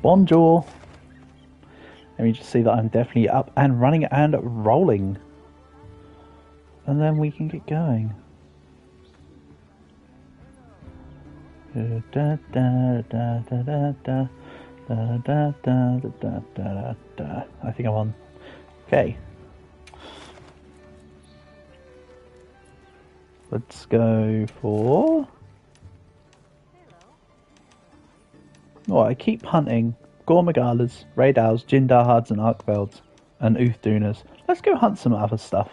Bonjour. Let me just see that I'm definitely up and running and rolling. And then we can get going. I think I'm on. Okay. Let's go for... Oh, I keep hunting Gormagalas, Raydals, Jindahards and Arkvelds, and Uthdunas. Let's go hunt some other stuff.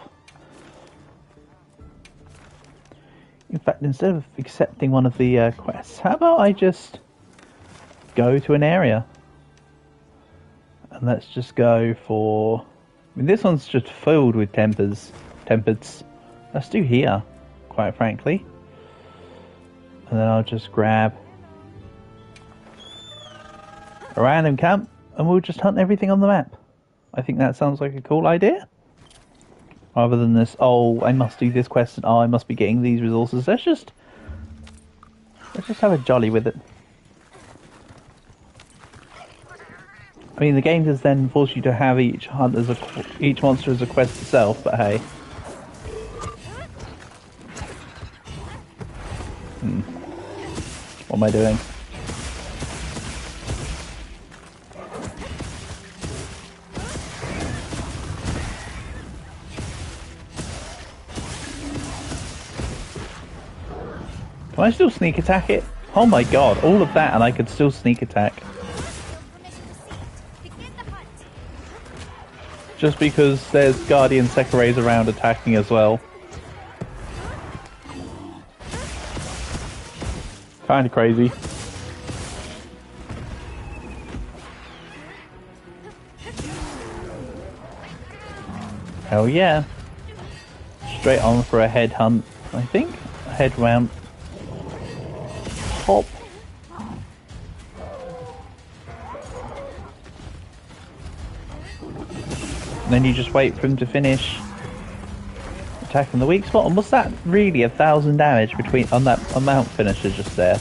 In fact, instead of accepting one of the quests, how about I just go to an area? And let's just go for... I mean, this one's just filled with tempereds. Let's do here, quite frankly. And then I'll just grab a random camp, and we'll just hunt everything on the map. I think that sounds like a cool idea. Rather than this, oh, I must do this quest, and oh, I must be getting these resources. Let's just have a jolly with it. I mean, the game does then force you to have each monster as a quest itself, but hey. What am I doing? Can I still sneak attack it? Oh my god, all of that and I could still sneak attack. Just because there's Guardian Sekirays around attacking as well. Kinda crazy. Hell yeah. Straight on for a head hunt, I think. A head round. Hop. And then you just wait for him to finish attacking the weak spot. And was that really 1,000 damage on that amount finisher just there?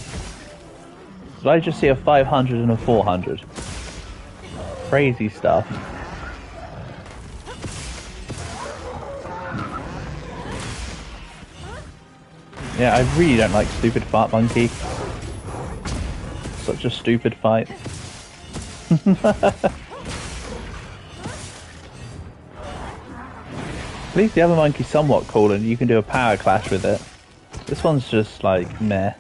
Did I just see a 500 and a 400? Crazy stuff. Yeah, I really don't like stupid fart monkey. Such a stupid fight. At least the other monkey's somewhat cool and you can do a power clash with it. This one's just like meh.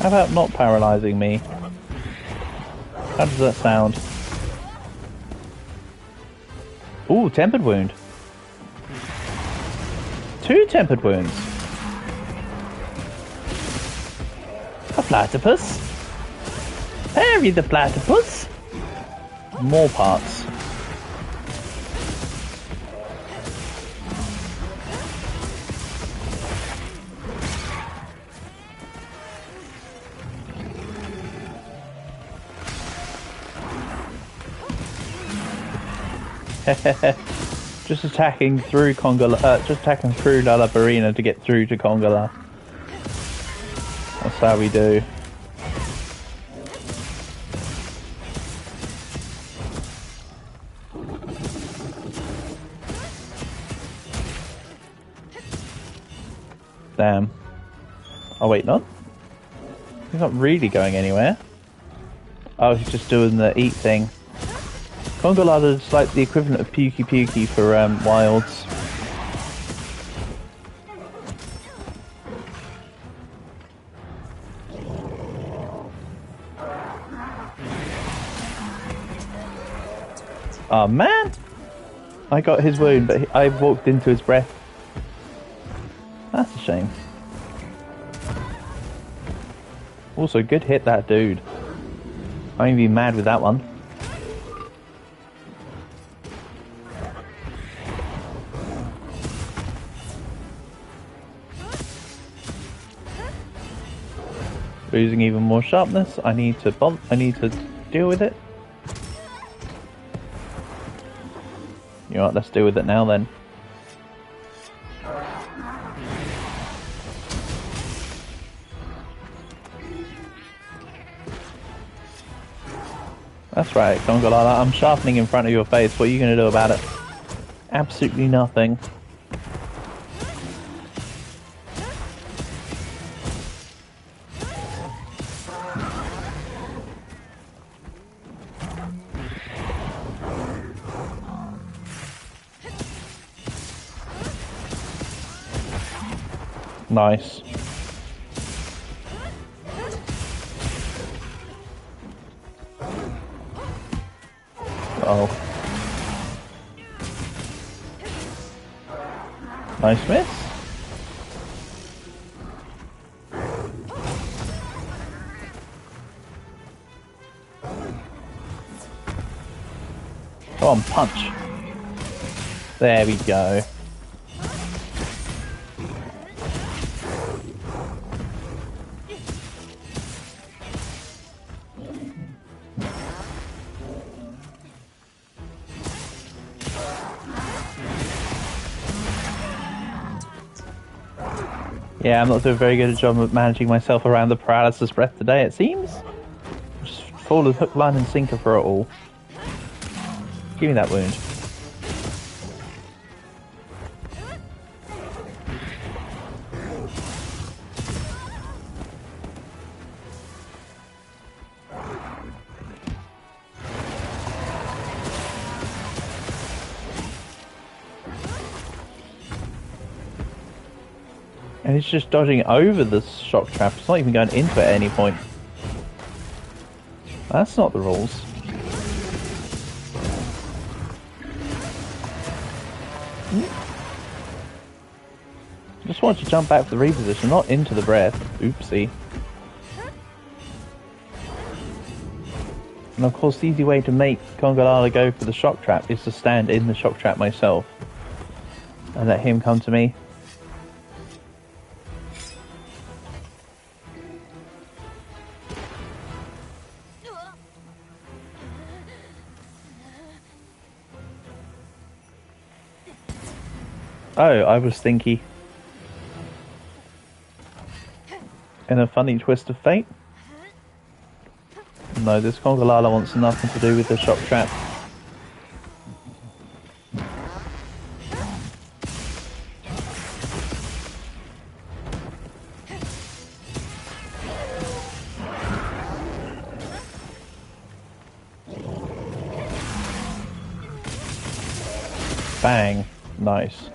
How about not paralysing me? How does that sound? Ooh, tempered wound. 2 tempered wounds. A platypus. Harry the platypus. More parts. Just attacking through just attacking through Lalabarina to get through to Kongala. That's how we do. Damn. Oh wait, not? He's not really going anywhere. Oh, he's just doing the eat thing. Kongolada is like the equivalent of Pukey for wilds. Oh man! I got his wound, but I walked into his breath. That's a shame. Also, good hit that dude. I'm gonna be mad with that one. Losing even more sharpness. I need to deal with it. You know what, let's deal with it now then. That's right, Kongolala, I'm sharpening in front of your face. What are you going to do about it? Absolutely nothing. Nice. Oh. Nice miss. Come on, punch. There we go. Yeah, I'm not doing a very good job of managing myself around the paralysis breath today, it seems. Just fall as hook, line and sinker for it all. Give me that wound. And it's just dodging over the shock trap. It's not even going into it at any point. That's not the rules. I just wanted to jump back for the reposition, not into the breath. Oopsie. And of course the easy way to make Kongolala go for the shock trap is to stand in the shock trap myself. And let him come to me. Oh, I was thinky. In a funny twist of fate? No, this Kongolala wants nothing to do with the shock trap. Bang. Nice.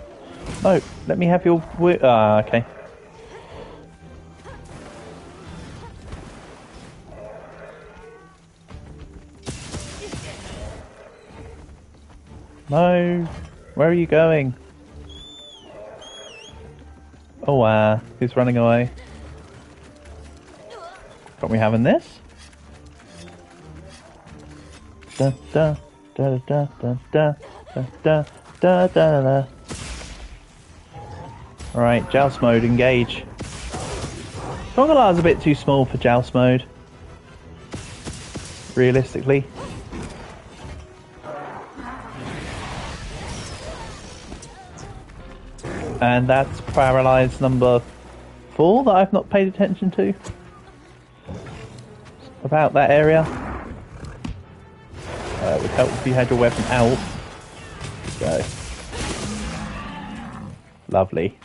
No, let me have your... okay. No, where are you going? Oh wow, he's running away. Got me having this? Da da da da da da da da da da da. Alright, joust mode, engage. Kongolala's a bit too small for joust mode. Realistically. And that's paralyzed number 4 that I've not paid attention to. About that area. It would help if you had your weapon out. Go. Lovely.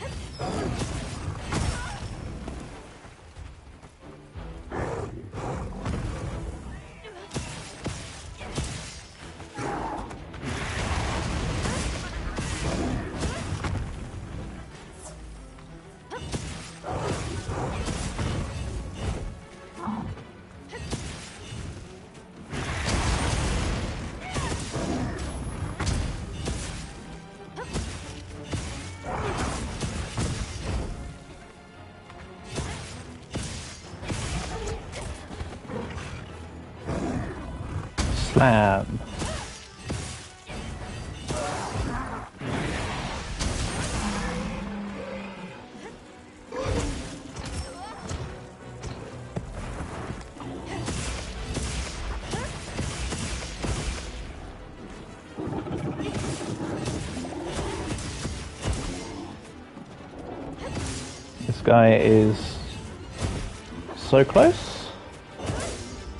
Slam. guy is so close.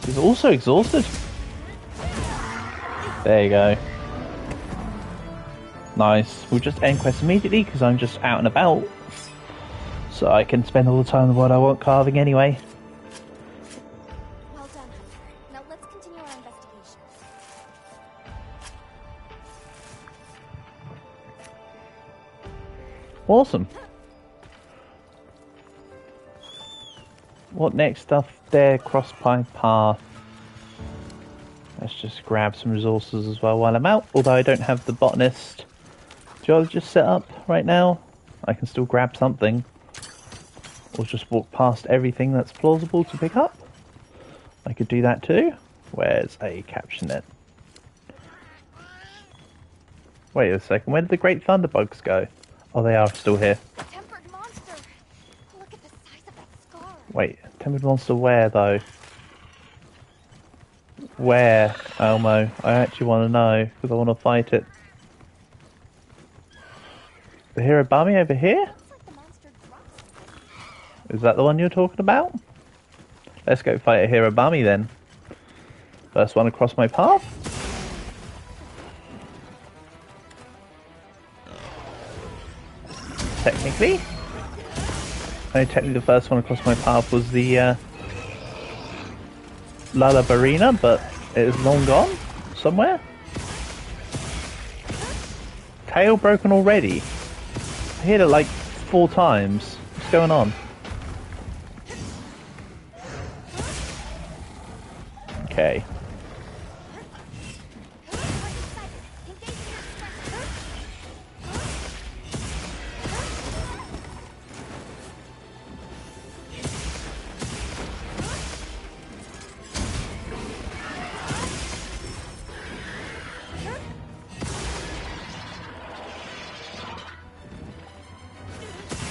He's also exhausted. There you go. Nice. We'll just end quest immediately because I'm just out and about. So I can spend all the time in the world I want carving anyway. Well done, Hunter. Now let's continue our investigation. Awesome. What next stuff there? Cross my path. Let's just grab some resources as well while I'm out. Although I don't have the botanist geologist set up right now, I can still grab something. Or just walk past everything that's plausible to pick up. I could do that too. Where's a capture net? Wait a second, where did the great thunderbugs go? Oh, they are still here. Tempered monster! Look at the size of that scar. Wait, tempered monster where though? Where, Elmo? I actually want to know, because I want to fight it. The Hirobami over here? Looks like the monster dropped something. Is that the one you're talking about? Let's go fight a Hirobami then. First one across my path. Technically. Technically the first one across my path was the Lalabarina, but it is long gone somewhere. Tail broken already. I hit it like 4 times. What's going on? Okay.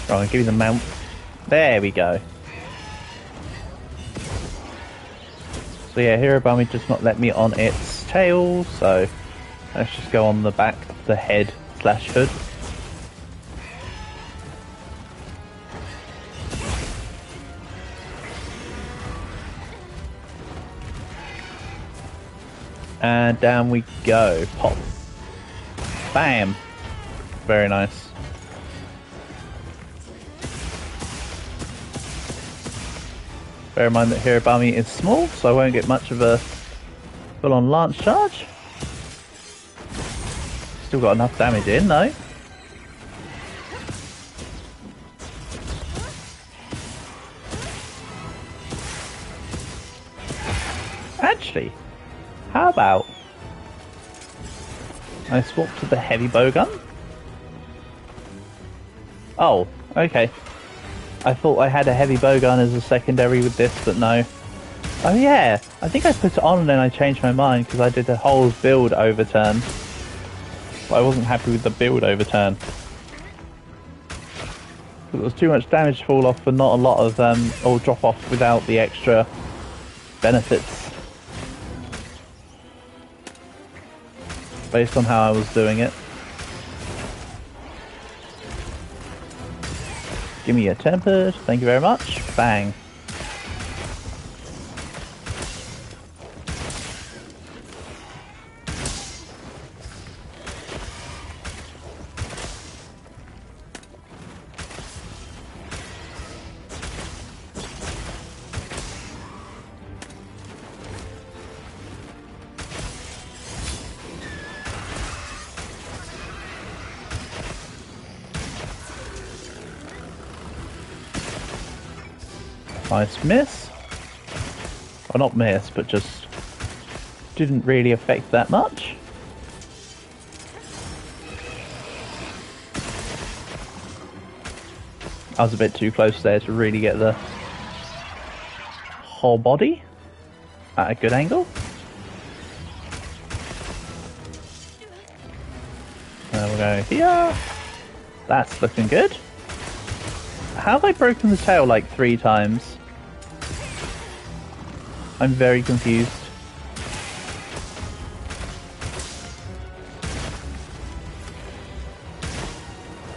Right, give me the mount. There we go. So yeah, Hirobami does not let me on its tail, so let's just go on the back of the head slash hood. And down we go. Pop. Bam. Very nice. Bear in mind that Hirobami is small, so I won't get much of a full-on lance charge. Still got enough damage in, though. Actually, how about I swap to the heavy bowgun? Oh, okay. I thought I had a heavy bowgun as a secondary with this, but no. Oh yeah, I think I put it on and then I changed my mind because I did a whole build overturn. But I wasn't happy with the build overturn. It was too much damage to fall off and not a lot of, or drop off without the extra benefits. Based on how I was doing it. Give me a tempered, thank you very much. Bang. Nice miss. Well, not miss, but just didn't really affect that much. I was a bit too close there to really get the whole body at a good angle. There we go here. That's looking good. How have I broken the tail like 3 times? I'm very confused.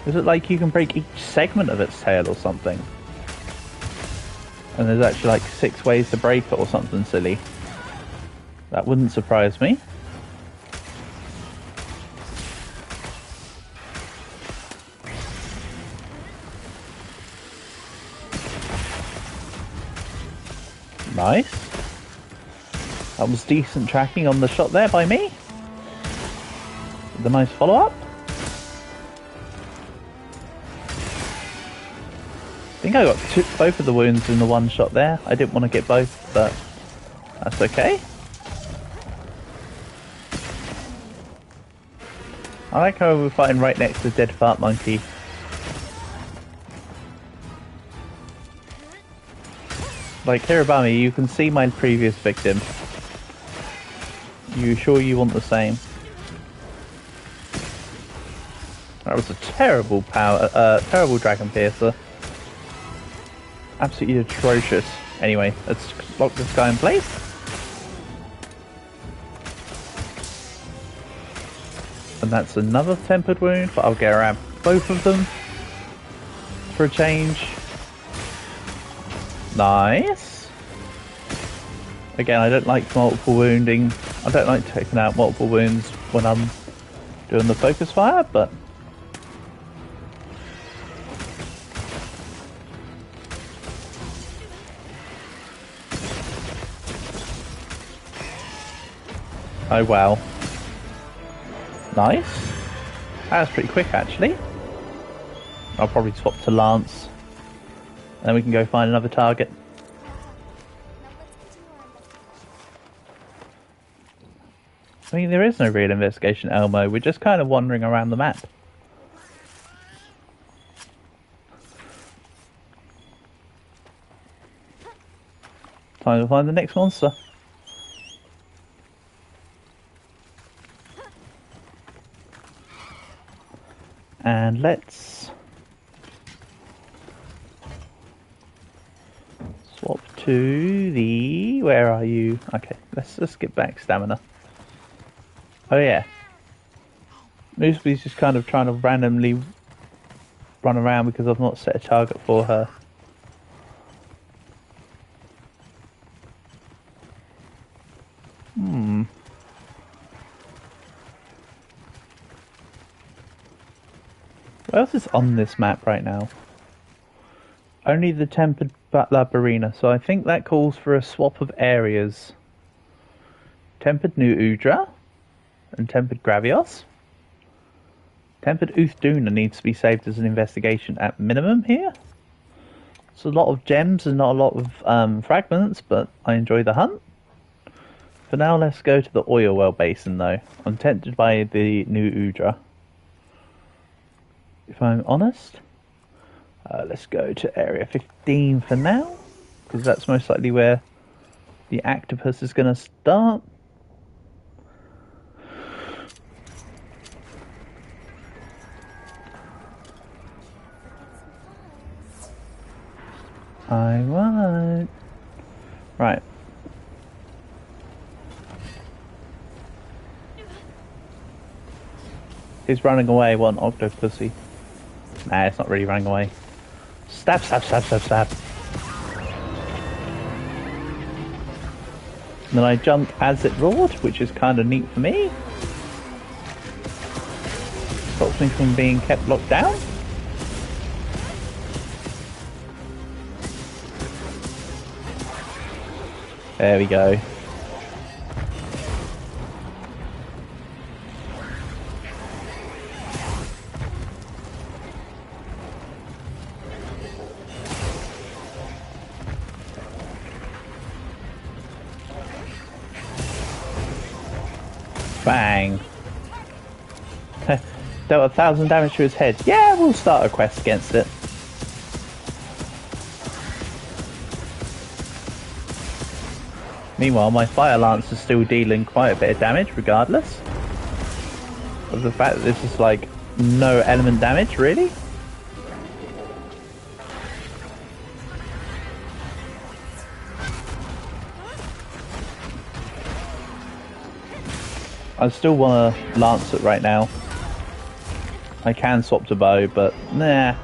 Is it like you can break each segment of its tail or something? And there's actually like 6 ways to break it or something silly. That wouldn't surprise me. Nice. That was decent tracking on the shot there by me. The nice follow-up. I think I got both of the wounds in the one shot there. I didn't want to get both, but that's okay. I like how we're fighting right next to the dead fart monkey. Like, Hirabami, you can see my previous victim. You sure you want the same? That was a terrible terrible Dragon Piercer. Absolutely atrocious. Anyway, let's lock this guy in place. And that's another tempered wound, but I'll get around both of them for a change. Nice. Again, I don't like multiple wounding. I don't like taking out multiple wounds when I'm doing the focus fire, but oh wow. Nice. That was pretty quick actually. I'll probably swap to Lance. And then we can go find another target. I mean, there is no real investigation, Elmo. We're just kind of wandering around the map. Time to find the next monster. And let's swap to the... Where are you? Okay, let's just get back stamina. Oh yeah. Millsy's just kind of trying to randomly run around because I've not set a target for her. What else is on this map right now? Only the Tempered Lab Arena, so I think that calls for a swap of areas. Tempered New Udra and Tempered Gravios. Tempered Uthduna needs to be saved as an investigation at minimum here. It's a lot of gems and not a lot of fragments, but I enjoy the hunt. For now, let's go to the oil well basin though. I'm tempted by the New Udra. If I'm honest. Let's go to area 15 for now, because that's most likely where the octopus is going to start. I won't. Right. He's running away, one octopussy. Nah, it's not really running away. Stab, stab, stab, stab, stab. And then I jumped as it roared, which is kind of neat for me. Stops me from being kept locked down. There we go. Bang. Dealt 1,000 damage to his head. Yeah, we'll start a quest against it. Meanwhile, my fire lance is still dealing quite a bit of damage regardless of the fact that this is like no element damage really. I still want to lance it right now. I can swap to bow, but nah.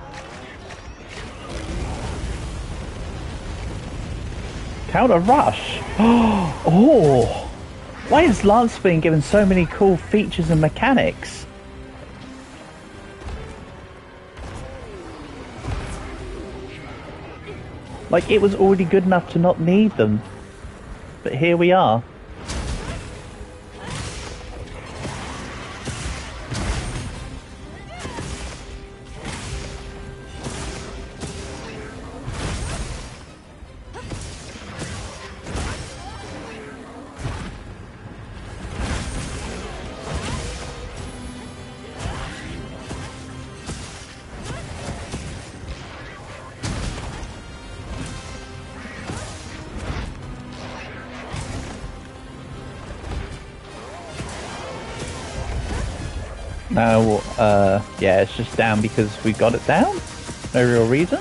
Counter rush. Oh, why is Lance being given so many cool features and mechanics? Like, it was already good enough to not need them, but here we are. No, yeah, it's just down because we got it down. No real reason.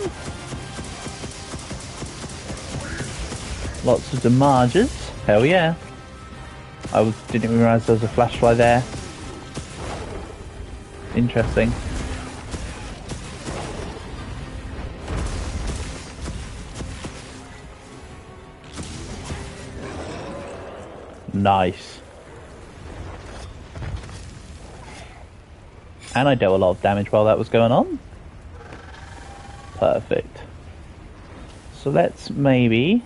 Lots of damages. Hell yeah. Didn't realise there was a flashfly there. Interesting. Nice. And I dealt a lot of damage while that was going on. Perfect. So let's maybe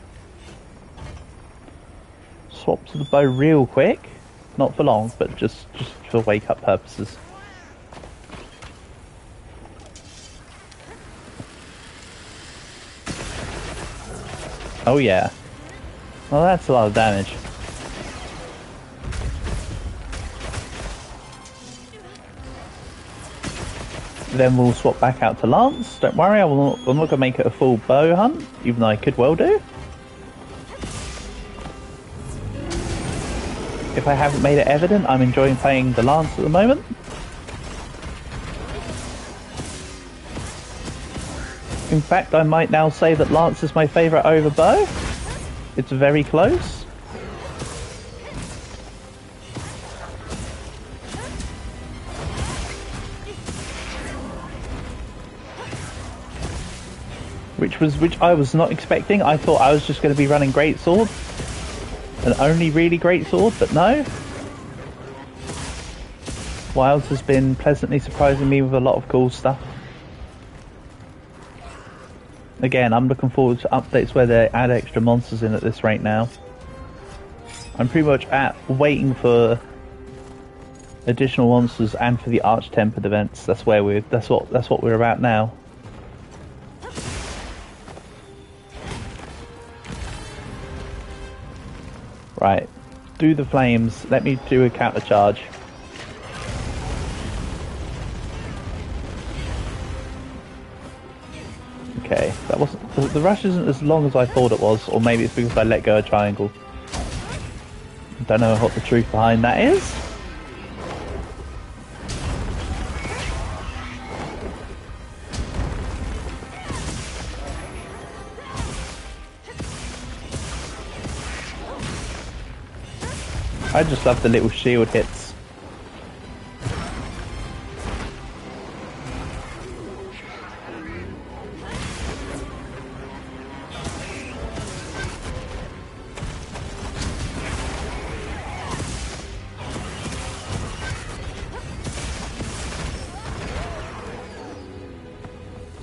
swap to the bow real quick. Not for long, but just for wake up purposes. Oh yeah. Well, that's a lot of damage. Then we'll swap back out to Lance. Don't worry, I'm not going to make it a full bow hunt, even though I could well do. If I haven't made it evident, I'm enjoying playing the Lance at the moment. In fact, I might now say that Lance is my favourite over bow. It's very close. Which I was not expecting. I thought I was just going to be running greatsword, and only really greatsword, but no. Wilds has been pleasantly surprising me with a lot of cool stuff. Again, I'm looking forward to updates where they add extra monsters in at this rate now. I'm pretty much waiting for additional monsters and for the Arch-Tempered events. That's what we're about now. Right, do the flames. Let me do a counter charge. Okay, that wasn't. The rush isn't as long as I thought it was, or maybe it's because I let go of triangle. Don't know what the truth behind that is. I just love the little shield hits.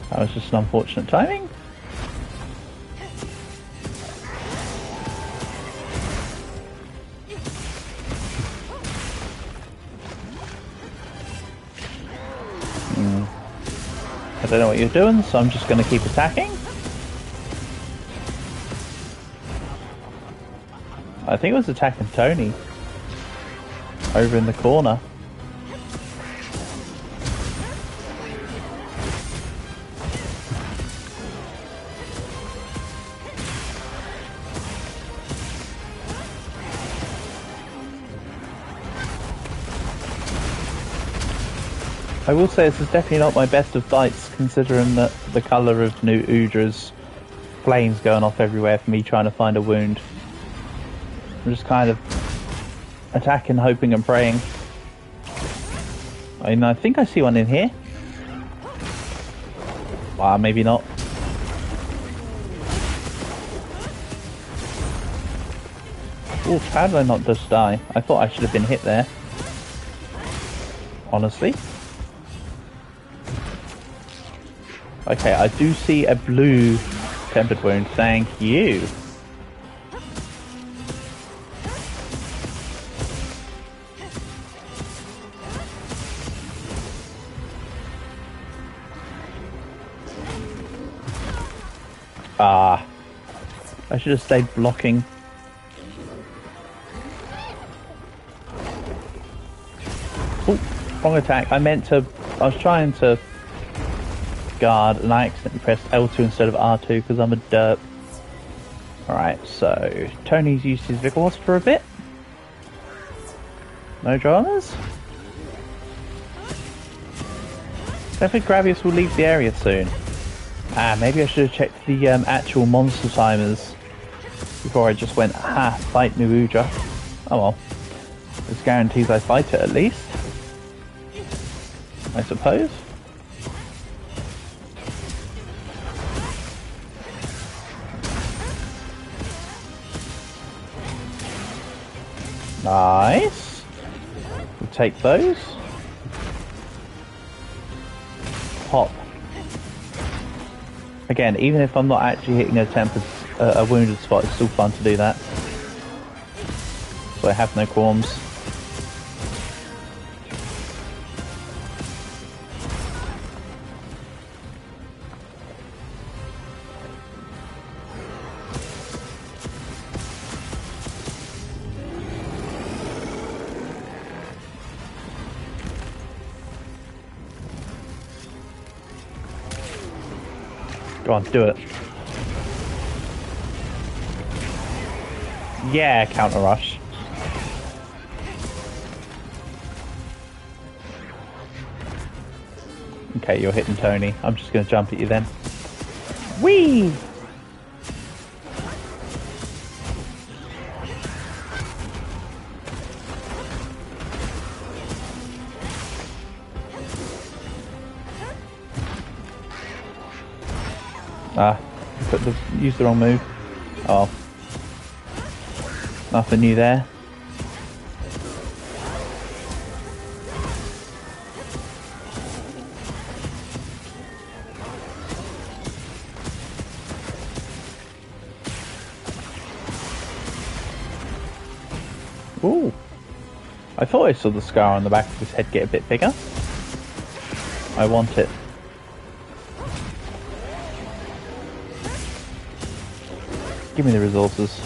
That was just an unfortunate timing. I don't know what you're doing, so I'm just going to keep attacking. I think it was attacking Tony over in the corner. I will say this is definitely not my best of fights, considering that the colour of New Udra's flames going off everywhere for me trying to find a wound. I'm just kind of attacking, hoping and praying. I mean, I think I see one in here. Wow, maybe not. Oof, how did I not just die? I thought I should have been hit there. Honestly. Okay, I do see a blue tempered wound. Thank you. Ah. I should have stayed blocking. Oh, wrong attack. I was trying to guard and I accidentally pressed L2 instead of R2 because I'm a derp. Alright, so Tony's used his Vigorous for a bit. No dramas. I think Gravius will leave the area soon. Ah, maybe I should have checked the actual monster timers before I just went, fight Nuudra. Oh well. This guarantees I fight it at least. I suppose. Nice. We'll take those. Pop. Again, even if I'm not actually hitting a wounded spot, it's still fun to do that. So I have no qualms. Go on, do it. Yeah, counter rush. Okay, you're hitting Tony. I'm just going to jump at you then. Whee! Ah, used the wrong move. Oh. Nothing new there. Ooh. I thought I saw the scar on the back of his head get a bit bigger. I want it. Give me the resources.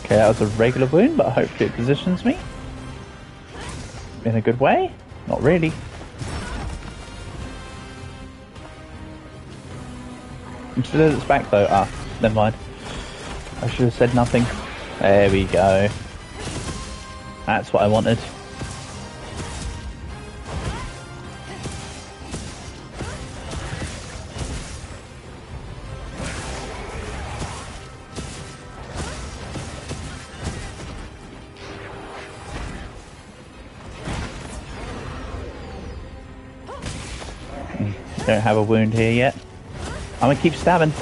Okay, that was a regular wound, but hopefully it positions me in a good way. Not really. I'm still at its back though. Ah, never mind. I should have said nothing. There we go. That's what I wanted. Don't have a wound here yet. I'm gonna keep stabbing.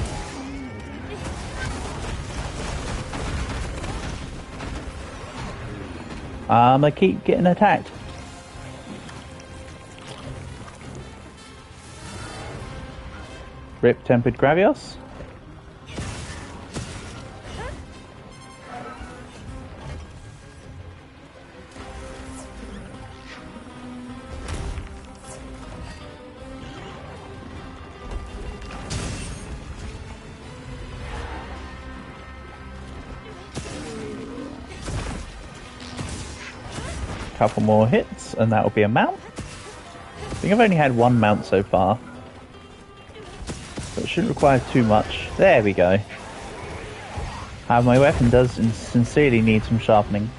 I'm gonna keep getting attacked. Rip Tempered Gravios. Couple more hits and that will be a mount. I think I've only had one mount so far, so it shouldn't require too much. There we go. My weapon does sincerely need some sharpening.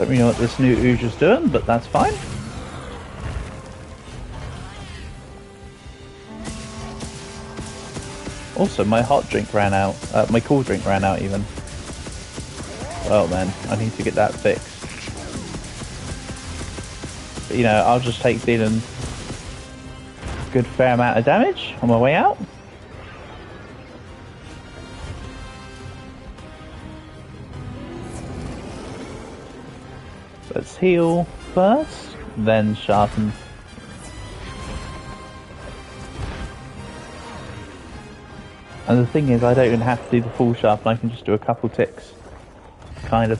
Don't really know what this new ooze is doing, but that's fine. Also, my hot drink ran out. My cool drink ran out even. Well then, I need to get that fixed. But, you know, I'll just take dealing a good fair amount of damage on my way out. Let's heal first, then sharpen. And the thing is, I don't even have to do the full sharpen, I can just do a couple ticks. Kind of.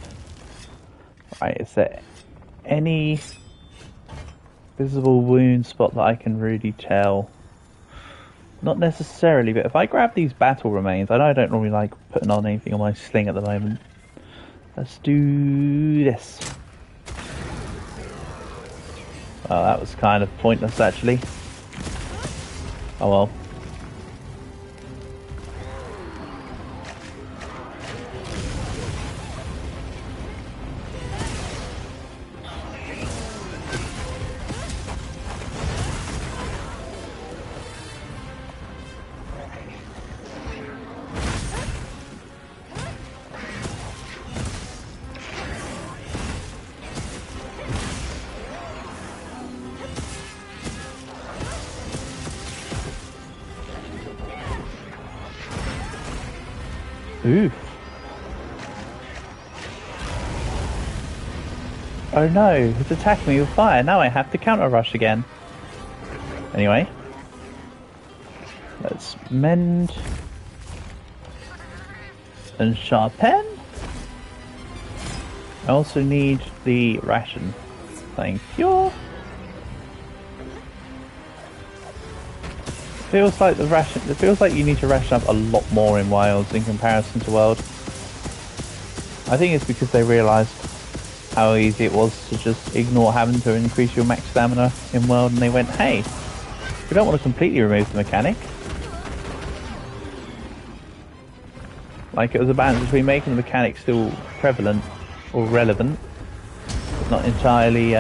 Right, is there any visible wound spot that I can really tell? Not necessarily, but if I grab these battle remains, I know I don't normally like putting on anything on my sling at the moment. Let's do this. Oh, that was kind of pointless actually. Oh well. Oof. Oh no, it's attacking me with fire. Now I have to counter rush again. Anyway. Let's mend. And sharpen. I also need the ration. Thank you. Feels like the ration. It feels like you need to ration up a lot more in Wilds in comparison to World. I think it's because they realised how easy it was to just ignore having to increase your max stamina in World, and they went, "Hey, we don't want to completely remove the mechanic." Like it was a balance between making the mechanic still prevalent or relevant, but not entirely.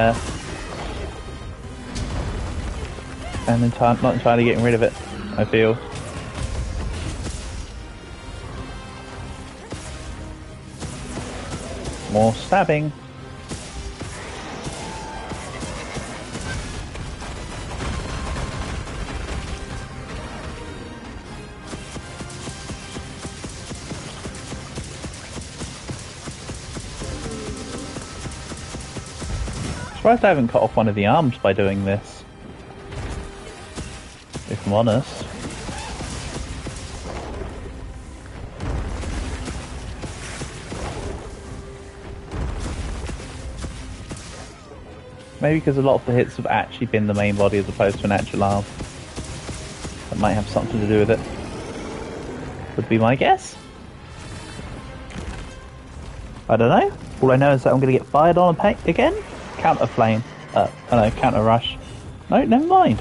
Not entirely getting rid of it, I feel. More stabbing. Surprised I haven't cut off one of the arms by doing this, if I'm honest. Maybe because a lot of the hits have actually been the main body as opposed to an actual arm. That might have something to do with it. Would be my guess. I don't know. All I know is that I'm going to get fired on again. Counter flame. Oh no, counter rush. No, never mind.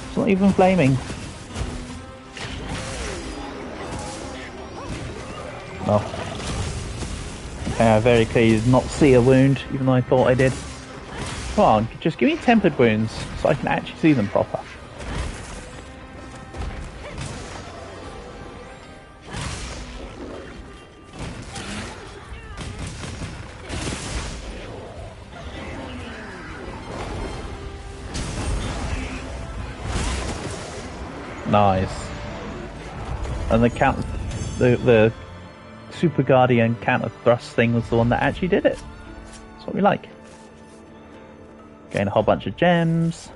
It's not even flaming. Oh. Okay, I very clearly did not see a wound, even though I thought I did. Come on, just give me tempered wounds so I can actually see them proper. Nice. And the Super Guardian counter thrust thing was the one that actually did it. That's what we like. Gain a whole bunch of gems.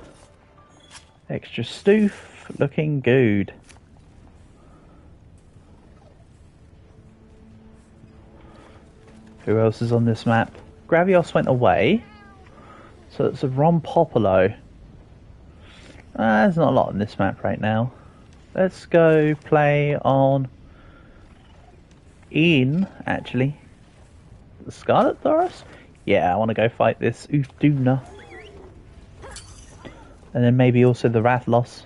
Extra stoof. Looking good. Who else is on this map? Gravios went away. So it's a Ron Popolo. There's not a lot on this map right now. Let's go play on actually. The Scarlet Thoros? Yeah, I want to go fight this Ufduna. And then maybe also the Rathlos.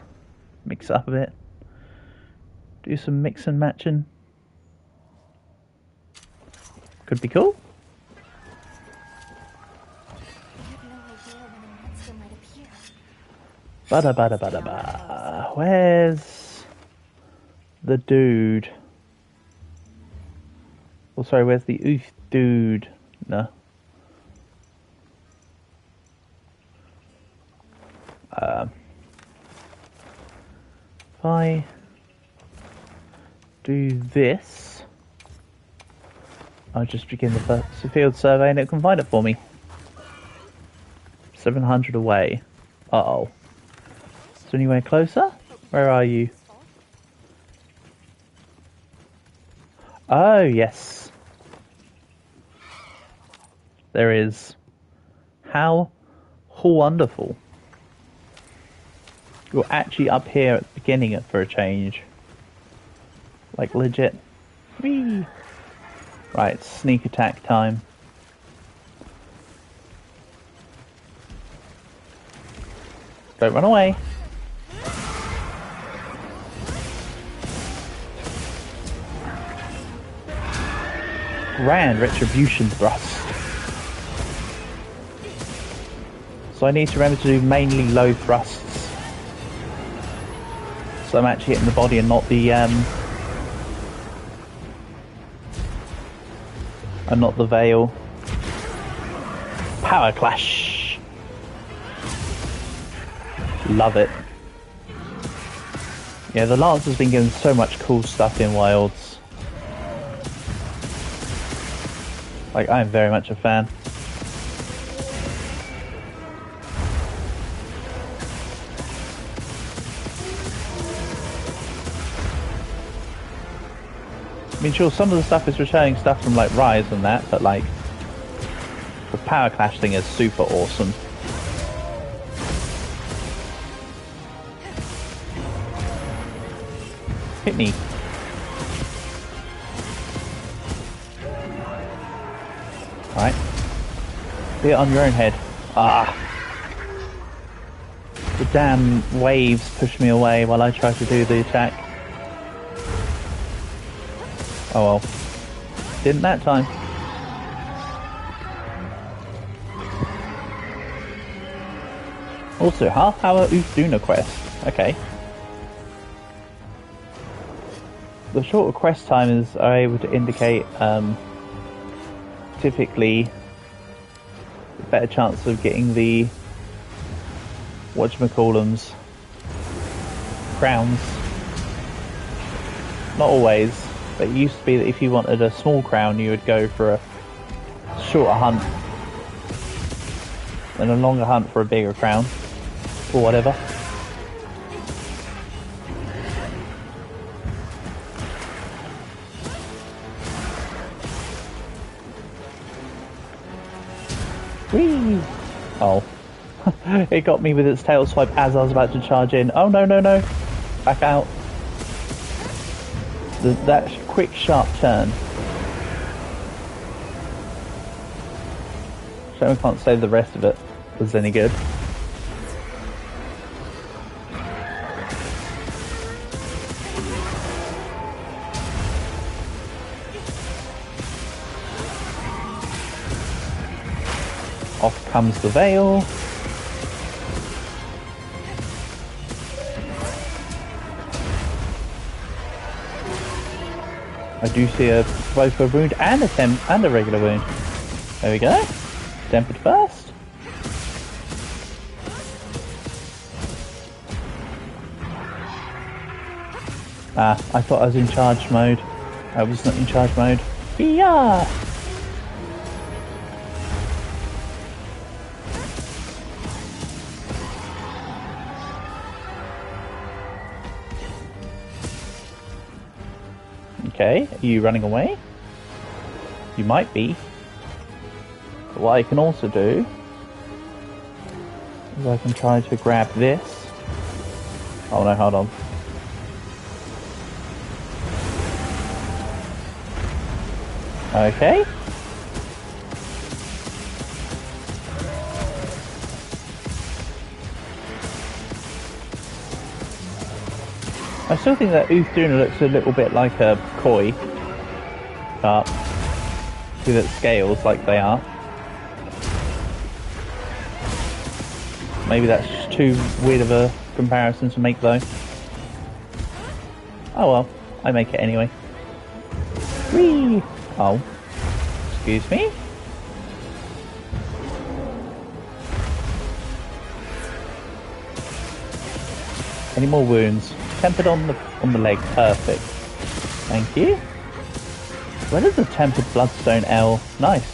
Mix it up a bit. Do some mix and matching. Could be cool. Bada bada bada ba. Where's the dude? Oh, sorry, where's the oof dude? No. If I do this, I'll just begin the field survey and it can find it for me. 700 away. Uh-oh. Is there anywhere closer? Where are you? Oh, yes. There is. How wonderful. You're actually up here at the beginning for a change. Like, legit. Whee! Right, sneak attack time. Don't run away. Grand retribution thrust. So I need to remember to do mainly low thrusts. So I'm actually hitting the body and not the veil. Power clash. Love it. Yeah, the Lance has been getting so much cool stuff in Wilds. Like, I'm very much a fan. I mean, sure, some of the stuff is returning stuff from, like, Rise and that, but, like, the Power Clash thing is super awesome. Hit me. Right. Be it on your own head. Ah. The damn waves push me away while I try to do the attack. Oh well. Didn't that time. Also, half-hour Uthduna quest. Okay. The shorter quest times are able to indicate typically a better chance of getting the whatchamacallums crowns. Not always, but it used to be that if you wanted a small crown you would go for a shorter hunt and a longer hunt for a bigger crown or whatever. Whee! Oh. It got me with its tail swipe as I was about to charge in. Oh no, no, no. Back out. That quick sharp turn. Shame I can't say the rest of it was any good. Off comes the veil. I do see both a wound and a regular wound. There we go. Tempered first. Ah, I thought I was in charge mode. I was not in charge mode. Yeah. Okay, are you running away? You might be. But what I can also do is I can try to grab this. Oh no, hold on. Okay. I still think that Uthduna looks a little bit like a koi carp with its scales like they are. Maybe that's just too weird of a comparison to make though. Oh well, I make it anyway. Whee! Oh. Excuse me? Any more wounds? Tempered on the leg, perfect. Thank you. Where is the tempered bloodstone L? Nice.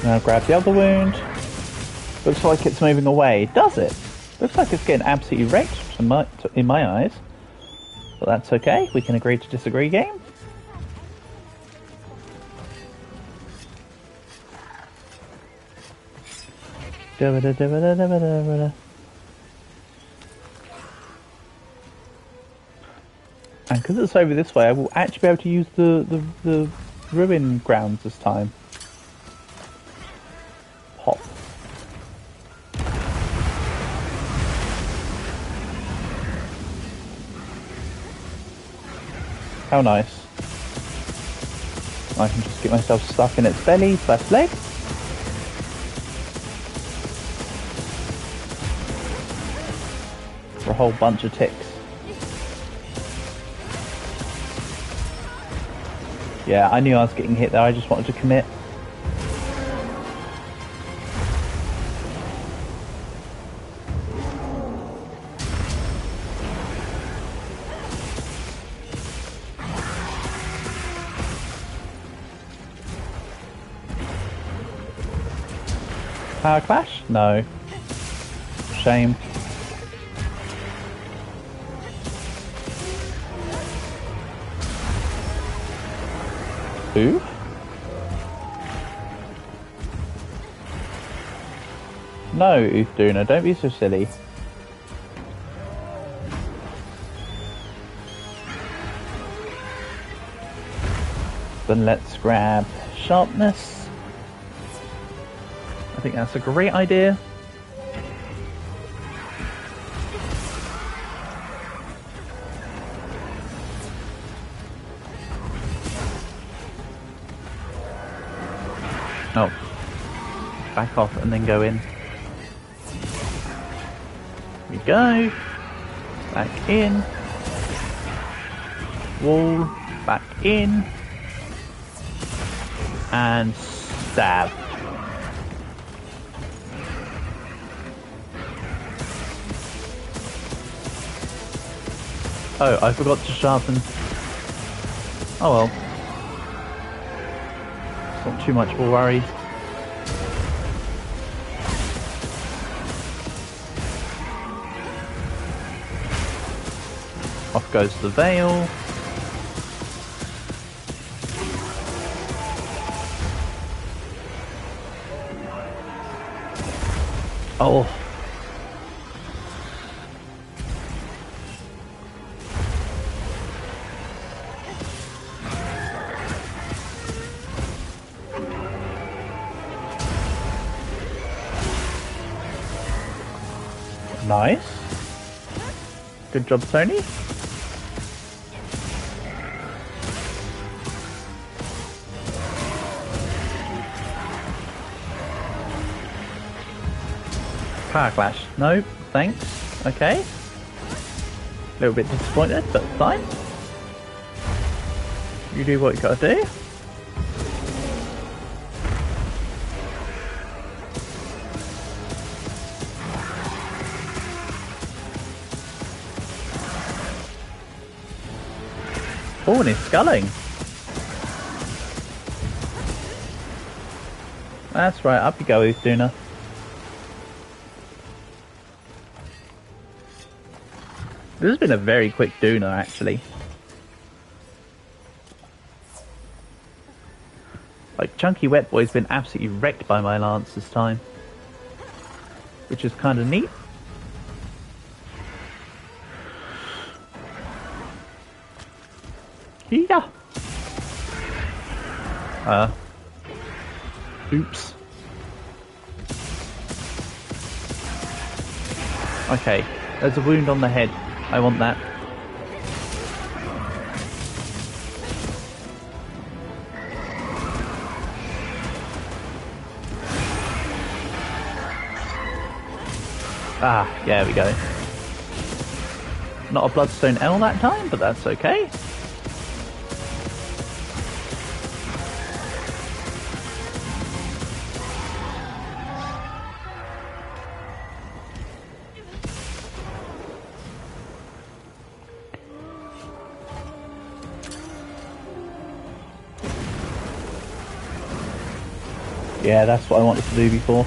Now grab the other wound. Looks like it's moving away. Does it? Looks like it's getting absolutely wrecked in my eyes. But that's okay. We can agree to disagree, game. And because it's over this way, I will actually be able to use the ruin grounds this time. Pop. How nice. I can just get myself stuck in its belly / leg. For a whole bunch of ticks. Yeah, I knew I was getting hit there, I just wanted to commit. Power clash? No. Shame. Oof. No, Oofduna, don't be so silly. Then let's grab sharpness. I think that's a great idea. Oh. Back off and then go in. Here we go. Back in. Wall. Back in. And stab. Oh, I forgot to sharpen. Oh well. Not too much of a worry. Off goes the veil. Oh. Nice. Good job, Tony. Power clash. No, thanks. Okay. A little bit disappointed, but fine. You do what you gotta do. Oh, and he's sculling. That's right, up you go, Uthuna. This has been a very quick Duna, actually. Like, Chunky Wet Boy's been absolutely wrecked by my lance this time. Which is kind of neat. Yeah. Oops. Okay, there's a wound on the head. I want that. Ah, yeah, there we go. Not a bloodstone L that time, but that's okay. Yeah, that's what I wanted to do before.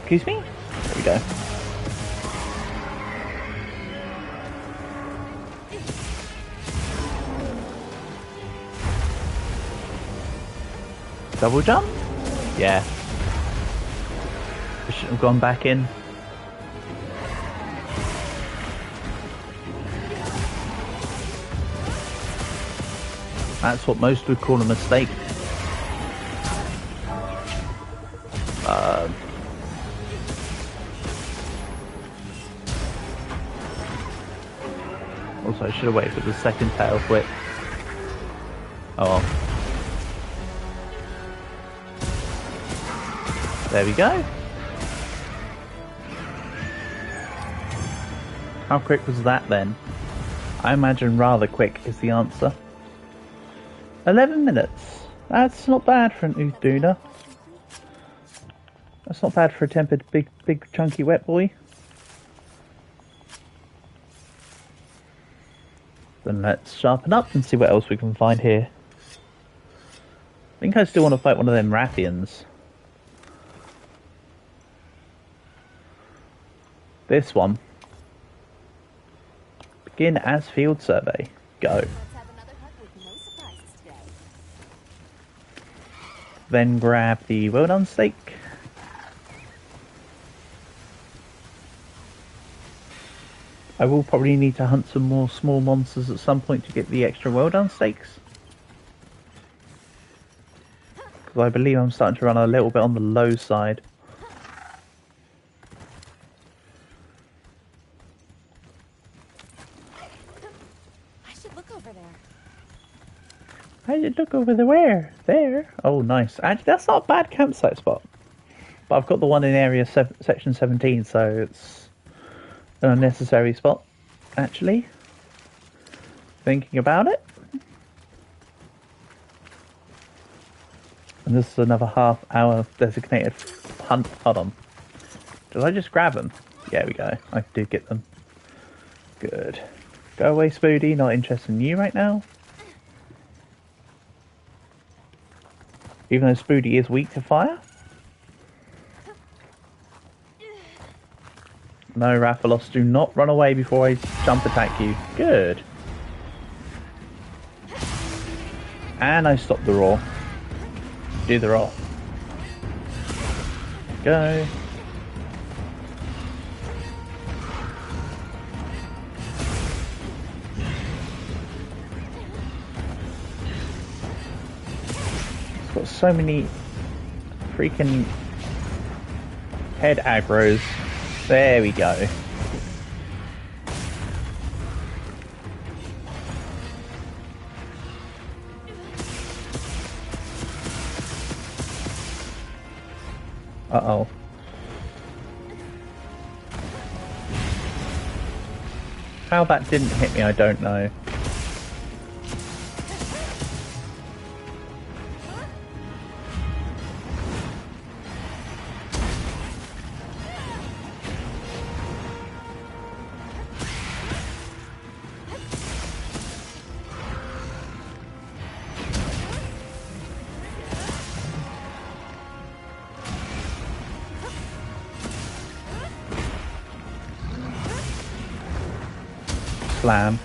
Excuse me? There we go. Double jump? Yeah. I shouldn't have gone back in. That's what most would call a mistake. Also, I should have waited for the second tail flip. Oh well. There we go. How quick was that then? I imagine rather quick is the answer. 11 minutes. That's not bad for an Uthuna. That's not bad for a tempered big chunky wet boy. Then let's sharpen up and see what else we can find here. I think I still want to fight one of them Rathians. This one. Begin as field survey. Go. Let's have another hunt with no surprises today. Then grab the well done steak. I will probably need to hunt some more small monsters at some point to get the extra well done steaks. Because I believe I'm starting to run a little bit on the low side. I should look over there. I should look over the where? There. Oh, nice. Actually, that's not a bad campsite spot. But I've got the one in area section 17, so it's an unnecessary spot, actually. Thinking about it. And this is another half-hour designated hunt. Hold on. Did I just grab them? Yeah, we go. I did get them. Good. Go away, Spoody. Not interested in you right now. Even though Spoody is weak to fire. No, Rathalos, do not run away before I jump attack you. Good. And I stopped the roar. Do the roar. Go. It's got so many freaking head aggros. There we go. Uh-oh. How that didn't hit me, I don't know. Slam.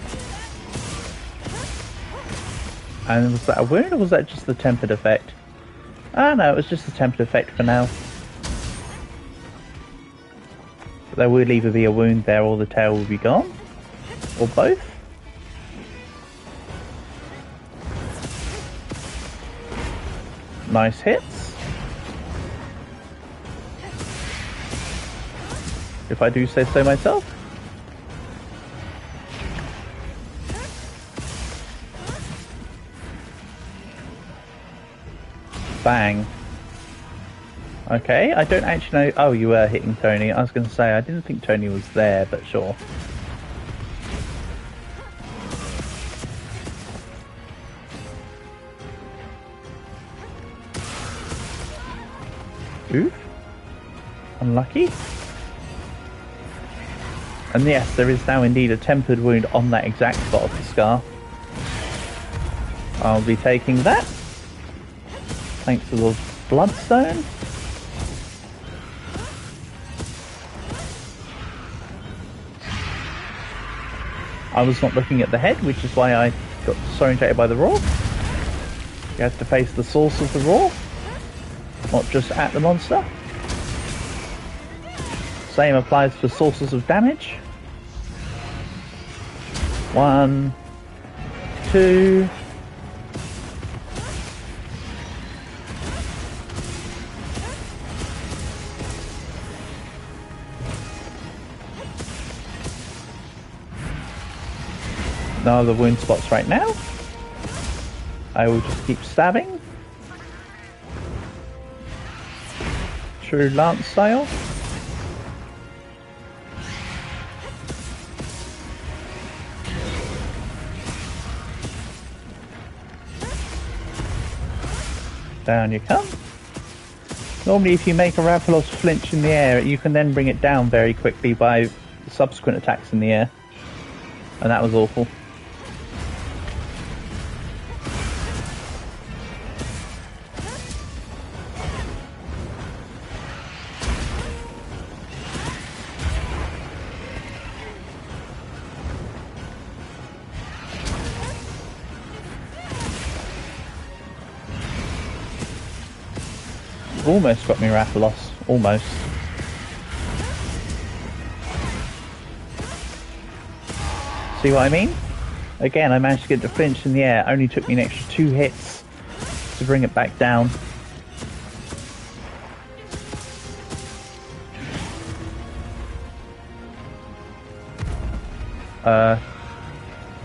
And was that a wound or was that just the tempered effect? Ah no, it was just the tempered effect for now. But there will either be a wound there or the tail will be gone. Or both. Nice hits. if I do say so myself. Bang. Okay, I don't actually know... Oh, you were hitting Tony. I was going to say, I didn't think Tony was there, but sure. Oof. Unlucky. And yes, there is now indeed a tempered wound on that exact spot of the scar. I'll be taking that. Thanks to the bloodstone. I was not looking at the head, which is why I got disorientated by the roar. You have to face the source of the roar, not just at the monster. Same applies for sources of damage. 1, 2. No other wound spots right now. I will just keep stabbing. True lance style. Down you come. Normally if you make a Rathalos flinch in the air, you can then bring it down very quickly by subsequent attacks in the air. And that was awful. Almost got me Rathalos. Almost. See what I mean? Again, I managed to get the flinch in the air. Only took me an extra 2 hits to bring it back down.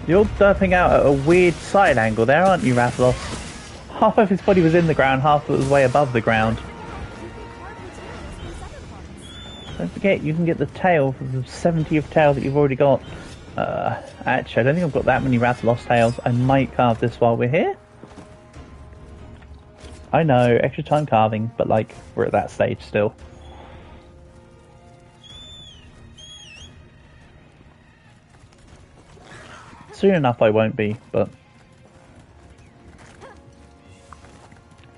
You're derping out at a weird side angle there, aren't you, Rathalos? Half of his body was in the ground, half of it was way above the ground. Don't forget, you can get the tail for the 70 of tail that you've already got. Actually, I don't think I've got that many Rathalos tails. I might carve this while we're here. I know, extra time carving, but like, we're at that stage still. Soon enough I won't be, but...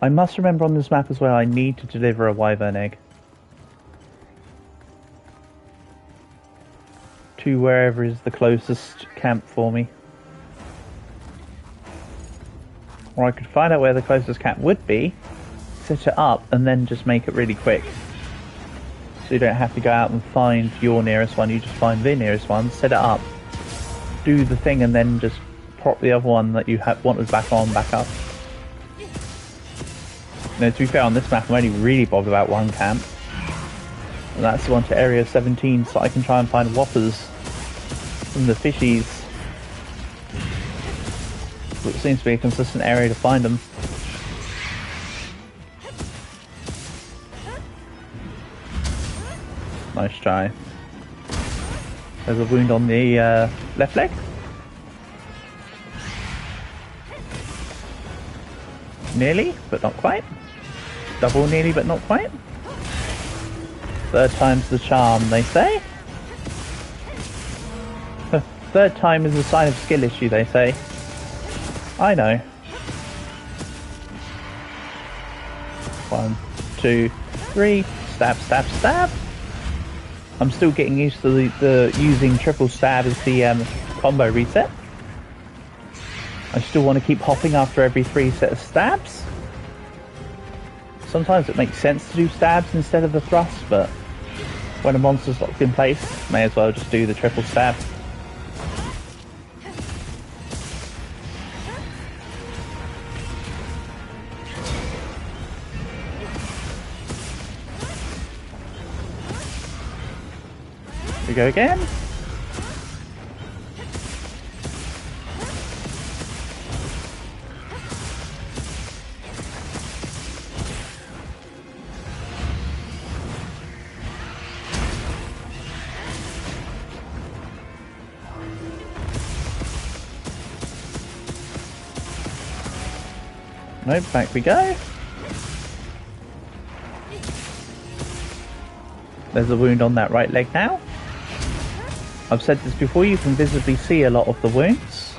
I must remember on this map as well, I need to deliver a wyvern egg. To wherever is the closest camp for me. Or I could find out where the closest camp would be, set it up, and then just make it really quick. So you don't have to go out and find your nearest one, you just find the nearest one, set it up, do the thing, and then just prop the other one that you wanted back on, back up. Now, to be fair, on this map I'm only really bothered about one camp. And that's the one to Area 17, so I can try and find whoppers from the fishies. It seems to be a consistent area to find them. Nice try. There's a wound on the left leg. Nearly, but not quite. Double nearly, but not quite. Third time's the charm, they say. Third time is a sign of skill issue, they say. I know. 1, 2, 3. Stab, stab, stab. I'm still getting used to the using triple stab as the combo reset. I still want to keep hopping after every 3 set of stabs. Sometimes it makes sense to do stabs instead of the thrust, but when a monster's locked in place, may as well just do the triple stab. we go again. Nope, back we go. There's a wound on that right leg now. I've said this before, you can visibly see a lot of the wounds.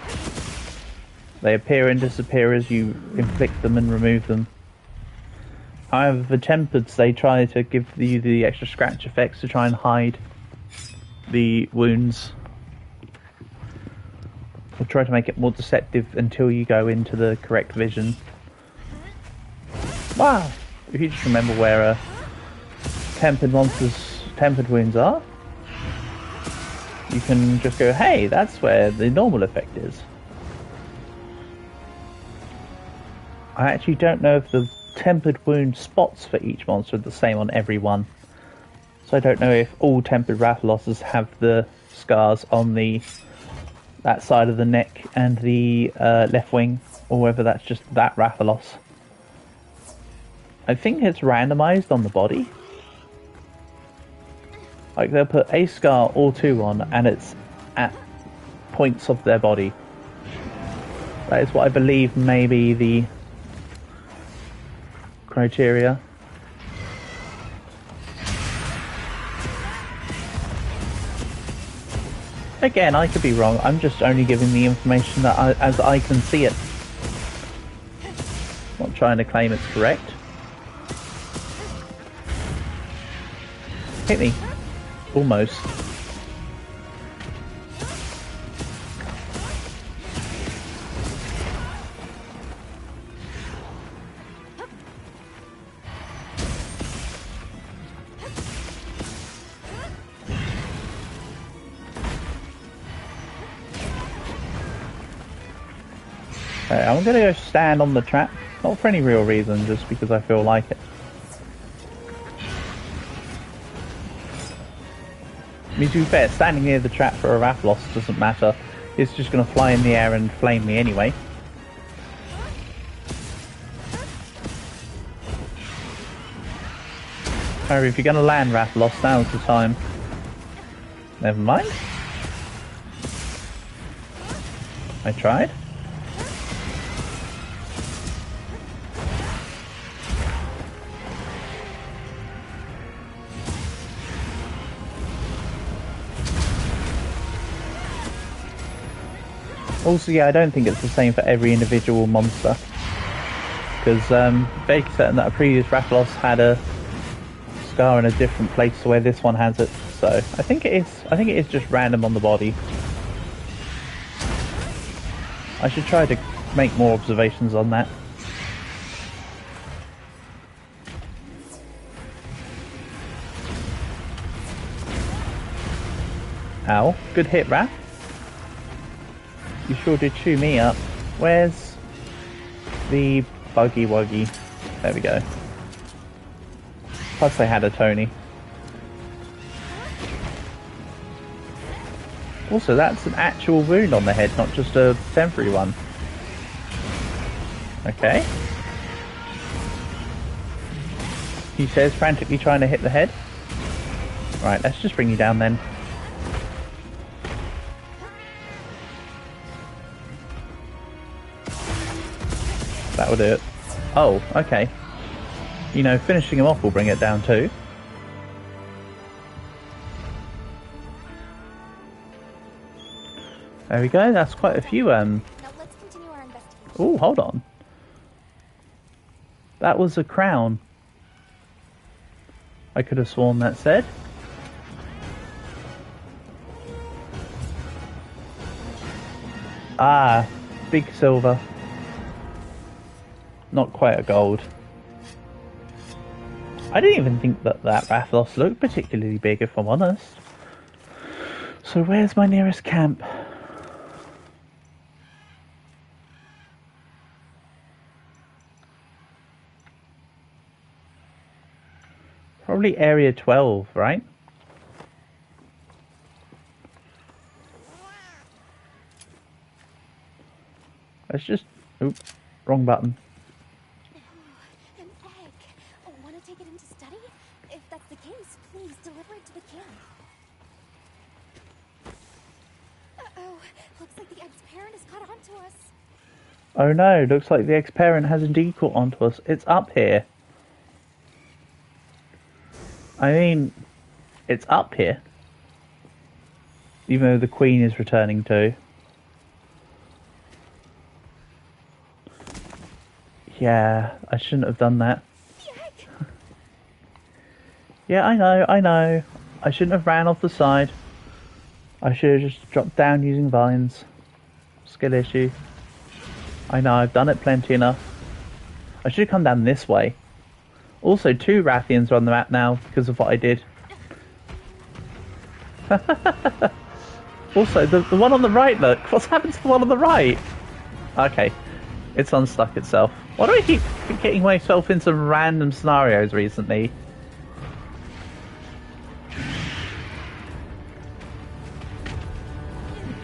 They appear and disappear as you inflict them and remove them. However, the Tempeds, they try to give you the extra scratch effects to try and hide the wounds. Or try to make it more deceptive until you go into the correct vision. Wow! If you just remember where tempered monsters' tempered wounds are, you can just go, hey, that's where the normal effect is. I actually don't know if the tempered wound spots for each monster are the same on every one. So I don't know if all tempered Rathaloses have the scars on that side of the neck and the left wing, or whether that's just that Rathalos. I think it's randomized on the body. Like, they'll put a scar or two on, and it's at points of their body. That is what I believe may be the criteria. Again, I could be wrong. I'm just only giving the information that as I can see it. Not trying to claim it's correct. Hit me. Almost. Okay, I'm gonna go stand on the trap. Not for any real reason, just because I feel like it. I mean, to be fair, standing near the trap for a Rathalos doesn't matter. It's just going to fly in the air and flame me anyway. However, if you're going to land Rathalos, now's the time. Never mind. I tried. Also, yeah, I don't think it's the same for every individual monster. Because very certain that a previous Rathalos had a scar in a different place to where this one has it. So I think it is just random on the body. I should try to make more observations on that. Ow. Good hit, Wrath. You sure did chew me up. Where's the buggy wuggy? There we go. Plus they had a Tony. Also, that's an actual wound on the head, not just a temporary one. Okay. He says, frantically trying to hit the head. Right, let's just bring you down then. That will do it. Oh, okay. You know, finishing him off will bring it down too. There we go, that's quite a few, Now let's continue our investigation. Oh, hold on. That was a crown. I could have sworn that said. Ah, big silver. Not quite a gold. I didn't even think that Rathalos looked particularly big, if I'm honest. So where's my nearest camp? Probably area 12, right? Let's just... Oop, wrong button. An egg. Oh, want to take it into study? If that's the case, please deliver it to the camp. Uh-oh. Looks like the egg's parent has caught on to us. Oh no, looks like the ex-parent has indeed caught onto us. It's up here. I mean, it's up here. Even though the queen is returning too. Yeah, I shouldn't have done that. Yeah, I know. I shouldn't have ran off the side. I should have just dropped down using vines. Skill issue. I know, I've done it plenty enough. I should have come down this way. Also, 2 Rathians are on the map now because of what I did. Also, the one on the right, look. What's happened to the one on the right? Okay, it's unstuck itself. Why do I keep getting myself into random scenarios recently?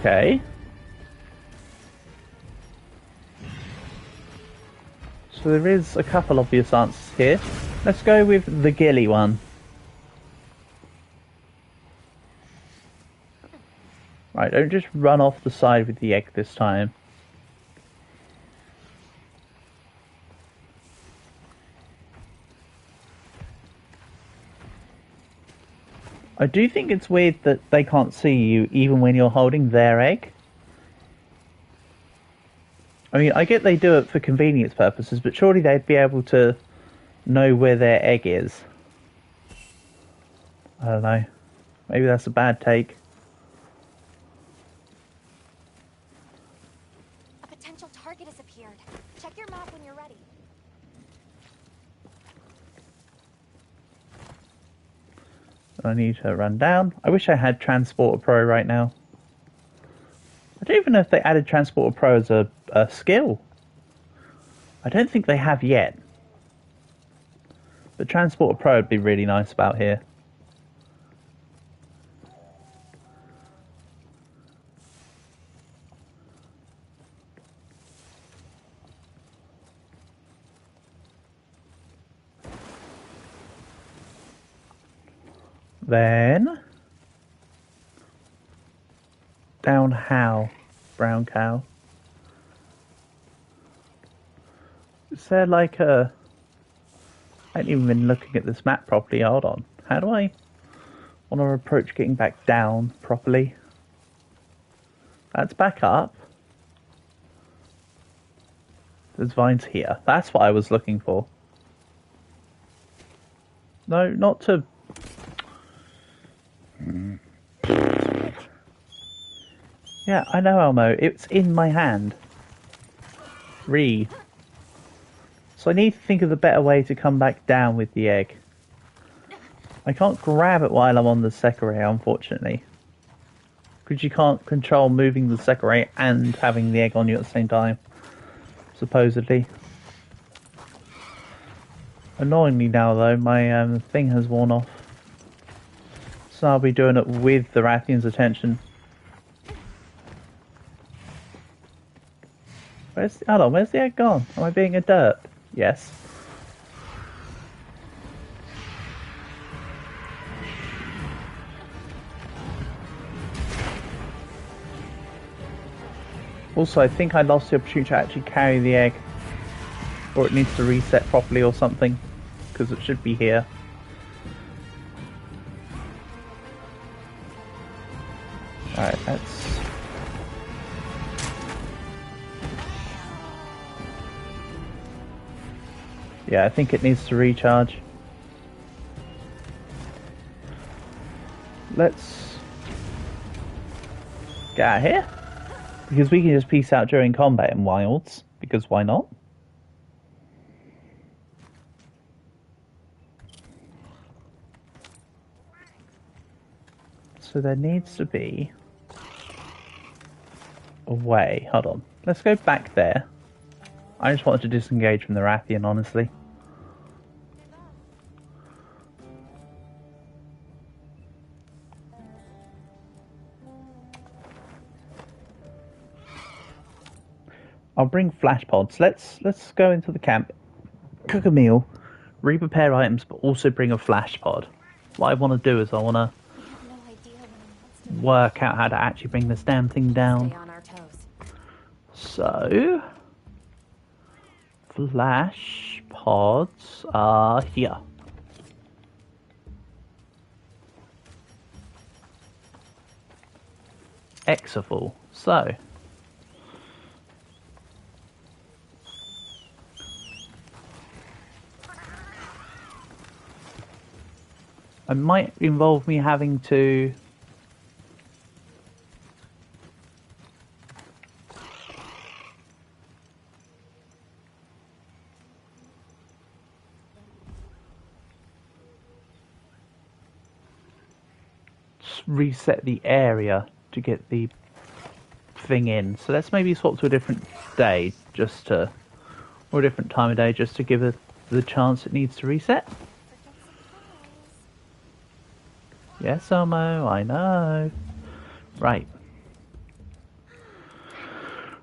Okay. So there is a couple obvious answers here. Let's go with the Gilly one. Right, don't just run off the side with the egg this time. I do think it's weird that they can't see you even when you're holding their egg. I mean, I get they do it for convenience purposes, but surely they'd be able to know where their egg is. I don't know. Maybe that's a bad take. A potential target has appeared. Check your map when you're ready. I need to run down. I wish I had Transporter Pro right now. I don't even know if they added Transporter Pro as a skill. I don't think they have yet. But Transporter Pro would be really nice about here. Then... down how? Brown cow. Is there like a... I haven't even been looking at this map properly. Hold on. How do I want to approach getting back down properly? That's back up. There's vines here. That's what I was looking for. No, not to... Yeah, I know, Elmo. It's in my hand. So I need to think of a better way to come back down with the egg. I can't grab it while I'm on the Sekirei, unfortunately. Because you can't control moving the Sekirei and having the egg on you at the same time. Supposedly. Annoyingly now, though, my thing has worn off. So I'll be doing it with the Rathian's attention. Hold on, where's the egg gone? Am I being a derp? Yes. Also, I think I lost the opportunity to actually carry the egg. Or it needs to reset properly or something. Because it should be here. Alright, that's... Yeah, I think it needs to recharge. Let's get out of here. Because we can just peace out during combat in Wilds. Because why not? So there needs to be a way. Hold on. Let's go back there. I just wanted to disengage from the Rathian, honestly. I'll bring flash pods. Let's go into the camp, cook a meal, re-prepare items, but also bring a flash pod. What I want to do is I want to We have no idea when a monster work out how to actually bring this damn thing down. stay on our toes. So, flash pods are here. Exaful. So, it might involve me having to reset the area to get the thing in. So let's maybe swap to a different day or a different time of day just to give it the chance it needs to reset. Yes, Elmo, I know. Right.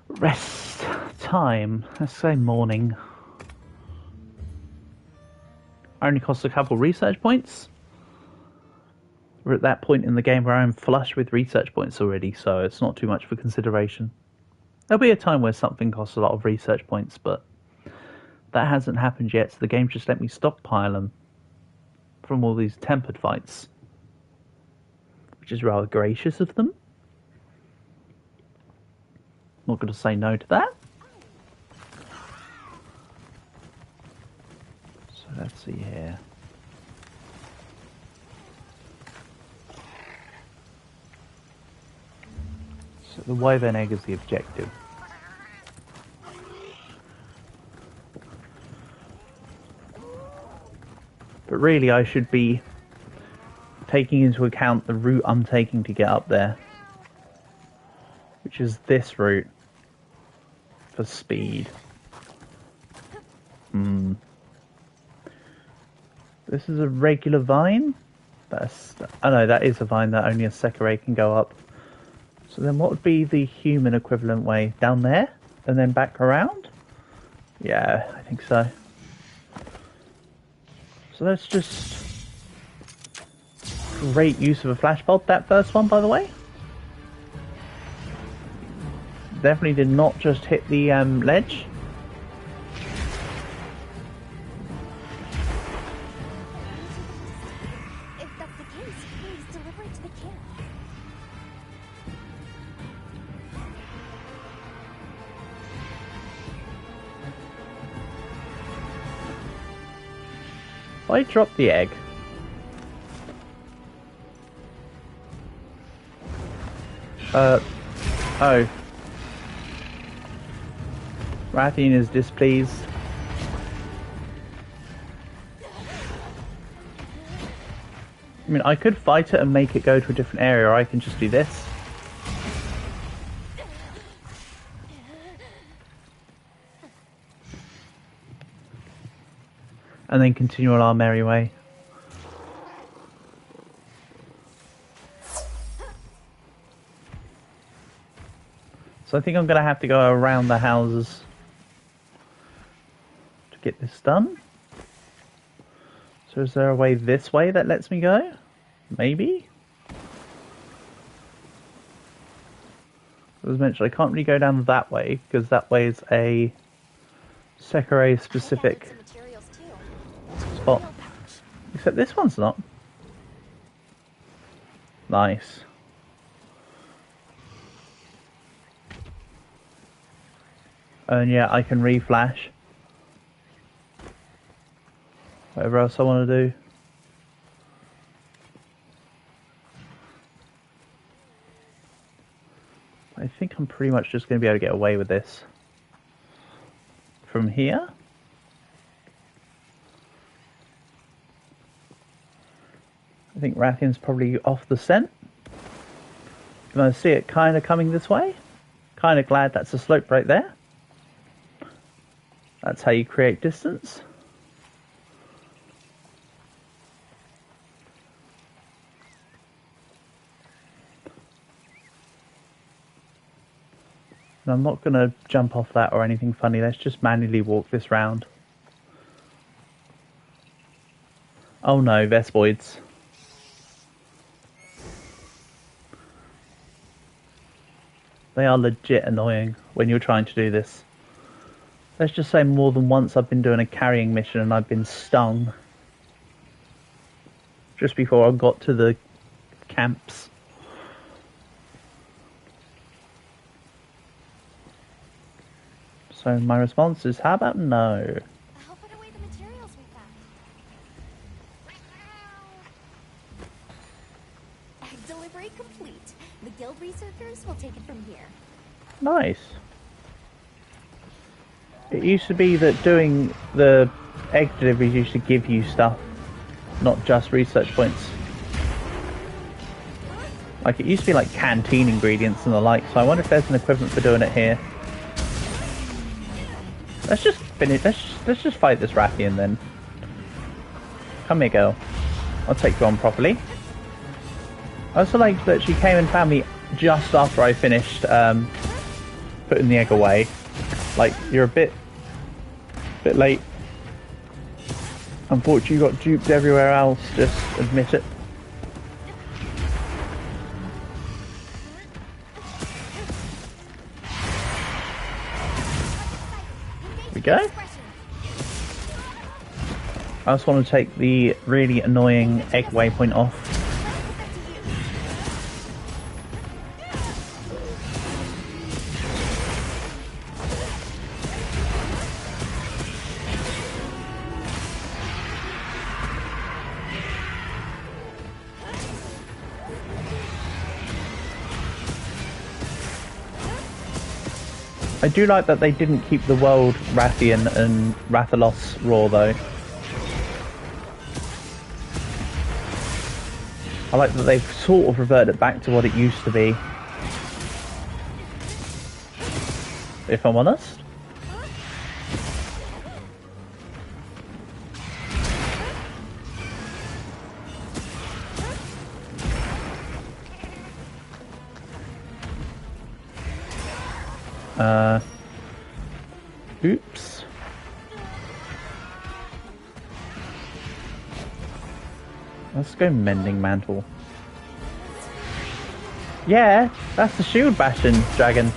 Rest time. Let's say morning. Only costs a couple research points. We're at that point in the game where I'm flush with research points already, so it's not too much for consideration. There'll be a time where something costs a lot of research points, but that hasn't happened yet, so the game just let me stockpile them from all these tempered fights, which is rather gracious of them. Not going to say no to that. So let's see here. So the wyvern egg is the objective. But really I should be taking into account the route I'm taking to get up there, which is this route for speed. This is a regular vine? Oh no, that is a vine that only a Sekirei can go up. So then what would be the human equivalent way? Down there? And then back around? Yeah, I think so. So let's just... Great use of a flash pod, that first one, by the way. Definitely did not just hit the ledge. If that's the case, please deliver it to the camp. I dropped the egg. Oh. Rathian is displeased. I mean, I could fight it and make it go to a different area, or I can just do this. And then continue on our merry way. So I think I'm going to have to go around the houses to get this done. So is there a way this way that lets me go? Maybe? As mentioned, I can't really go down that way because that way is a Sekirei specific spot. Except this one's not. Nice. And yeah, I can re-flash. Whatever else I want to do. I think I'm pretty much just going to be able to get away with this. From here. I think Rathian's probably off the scent. Can I see it kind of coming this way? Kind of glad that's a slope right there. That's how you create distance. And I'm not going to jump off that or anything funny. Let's just manually walk this round. Oh no, Vespoids. They are legit annoying when you're trying to do this. Let's just say more than once I've been doing a carrying mission and I've been stung. Just before I got to the camps. So my response is, how about no? I'll put away the materials we found. Egg delivery complete. The guild researchers will take it from here. Nice. It used to be that doing the egg deliveries used to give you stuff, not just research points. Like, it used to be like canteen ingredients and the like, so I wonder if there's an equivalent for doing it here. Let's just finish, let's just fight this Rathian then. Come here, girl. I'll take you on properly. I also like that she came and found me just after I finished putting the egg away. Like, you're a bit late. Unfortunately, you got duped everywhere else, just admit it. Here we go. I just want to take the really annoying egg waypoint off. I do like that they didn't keep the world Rathian and Rathalos raw though. I like that they've sort of reverted it back to what it used to be. If I'm honest. Oops. Let's go Mending Mantle. Yeah, that's the shield bashing dragon.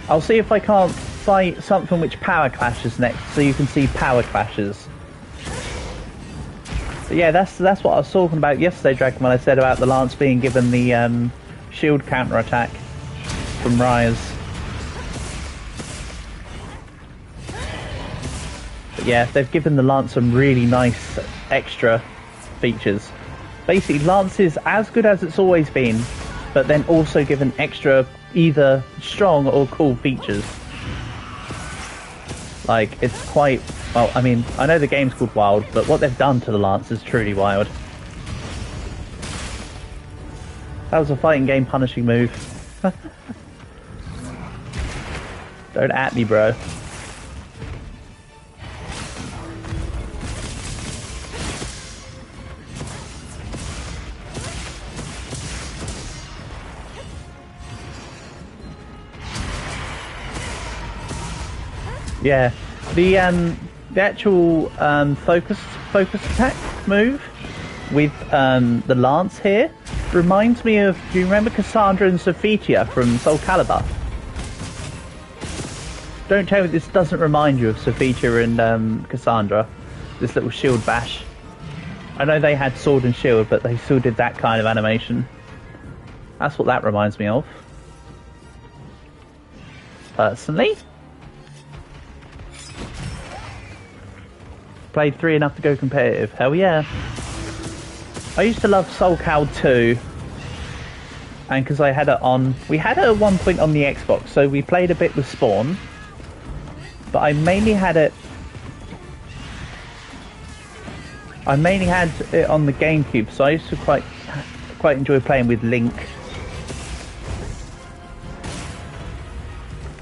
I'll see if I can't fight something which power clashes next, so you can see power clashes. But yeah, that's what I was talking about yesterday, Dragon, when I said about the lance being given the shield counter attack from Rise. But yeah, they've given the lance some really nice extra features. Basically, lance is as good as it's always been, but then also given extra either strong or cool features. Like, it's quite, well, I mean, I know the game's called Wild, but what they've done to the lance is truly wild. That was a fighting game punishing move. Don't at me, bro. Yeah, the actual focus attack move with the lance here reminds me of, do you remember Cassandra and Sophitia from Soul Calibur? Don't tell me this doesn't remind you of Sophitia and Cassandra, this little shield bash. I know they had sword and shield, but they still did that kind of animation. That's what that reminds me of. Personally. Played 3 enough to go competitive. Hell yeah. I used to love Soul Cal 2. And because I had it on... We had it at one point on the Xbox, so we played a bit with Spawn. But I mainly had it on the GameCube, so I used to quite enjoy playing with Link.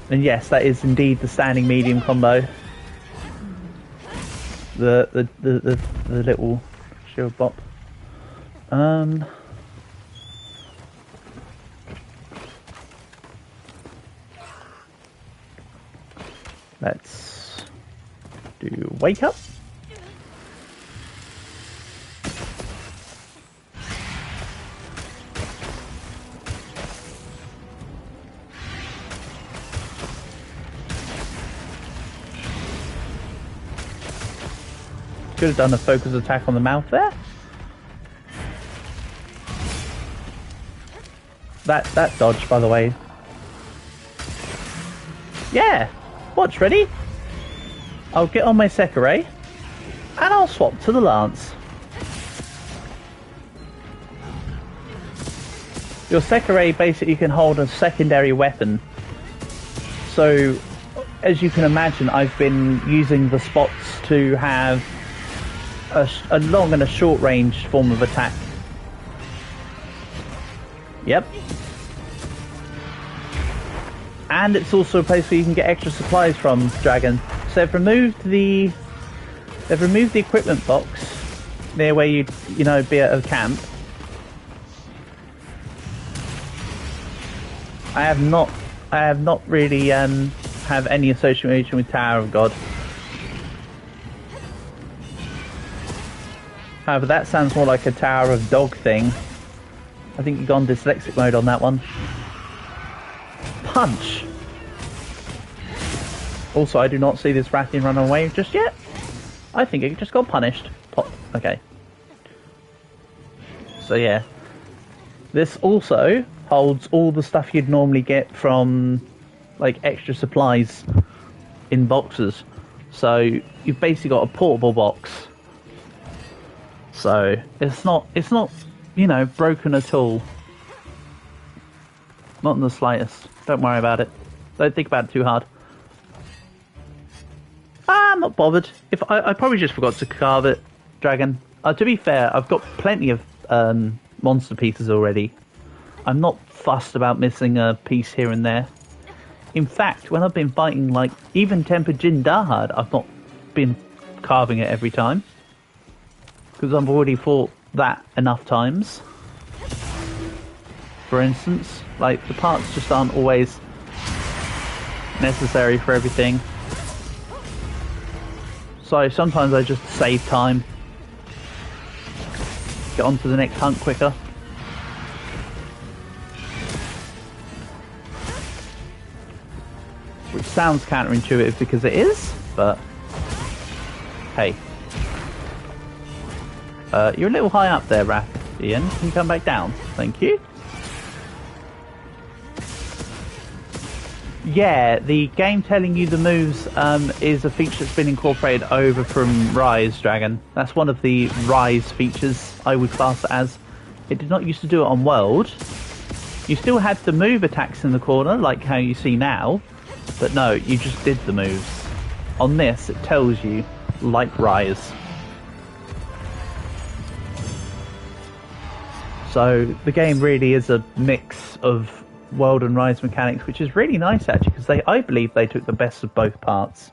And yes, that is indeed the standing medium combo. The little shield bop. Let's do wake up. Could have done a focus attack on the mouth there. That dodge, by the way. Yeah! Watch, ready? I'll get on my Sekirei, and I'll swap to the Lance. Your Sekirei basically can hold a secondary weapon. So, as you can imagine, I've been using the spots to have a long and a short range form of attack. Yep. And it's also a place where you can get extra supplies from, Dragon. So they've removed the equipment box near where you'd, you know, be at a camp. I have not really have any association with Tower of God. However, that sounds more like a Tower of Dog thing. I think you've gone dyslexic mode on that one. Punch! Also, I do not see this Rathian run away just yet. I think it just got punished. Pop. Okay. So yeah. This also holds all the stuff you'd normally get from, like, extra supplies in boxes. So you've basically got a portable box. So it's not, you know, broken at all. Not in the slightest. Don't worry about it. Don't think about it too hard. I'm not bothered. If I probably just forgot to carve it, Dragon. To be fair, I've got plenty of monster pieces already. I'm not fussed about missing a piece here and there. In fact, when I've been fighting, like, even Tempered Jin Dahad, I've not been carving it every time. Because I've already fought that enough times. For instance, like, the parts just aren't always necessary for everything. So sometimes I just save time. Get on to the next hunt quicker. Which sounds counterintuitive because it is, but hey. You're a little high up there, Rathian. Can you come back down? Thank you. Yeah, the game telling you the moves is a feature that's been incorporated over from Rise, Dragon. That's one of the Rise features, I would class it as. It did not used to do it on World. You still had the move attacks in the corner, like how you see now, but no, you just did the moves. On this, it tells you, like Rise. So the game really is a mix of World and Rise mechanics, which is really nice actually, because I believe they took the best of both parts.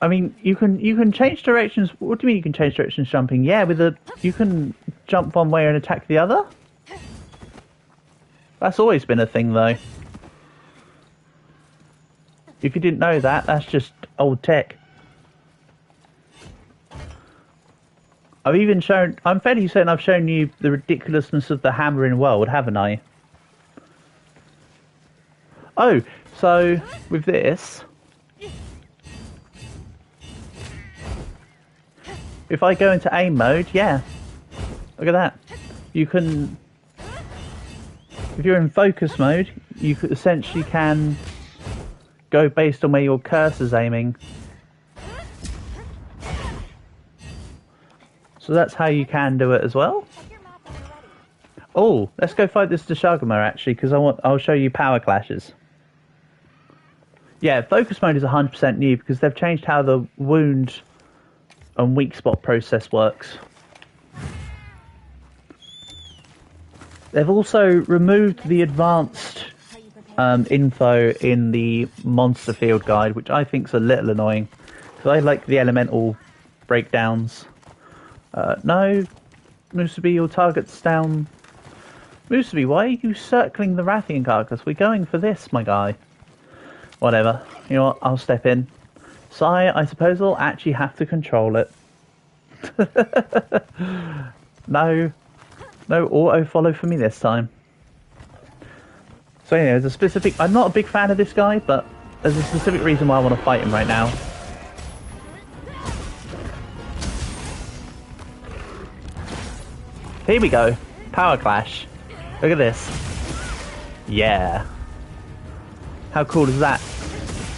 I mean, you can change directions. What do you mean you can change directions jumping? Yeah, you can jump one way and attack the other. That's always been a thing though. If you didn't know that, that's just old tech. I'm fairly certain I've shown you the ridiculousness of the hammer in World, haven't I? Oh, so with this, if I go into aim mode, yeah, look at that. You can, if you're in focus mode, you essentially can go based on where your cursor's aiming. So that's how you can do it as well. Oh, let's go fight this Deshagama actually, because I'll show you power clashes. Yeah, focus mode is 100% new because they've changed how the wound and weak spot process works. They've also removed the advanced info in the monster field guide, which I think's a little annoying because I like the elemental breakdowns. No, Musabi, your target's down Millsy, why are you circling the Rathian carcass? We're going for this, my guy. Whatever. You know what? I'll step in. Sai, I suppose I'll actually have to control it. No auto follow for me this time. So anyway, there's a specific... I'm not a big fan of this guy, but there's a specific reason why I want to fight him right now. Here we go. Power clash. Look at this. Yeah. How cool is that?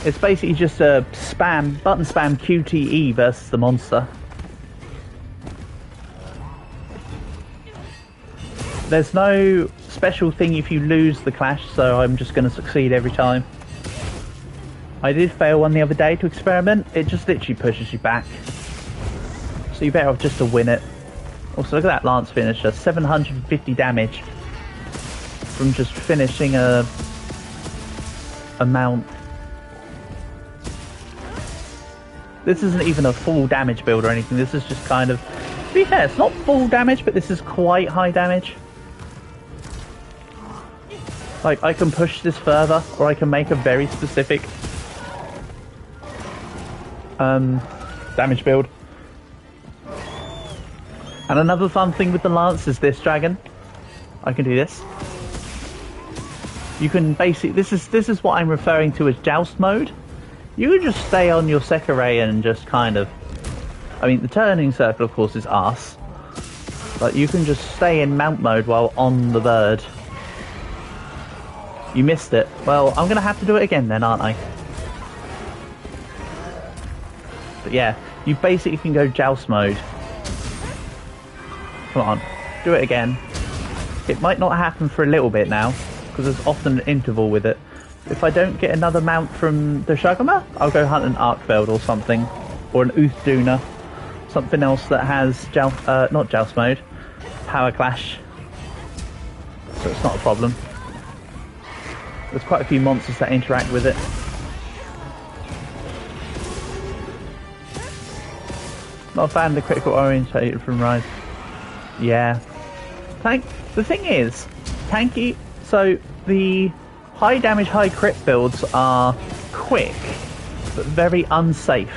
It's basically just a button spam QTE versus the monster. There's no special thing if you lose the clash, so I'm just going to succeed every time. I did fail one the other day to experiment. It just literally pushes you back. So you're better off just to win it. Also, look at that lance finisher. 750 damage from just finishing a mount. This isn't even a full damage build or anything. This is just kind of... To be fair, it's not full damage, but this is quite high damage. Like, I can push this further, or I can make a very specific damage build. And another fun thing with the lance is this dragon. I can do this. You can basically... This is what I'm referring to as joust mode. You can just stay on your Sekirei and just kind of... I mean, the turning circle, of course, is arse. But you can just stay in mount mode while on the bird. You missed it. Well, I'm going to have to do it again then, aren't I? But yeah, you basically can go joust mode. Come on, do it again. It might not happen for a little bit now, because there's often an interval with it. If I don't get another mount from the Shagama, I'll go hunt an Arkveld or something. Or an Uthduna. Something else that has not joust mode, power clash. So it's not a problem. There's quite a few monsters that interact with it. Not a fan of the critical orientated from Rise. Yeah. The thing is, tanky... So, the high damage, high crit builds are quick, but very unsafe.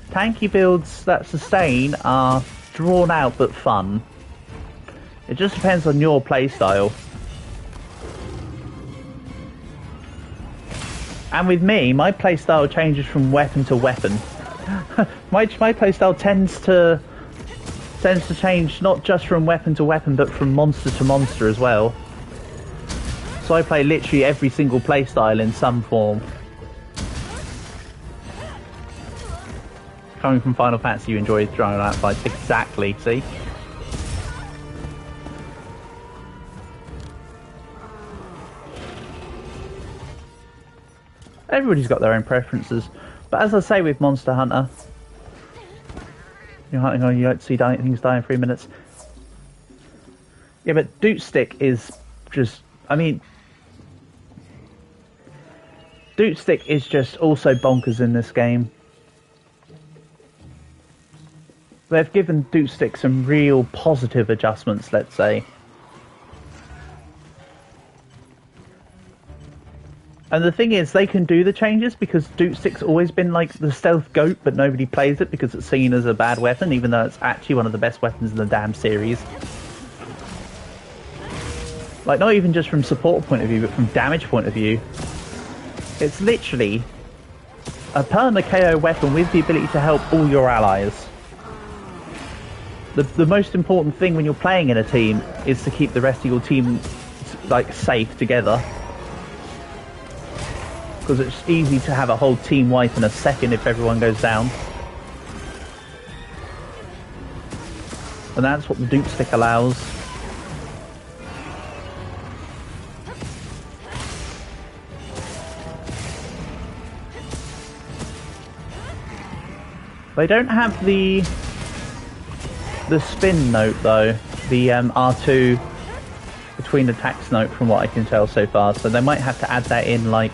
Tanky builds that sustain are drawn out but fun. It just depends on your playstyle. And with me, my playstyle changes from weapon to weapon. my playstyle tends to change not just from weapon to weapon, but from monster to monster as well. So I play literally every single playstyle in some form. Coming from Final Fantasy, you enjoy throwing out fights. Exactly, see? Everybody's got their own preferences, but as I say with Monster Hunter, you're hunting on, you don't see things die in 3 minutes. Yeah, but Doot Stick is just, I mean, Doot Stick is just also bonkers in this game. They've given Doot Stick some real positive adjustments, let's say. And the thing is, they can do the changes because Doot Stick's always been like the stealth goat, but nobody plays it because it's seen as a bad weapon, even though it's actually one of the best weapons in the damn series. Like, not even just from support point of view, but from damage point of view. It's literally a perma KO weapon with the ability to help all your allies. The most important thing when you're playing in a team is to keep the rest of your team, like, safe together. Because it's easy to have a whole team wipe in a second if everyone goes down. And that's what the Doot Stick allows. They don't have the spin note though, the R2 between attacks note from what I can tell so far, so they might have to add that in like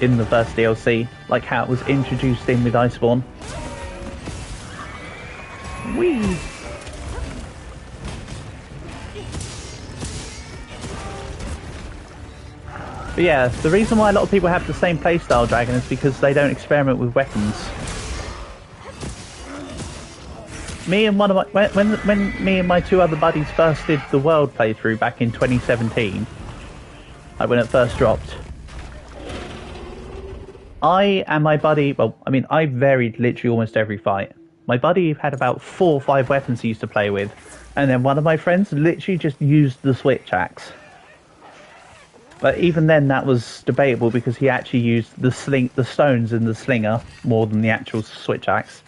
in the first DLC, like how it was introduced in with Iceborne. Whee! But yeah, the reason why a lot of people have the same playstyle, Dragon, is because they don't experiment with weapons. Me and one of my when me and my two other buddies first did the world playthrough back in 2017, like when it first dropped, I and my buddy, well, I mean, I varied literally almost every fight. My buddy had about 4 or 5 weapons he used to play with, and then one of my friends literally just used the switch axe. But even then, that was debatable because he actually used the stones in the slinger more than the actual switch axe.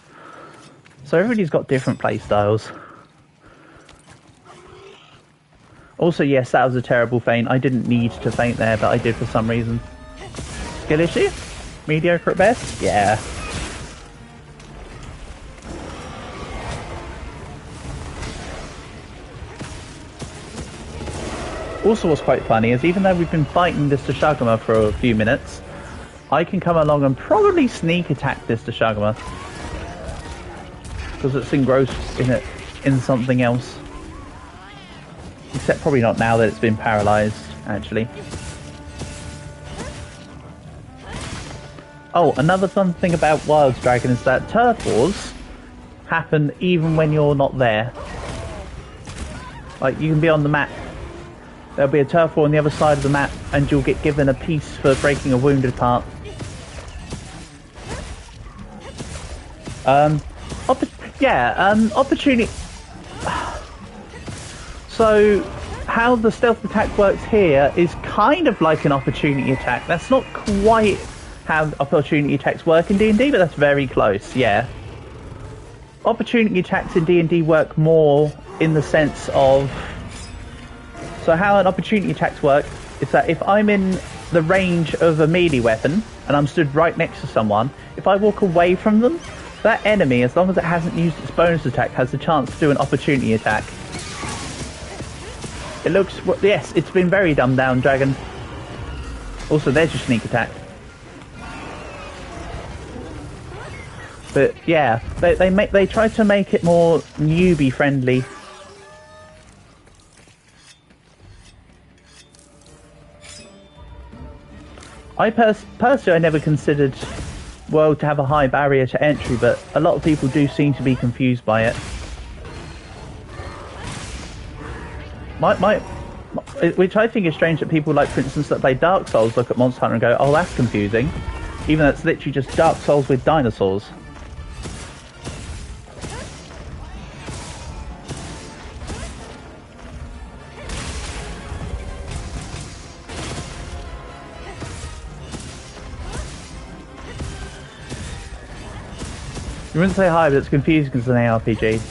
So everybody's got different play styles. Also, yes, that was a terrible feint. I didn't need to feint there, but I did for some reason. Skill issue? Mediocre at best? Yeah. Also, what's quite funny is even though we've been fighting this Dashagama for a few minutes, I can come along and probably sneak attack this Dashagama. Because it's engrossed in something else. Except probably not now that it's been paralysed, actually. Oh, another fun thing about Wilds Dragon is that turf wars happen even when you're not there. Like, you can be on the map. There'll be a turf war on the other side of the map, and you'll get given a piece for breaking a wounded part. Opportunity. So, how the stealth attack works here is kind of like an opportunity attack. That's not quite how opportunity attacks work in D&D, but that's very close, yeah. Opportunity attacks in D&D work more in the sense of... So how an opportunity attacks work is that if I'm in the range of a melee weapon, and I'm stood right next to someone, if I walk away from them, that enemy, as long as it hasn't used its bonus attack, has the chance to do an opportunity attack. It looks... Yes, it's been very dumbed down, Dragon. Also, there's your sneak attack. But yeah, they try to make it more newbie friendly. Personally, I never considered World to have a high barrier to entry, but a lot of people do seem to be confused by it. Which I think is strange that people like, for instance, that play Dark Souls look at Monster Hunter and go, oh, that's confusing. Even though it's literally just Dark Souls with dinosaurs. You wouldn't say high, but it's confusing because it's an ARPG.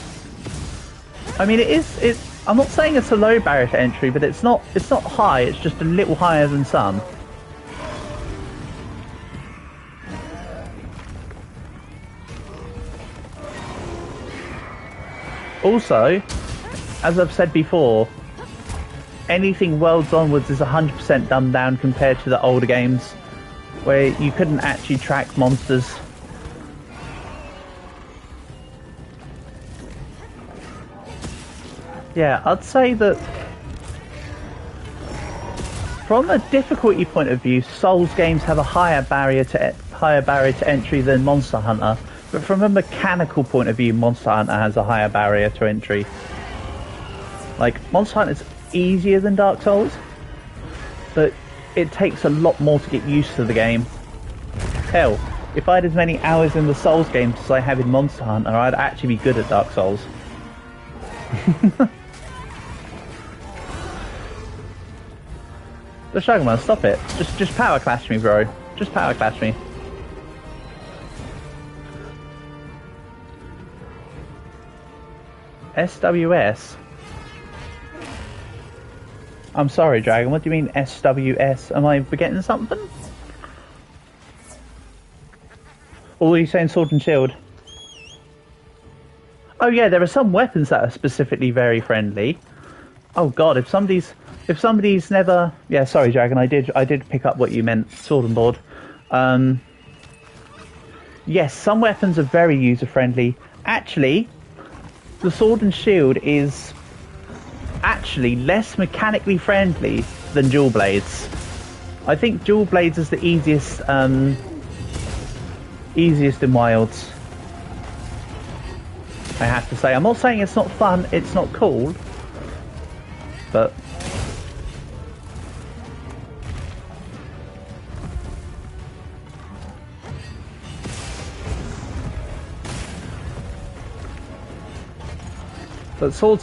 I mean, I'm not saying it's a low barrier to entry, but it's not high. It's just a little higher than some. Also, as I've said before, anything Worlds onwards is 100% dumbed down compared to the older games, where you couldn't actually track monsters. Yeah, I'd say that from a difficulty point of view, Souls games have a higher barrier to entry than Monster Hunter. But from a mechanical point of view, Monster Hunter has a higher barrier to entry. Like, Monster Hunter is easier than Dark Souls, but it takes a lot more to get used to the game. Hell, if I had as many hours in the Souls games as I have in Monster Hunter, I'd actually be good at Dark Souls. The Shagman, stop it. Just power clash me, bro. Just power clash me. SWS? I'm sorry, Dragon, what do you mean SWS? Am I forgetting something? Or are you saying Sword and Shield? Oh yeah, there are some weapons that are specifically very friendly. Oh god, if somebody's never... Yeah, sorry, Dragon, I did pick up what you meant, Sword and Board. Yes, some weapons are very user-friendly. Actually, the Sword and Shield is actually less mechanically friendly than dual blades. I think dual blades is the easiest, easiest in Wilds. I have to say. I'm not saying it's not fun, it's not cool, but the sword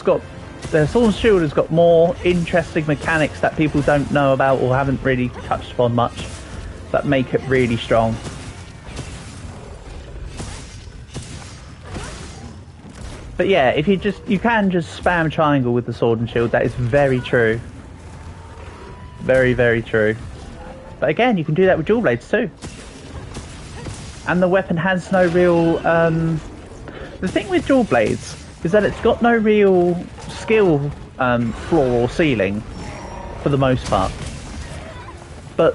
and shield has got more interesting mechanics that people don't know about or haven't really touched upon much that make it really strong. But yeah, if you can just spam triangle with the sword and shield. That is very true. Very, very true. But again, you can do that with dual blades too. And the weapon has no real... the thing with dual blades is that it's got no real skill floor or ceiling for the most part. But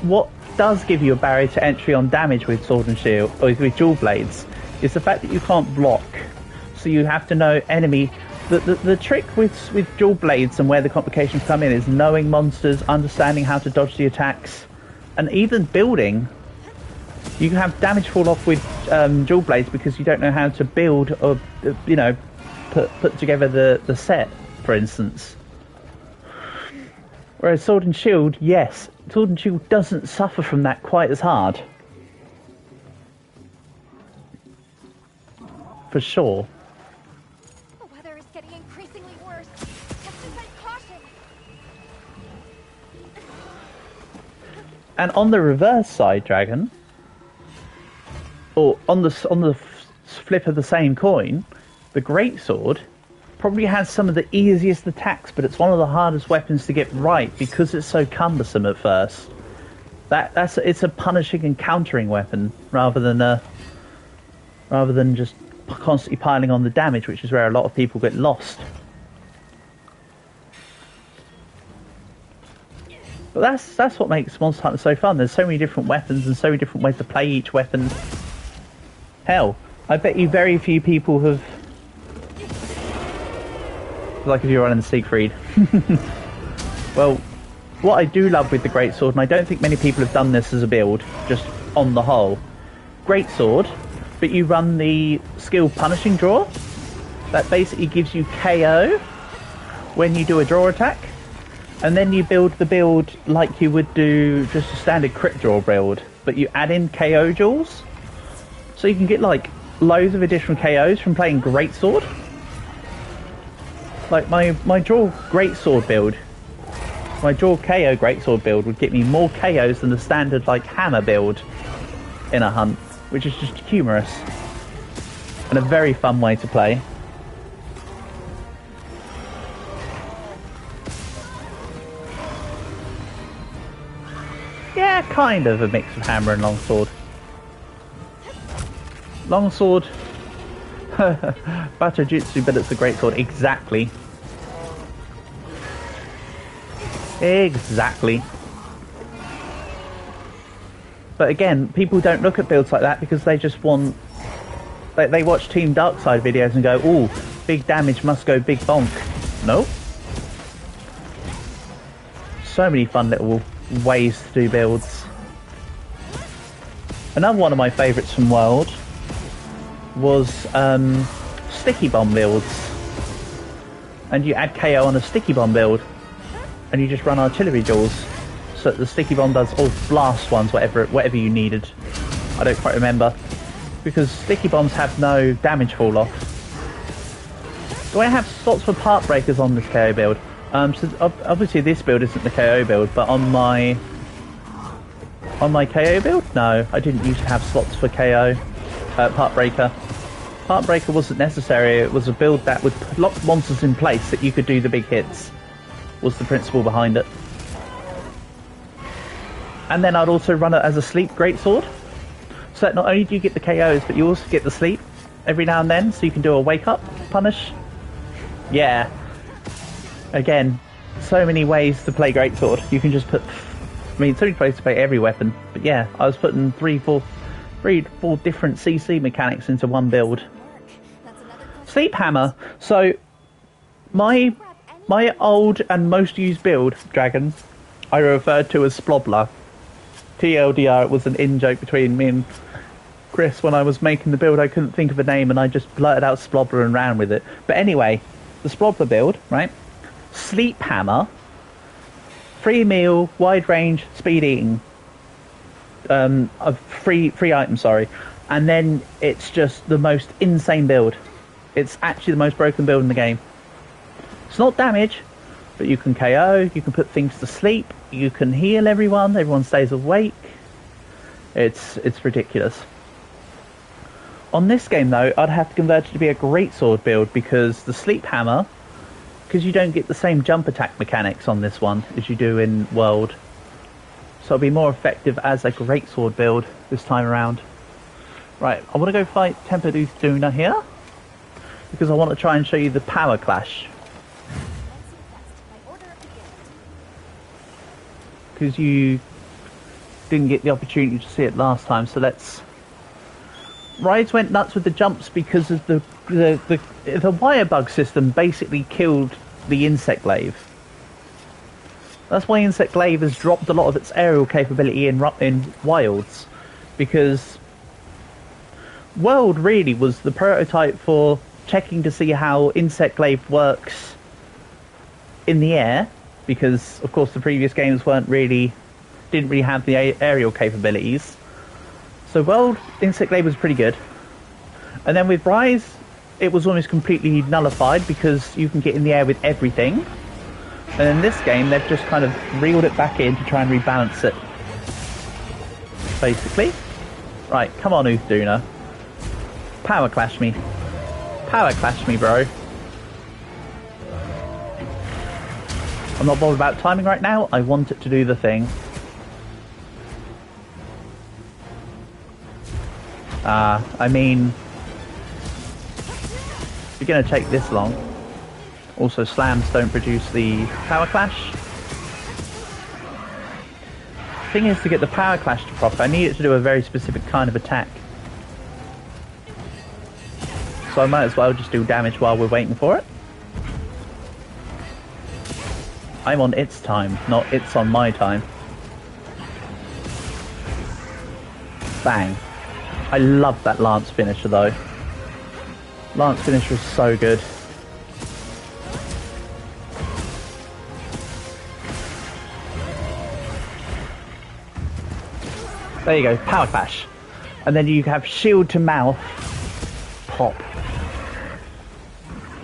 what does give you a barrier to entry on damage with sword and shield, or with dual blades, is the fact that you can't block. So you have to know enemy. The trick with dual blades and where the complications come in is knowing monsters, understanding how to dodge the attacks, and even building. You can have damage fall off with dual blades because you don't know how to build or you know put together the set, for instance. Whereas sword and shield, yes, sword and shield doesn't suffer from that quite as hard, for sure. And on the reverse side, Dragon, or on the flip of the same coin, the greatsword probably has some of the easiest attacks, but it's one of the hardest weapons to get right because it's so cumbersome at first. It's a punishing and countering weapon rather than just constantly piling on the damage, which is where a lot of people get lost. But that's what makes Monster Hunter so fun. There's so many different weapons and so many different ways to play each weapon. Hell, I bet you very few people have... Like if you're running the Siegfried. Well, what I do love with the greatsword, and I don't think many people have done this as a build, just on the whole. Greatsword, but you run the skill punishing draw. That basically gives you KO when you do a draw attack. And then you build the build like you would do just a standard crit draw build, but you add in KO duels. So you can get like loads of additional KOs from playing greatsword. Like my draw greatsword build, my draw KO greatsword build would get me more KOs than the standard like hammer build in a hunt, which is just humorous and a very fun way to play. Yeah, kind of a mix of hammer and longsword. Longsword, Bato Jutsu, but it's a greatsword. Exactly. Exactly. But again, people don't look at builds like that because they just want... They watch Team Darkside videos and go, ooh, big damage must go big bonk. Nope. So many fun little ways to do builds. Another one of my favourites from World was sticky bomb builds. And you add KO on a sticky bomb build and you just run artillery duels. So that the sticky bomb does all blast ones, whatever you needed. I don't quite remember. Because sticky bombs have no damage fall off. Do I have slots for part breakers on this KO build? So obviously this build isn't the KO build, but on my KO build, no, I didn't used to have slots for KO part breaker. Part breaker wasn't necessary. It was a build that would lock monsters in place that you could do the big hits. Was the principle behind it. And then I'd also run it as a sleep greatsword, so that not only do you get the KOs, but you also get the sleep every now and then, so you can do a wake up punish. Yeah. Again, so many ways to play greatsword. You can just put... I mean, so many ways to play every weapon. But yeah, I was putting three, four different CC mechanics into one build. Sleep hammer. So, my old and most used build, Dragon, I referred to as Splobler. TLDR, it was an in-joke between me and Chris when I was making the build. I couldn't think of a name and I just blurted out Splobler and ran with it. But anyway, the Splobler build, right? Sleep Hammer, 3 meal, wide range, speed eating. Free item, sorry. And then it's just the most insane build. It's actually the most broken build in the game. It's not damage, but you can KO, you can put things to sleep, you can heal everyone stays awake. It's ridiculous. On this game though, I'd have to convert it to be a greatsword build because the Sleep Hammer, because you don't get the same jump attack mechanics on this one as you do in World. So it'll be more effective as a greatsword build this time around. Right, I want to go fight Tempered Uthuna here because I want to try and show you the power clash. Because you didn't get the opportunity to see it last time, so let's... Rides went nuts with the jumps because of the wire bug system basically killed the insect glaive. That's why insect glaive has dropped a lot of its aerial capability in wilds, because World really was the prototype for checking to see how insect glaive works in the air, because of course the previous games didn't really have the aerial capabilities. So World insect glaive was pretty good, and then with Rise it was almost completely nullified because you can get in the air with everything. And in this game they've just kind of reeled it back in to try and rebalance it, basically. Right, come on Uthuna. Power clash me. Power clash me, bro. I'm not bothered about timing right now, I want it to do the thing. I mean, if you're going to take this long. Also, slams don't produce the power clash. The thing is, to get the power clash to proc, I need it to do a very specific kind of attack. So I might as well just do damage while we're waiting for it. I'm on its time, not it's on my time. Bang. I love that Lance finisher though. Lance finisher is so good. There you go, power clash. And then you have shield to mouth. Pop.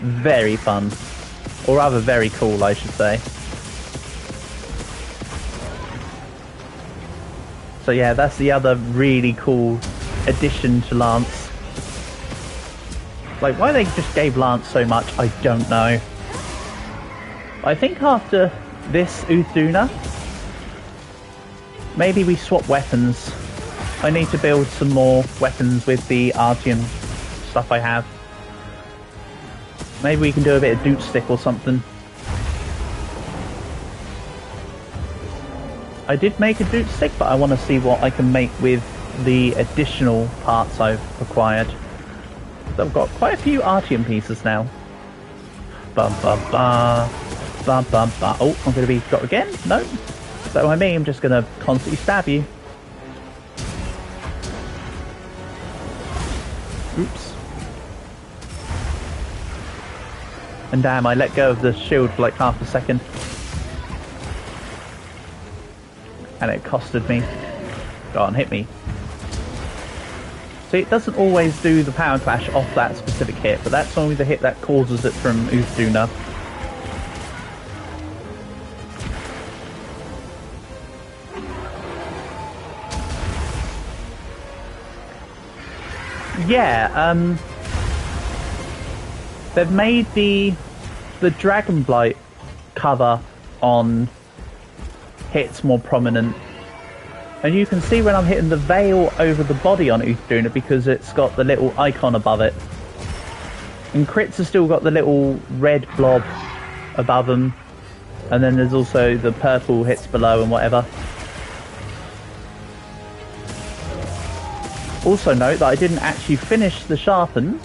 Very fun. Or rather very cool, I should say. So yeah, that's the other really cool addition to Lance. Like, why they just gave Lance so much, I don't know. I think after this Uthuna, maybe we swap weapons. I need to build some more weapons with the Artian stuff I have. Maybe we can do a bit of doot stick or something. I did make a doot stick, but I want to see what I can make with the additional parts I've acquired. So I've got quite a few Artium pieces now. Bum bum ba. Bum bum ba. Oh, I'm going to be got again? No. Is that what I mean? I'm just going to constantly stab you. Oops. And damn, I let go of the shield for like half a second. And it costed me. Go on, hit me. See, it doesn't always do the power clash off that specific hit, but that's only the hit that causes it from Uthuna. Yeah, they've made the Dragon Blight cover on hits more prominent, and you can see when I'm hitting the veil over the body on Uthuna because it's got the little icon above it, and crits have still got the little red blob above them, and then there's also the purple hits below and whatever. Also note that I didn't actually finish the sharpen,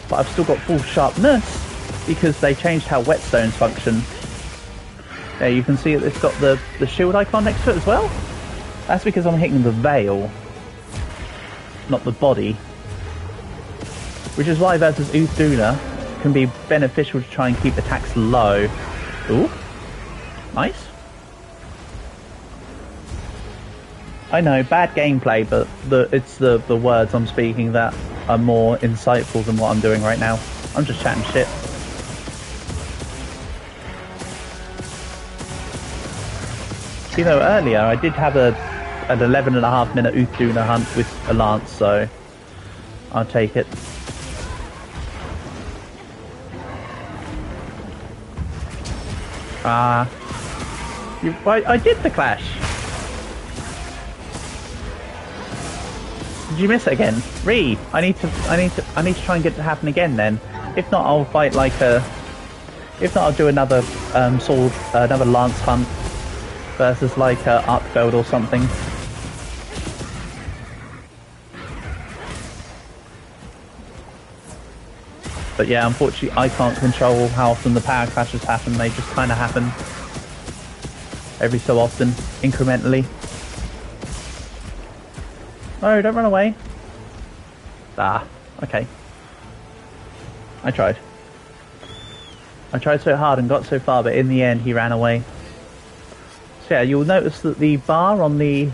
but I've still got full sharpness because they changed how whetstones function. Yeah, you can see that it's got the shield icon next to it as well. That's because I'm hitting the veil, not the body. Which is why versus Uthuna can be beneficial to try and keep attacks low. Ooh, nice. I know, bad gameplay, but it's the words I'm speaking that are more insightful than what I'm doing right now. I'm just chatting shit. You know, earlier I did have an 11.5-minute Uthuna hunt with a lance, so I'll take it. I did the clash. Did you miss it again? I need to try and get it to happen again then. If not, I'll fight like a. If not, I'll do another sword, another lance hunt versus like a Arkfeld or something. But yeah, unfortunately, I can't control how often the power clashes happen. They just kind of happen every so often, incrementally. Oh, don't run away. Ah, okay. I tried. I tried so hard and got so far, but in the end, he ran away. So yeah, you'll notice that the bar on the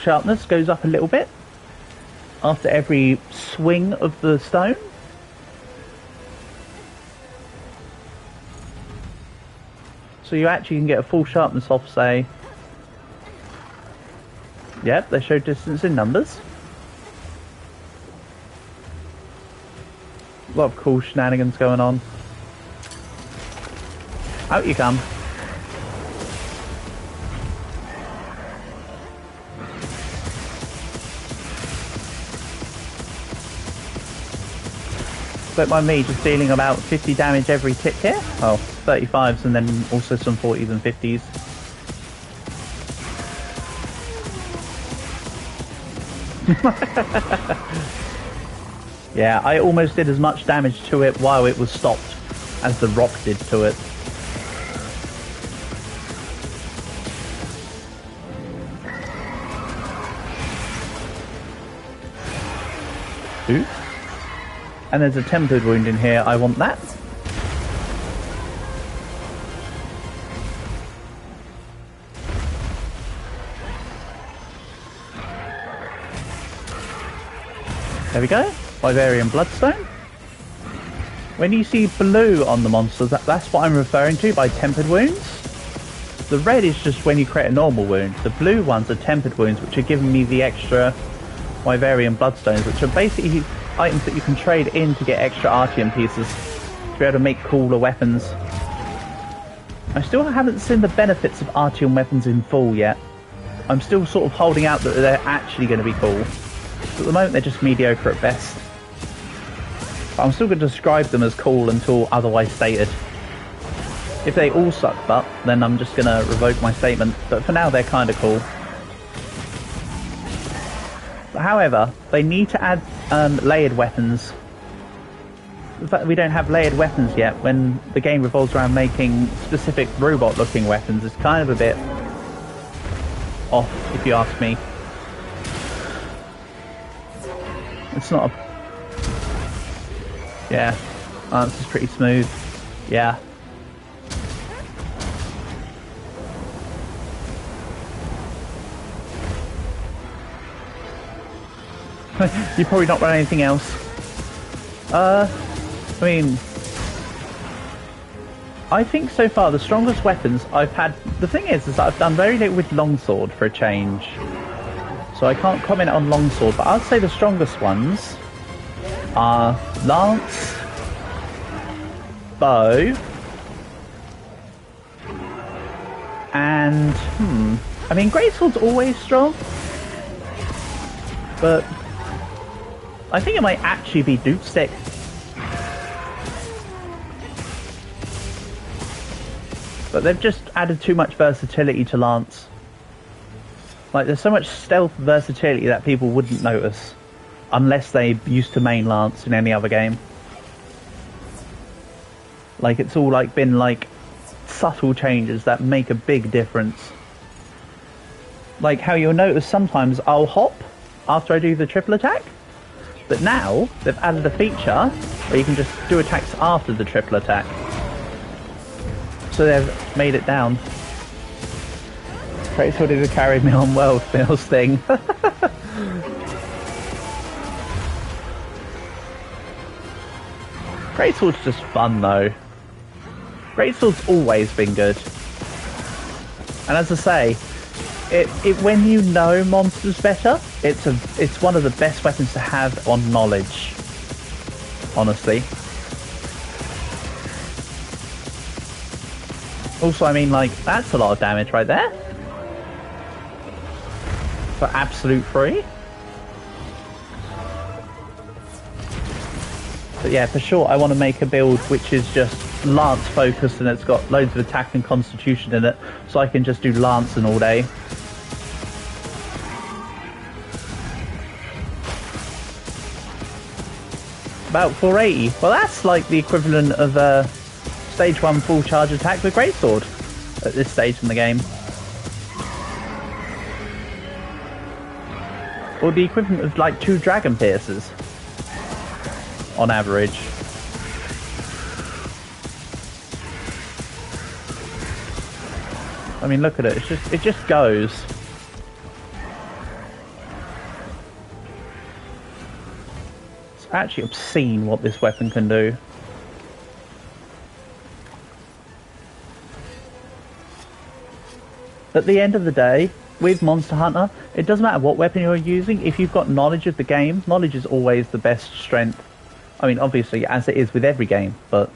sharpness goes up a little bit after every swing of the stone. So you actually can get a full sharpness off, say... Yep, they show distance in numbers. A lot of cool shenanigans going on. Out you come. Don't mind me just dealing about 50 damage every tick here. Oh, 35s and then also some 40s and 50s. Yeah, I almost did as much damage to it while it was stopped as the rock did to it. Ooh. And there's a tempered wound in here, I want that. There we go, Vivarium Bloodstone. When you see blue on the monsters, that's what I'm referring to by tempered wounds. The red is just when you create a normal wound. The blue ones are tempered wounds, which are giving me the extra Vivarium Bloodstones, which are basically items that you can trade in to get extra Artium pieces to be able to make cooler weapons. I still haven't seen the benefits of Artium weapons in full yet. I'm still sort of holding out that they're actually going to be cool. But at the moment they're just mediocre at best. But I'm still going to describe them as cool until otherwise stated. If they all suck butt, then I'm just going to revoke my statement. But for now they're kind of cool. However, they need to add layered weapons. The fact that we don't have layered weapons yet, when the game revolves around making specific robot-looking weapons, is kind of a bit off, if you ask me. It's not a... Yeah, this is pretty smooth. Yeah. You're probably not run anything else. I mean, I think so far the strongest weapons I've had. The thing is that I've done very little with longsword for a change, so I can't comment on longsword. But I'd say the strongest ones are lance, bow, and I mean, greatsword's always strong, but I think it might actually be Duke Stick. But they've just added too much versatility to Lance. Like, there's so much stealth versatility that people wouldn't notice unless they used to main Lance in any other game. Like, it's all like been like subtle changes that make a big difference. Like how you'll notice sometimes I'll hop after I do the triple attack, but now they've added a feature where you can just do attacks after the triple attack. So they've made it down. Greatsword did a carry me on world Mills thing. Greatsword's just fun though. Greatsword's always been good. And as I say, when you know monsters better, it's one of the best weapons to have on knowledge. Honestly. Also, I mean, like, that's a lot of damage right there. For absolute free. But yeah, for sure, I want to make a build which is just Lance focused and it's got loads of attack and constitution in it, so I can just do Lancing all day. About 480. Well, that's like the equivalent of stage 1 full charge attack with Greatsword at this stage in the game. Or the equivalent of like 2 Dragon Piercers on average. I mean, look at it. It just goes. It's actually obscene what this weapon can do. At the end of the day, with Monster Hunter, it doesn't matter what weapon you're using. If you've got knowledge of the game, knowledge is always the best strength. I mean, obviously, as it is with every game, but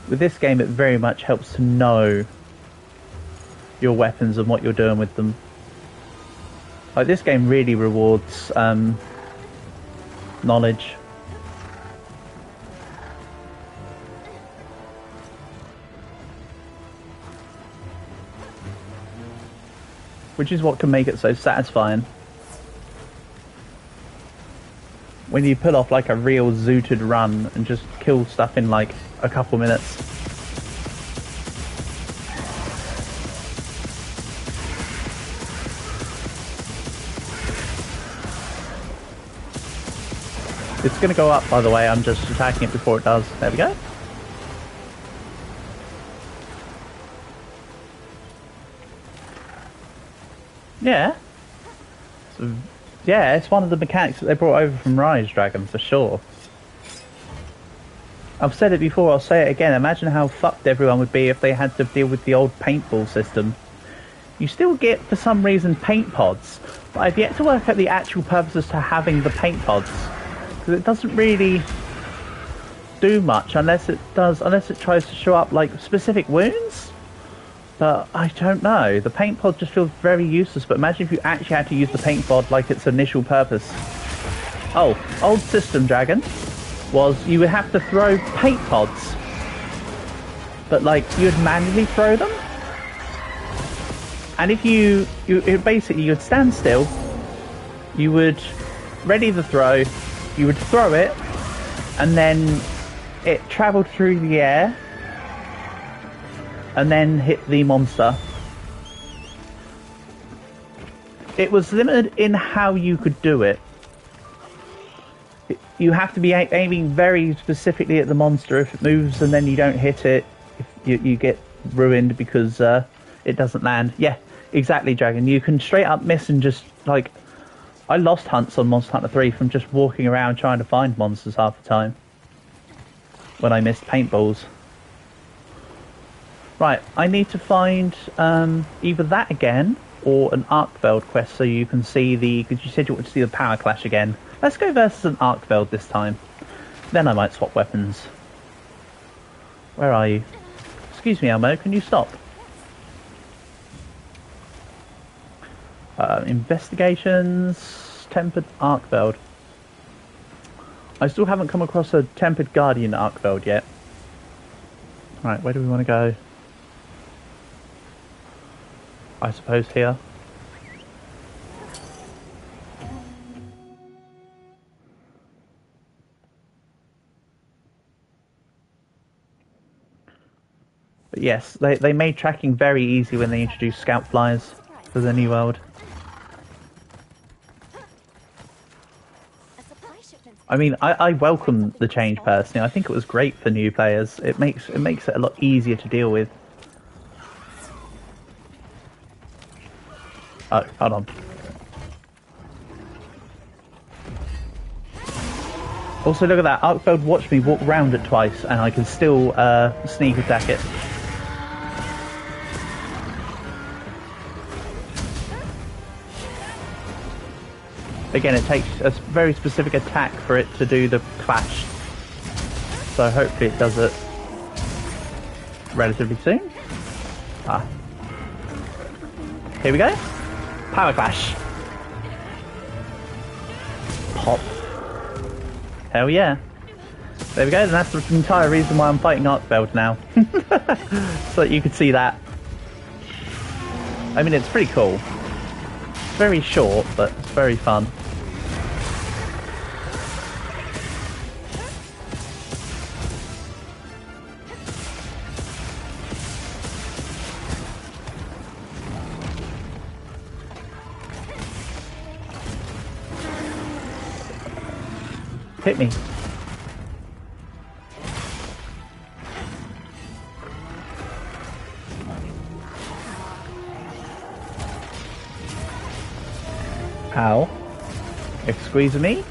with this game, it very much helps to know your weapons and what you're doing with them. Like, this game really rewards knowledge. Which is what can make it so satisfying. When you pull off like a real zooted run and just kill stuff in like a couple minutes. It's going to go up, by the way. I'm just attacking it before it does. There we go. Yeah. So, yeah, it's one of the mechanics that they brought over from Rise Dragon, for sure. I've said it before, I'll say it again. Imagine how fucked everyone would be if they had to deal with the old paintball system. You still get, for some reason, paint pods, but I've yet to work out the actual purposes to having the paint pods. Because it doesn't really do much unless it tries to show up, like, specific wounds. But I don't know. The paint pod just feels very useless. But imagine if you actually had to use the paint pod like its initial purpose. Oh, old system, Dragon, was you would have to throw paint pods. But like, you'd manually throw them. And if you basically, you'd stand still. You would ready the throw. You would throw it. And then it travelled through the air. And then hit the monster. It was limited in how you could do it. You have to be aiming very specifically at the monster. If it moves and then you don't hit it, you get ruined because it doesn't land. Yeah, exactly, Dragon. You can straight up miss and just, like... I lost hunts on Monster Hunter 3 from just walking around trying to find monsters half the time. When I missed paintballs. Right, I need to find either that again or an Arkveld quest so you can see the... Because you said you wanted to see the power clash again. Let's go versus an Arkveld this time. Then I might swap weapons. Where are you? Excuse me, Elmo, can you stop? Investigations... Tempered Arkveld. I still haven't come across a Tempered Guardian Arkveld yet. Right, where do we want to go? I suppose here. But yes, they made tracking very easy when they introduced scout flies to the new world. A supply shipment's I mean, I welcome the change personally. I think it was great for new players. It makes it a lot easier to deal with. Oh, hold on. Also, look at that. Arkfeld watched me walk round it twice, and I can still sneak attack it. Again, it takes a very specific attack for it to do the clash. So hopefully it does it relatively soon. Ah. Here we go. Power clash. Pop. Hell yeah. There we go, and that's the entire reason why I'm fighting Arkfeld now. So that you could see that. I mean, it's pretty cool. It's very short, but it's very fun. Hit me. Ow. Excuse me?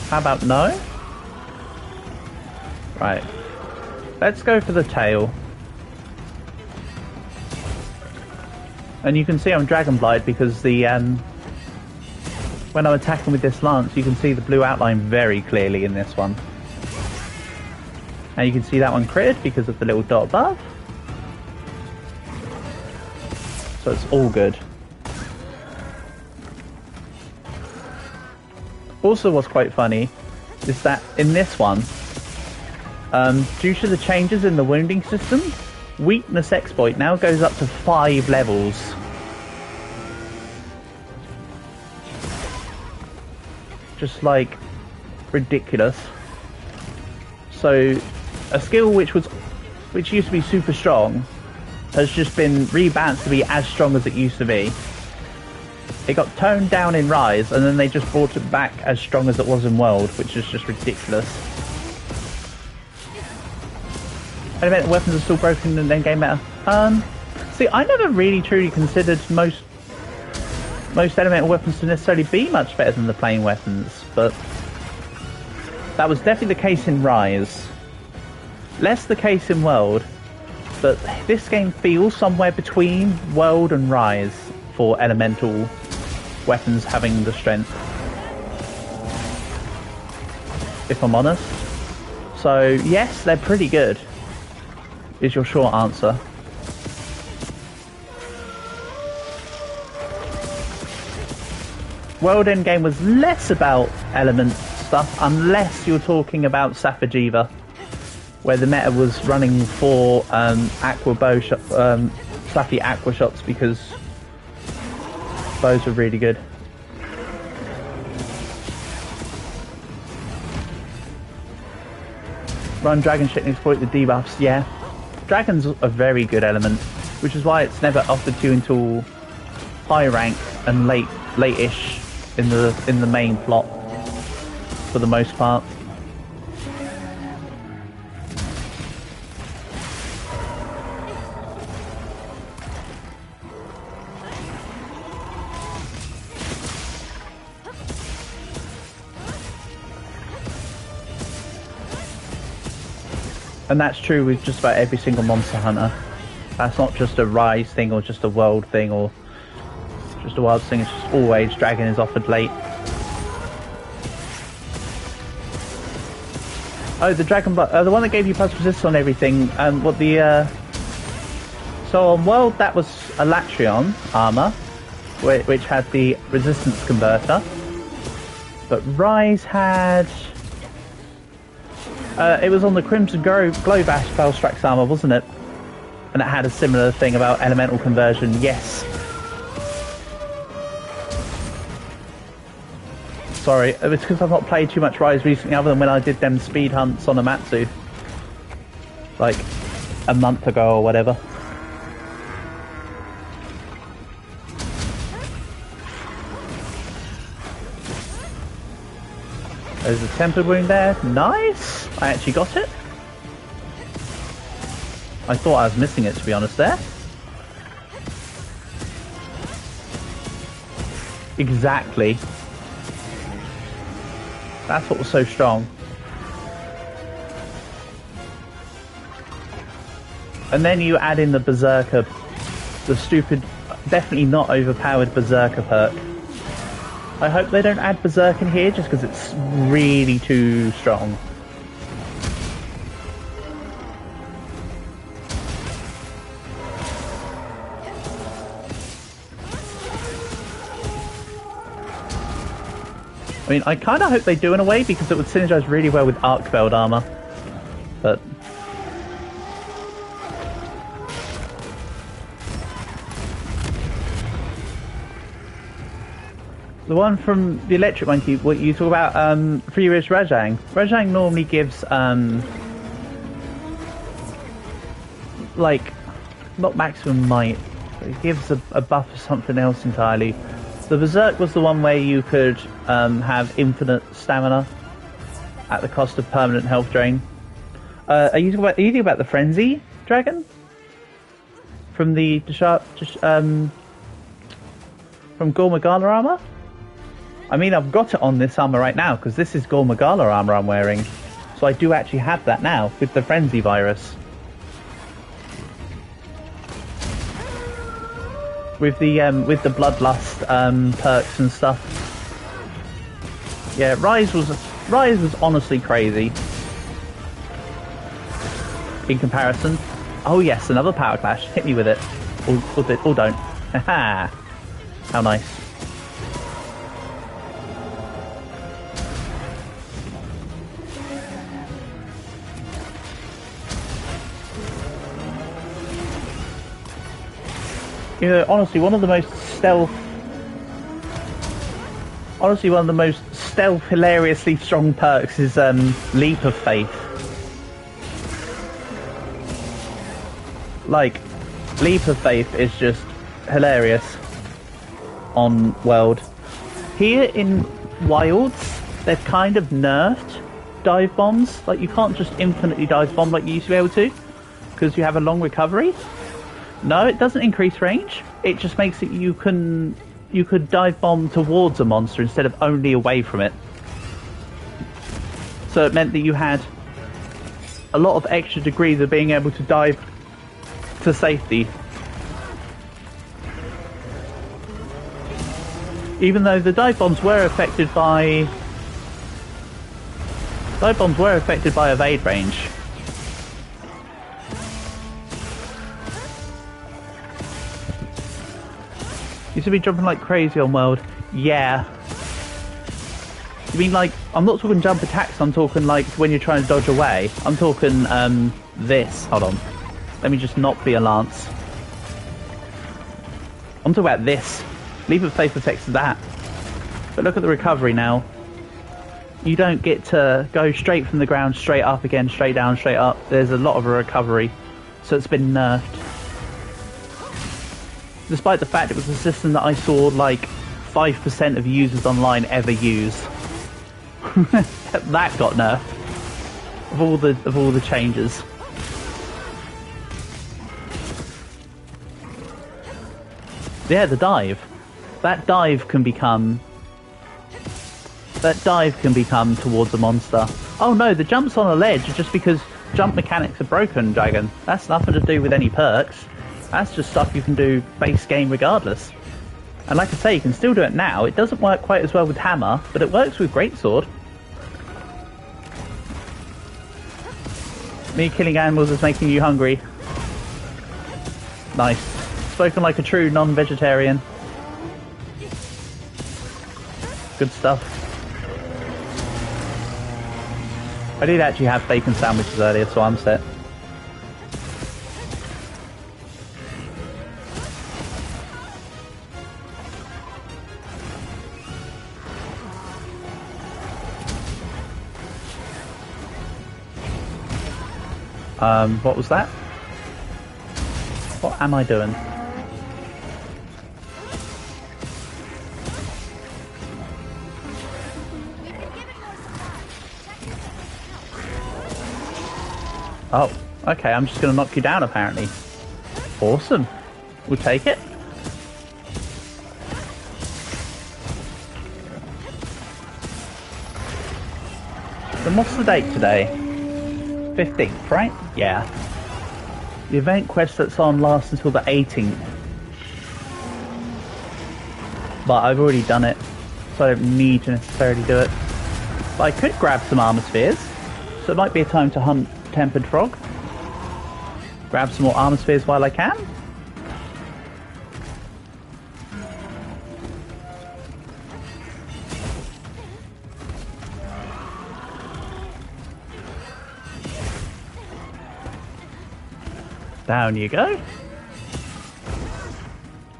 How about no? Right. Let's go for the tail. And you can see I'm Dragon Blight because the when I'm attacking with this lance, you can see the blue outline very clearly in this one. And you can see that one critted because of the little dot above. So it's all good. Also, what's quite funny is that in this one, due to the changes in the wounding system, weakness exploit now goes up to 5 levels. Just like ridiculous. So a skill which used to be super strong has just been rebalanced to be as strong as it used to be. It got toned down in Rise, and then they just brought it back as strong as it was in World, which is just ridiculous. Elemental weapons are still broken in endgame meta. See, I never really truly considered most elemental weapons to necessarily be much better than the plain weapons, but that was definitely the case in Rise. Less the case in World, but this game feels somewhere between World and Rise for elemental weapons having the strength, if I'm honest. So yes, they're pretty good, is your short answer. World Endgame was less about element stuff, unless you're talking about Safajiva, where the meta was running for aqua bow shot, fluffy aqua shots, because bows were really good. Run dragon shit and exploit the debuffs. Yeah, dragon's a very good element, which is why it's never offered to you until high rank and late-ish in the main plot, for the most part. And that's true with just about every single Monster Hunter. That's not just a Rise thing or just a World thing or just a Wild thing. It's just always Dragon is offered late. Oh, the Dragon, the one that gave you plus resist on everything. So on World that was a Latrion armor, which had the resistance converter. But Rise had. It was on the Crimson Glow Bash Spellstrax armor, wasn't it? And it had a similar thing about elemental conversion, yes. Sorry, it's because I've not played too much Rise recently, other than when I did them speed hunts on Amatsu. Like, a month ago or whatever. There's a tempered wound there. Nice! I actually got it. I thought I was missing it, to be honest, there. Exactly. That's what was so strong. And then you add in the Berserker, the stupid, definitely not overpowered Berserker perk. I hope they don't add Berserk in here just because it's really too strong. I mean, I kind of hope they do in a way because it would synergize really well with Arc Belt armor. But the one from the Electric Monkey, what you talk about, Furious Rajang. Rajang normally gives, like, not maximum might, but it gives a buff for something else entirely. The Berserk was the one where you could have infinite stamina at the cost of permanent health drain. Are you talking about the Frenzy Dragon? From the from Gore Magala armor? I mean, I've got it on this armor right now, because this is Gore Magala armor I'm wearing. So I do actually have that now, with the Frenzy virus. With the Bloodlust perks and stuff. Yeah, Rise was honestly crazy. In comparison. Oh yes, another Power Clash. Hit me with it. Or don't. Haha. How nice. You know, honestly, one of the most stealth, hilariously strong perks is Leap of Faith. Like, Leap of Faith is just hilarious on World. Here in Wilds, they've kind of nerfed dive bombs. Like, you can't just infinitely dive bomb like you used to be able to, because you have a long recovery. No, it doesn't increase range. It just makes it you could dive bomb towards a monster instead of only away from it. So it meant that you had a lot of extra degrees of being able to dive to safety. Even though the dive bombs were affected by evade range. Used to be jumping like crazy on World. Yeah. You mean like, I'm not talking jump attacks, I'm talking like when you're trying to dodge away. I'm talking this. Hold on. Let me just not be a lance. I'm talking about this. Leap of Faith affects that. But look at the recovery now. You don't get to go straight from the ground, straight up again, straight down, straight up. There's a lot of a recovery. So it's been nerfed. Despite the fact it was a system that I saw like 5% of users online ever use. That got nerfed. Of all the changes. Yeah, the dive. That dive can become towards a monster. Oh no, the jumps on a ledge are just because jump mechanics are broken, Dragon. That's nothing to do with any perks. That's just stuff you can do base game regardless. And like I say, you can still do it now. It doesn't work quite as well with Hammer, but it works with Greatsword. Me killing animals is making you hungry. Nice. Spoken like a true non-vegetarian. Good stuff. I did actually have bacon sandwiches earlier, so I'm set. What was that? What am I doing? Oh, okay, I'm just gonna knock you down apparently. Awesome. We'll take it. Then what's the date today? 15th, right? Yeah. The event quest that's on lasts until the 18th. But I've already done it, so I don't need to necessarily do it. But I could grab some armor spheres, so it might be a time to hunt Tempered Frog. Grab some more armor spheres while I can. Down you go.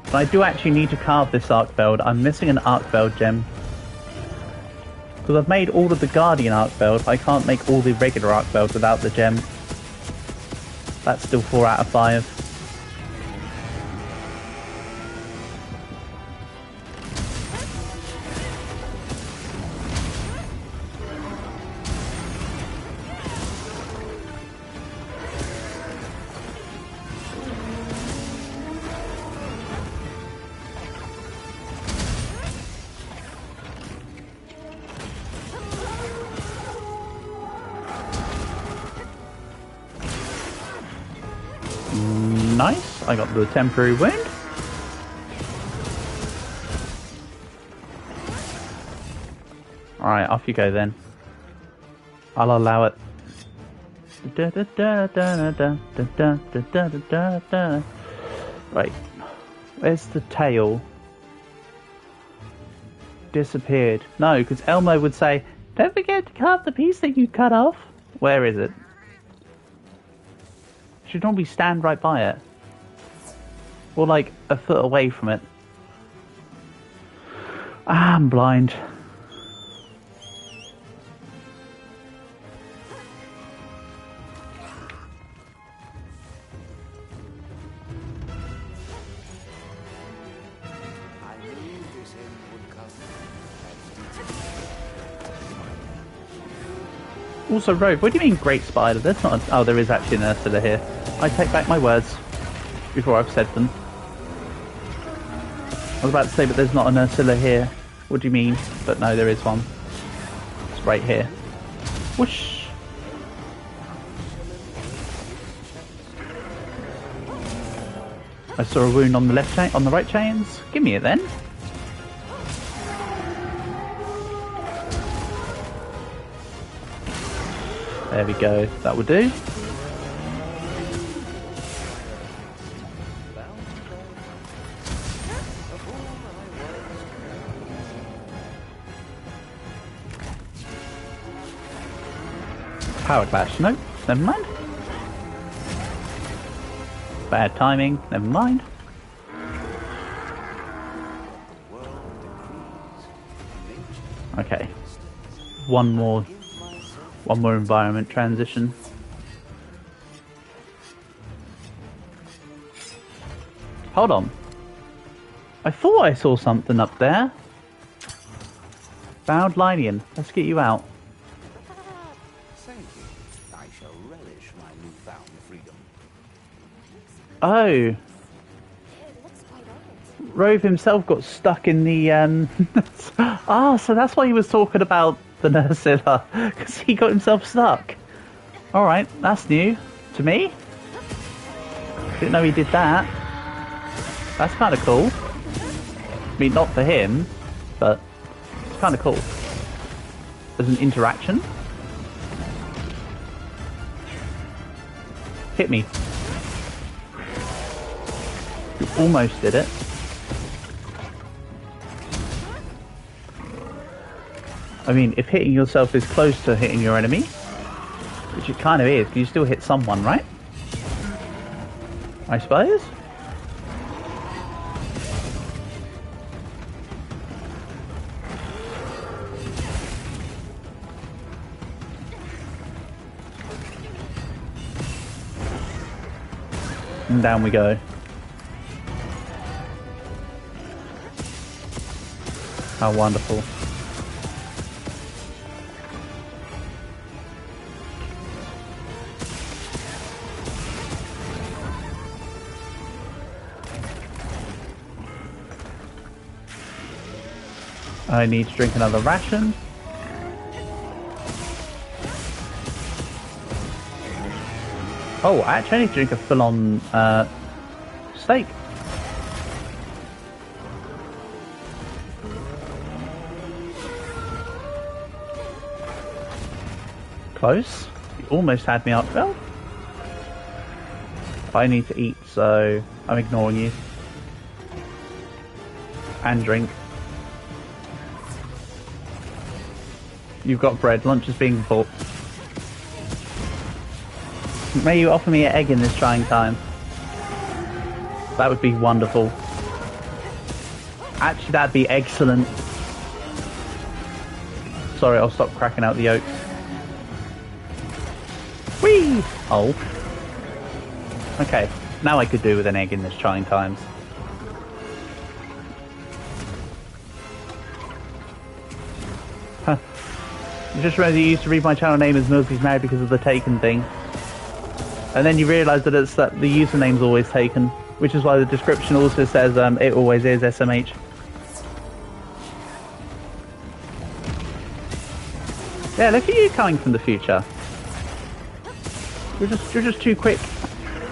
But I do actually need to carve this arc belt. I'm missing an arc belt gem. Because I've made all of the Guardian arc belt, I can't make all the regular arc belt without the gem. That's still 4 out of 5. Nice, I got the temporary wound. Alright, off you go then. I'll allow it. Right, where's the tail? Disappeared. No, because Elmo would say, don't forget to carve the piece that you cut off. Where is it? Should normally stand right by it. Or like a foot away from it. Ah, I'm blind. Also, Rove, what do you mean Great Spider? There's not oh, there is actually an Ursula here. I take back my words before I've said them. I was about to say, but there's not an Ursula here. What do you mean? But no, there is one. It's right here. Whoosh! I saw a wound on the left chain, on the right chains. Give me it then. There we go. That would do. Power clash. No, never mind. Bad timing. Never mind. Okay. One more environment transition. Hold on. I thought I saw something up there. Bound Linean. Let's get you out. Thank you. I shall relish my newfound freedom. Oh. It looks quite old. Rove himself got stuck in the ah, so that's why he was talking about the Ursula, because he got himself stuck. Alright, that's new to me. Didn't know he did that. That's kind of cool. I mean, not for him, but it's kind of cool. There's an interaction. Hit me. You almost did it. I mean, if hitting yourself is close to hitting your enemy, which it kind of is, you still hit someone, right? I suppose? And down we go. How wonderful. I need to drink another ration. Oh, actually I need to drink a full-on steak. Close. You almost had me up, Phil. I need to eat, so I'm ignoring you. And drink. You've got bread. Lunch is being bought. May you offer me an egg in this trying time? That would be wonderful. Actually, that'd be excellent. Sorry, I'll stop cracking out the yolks. Whee! Oh. Okay, now I could do with an egg in this trying times. Huh. You just remember you used to read my channel name as Millsy's Married because of the Taken thing. And then you realise that it's that the username's always taken, which is why the description also says it always is SMH. Yeah, look at you coming from the future. You're just too quick.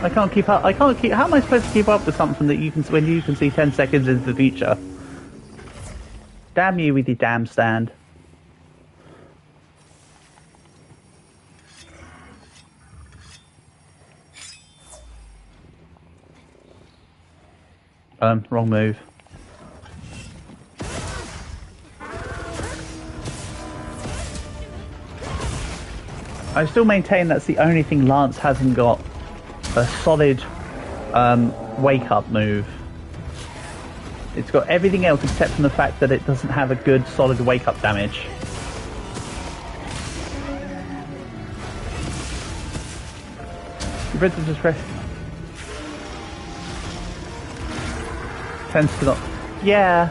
I can't keep up. How am I supposed to keep up with something that you can when you can see 10 seconds into the future? Damn you with your damn stand. Wrong move. I still maintain that's the only thing Lance hasn't got. A solid wake up move. It's got everything else except from the fact that it doesn't have a good solid wake up damage. You better just press. Tends to not. Yeah.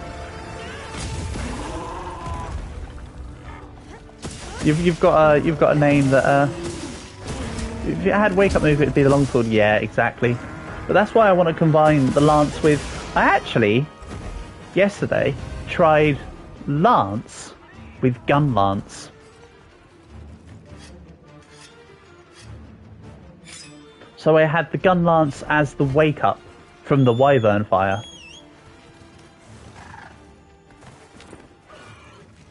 You've got a name that if it had wake up move it'd be the longsword. Yeah, exactly. But that's why I want to combine the lance with. I actually yesterday tried lance with gun lance. So I had the gun lance as the wake up from the wyvern fire.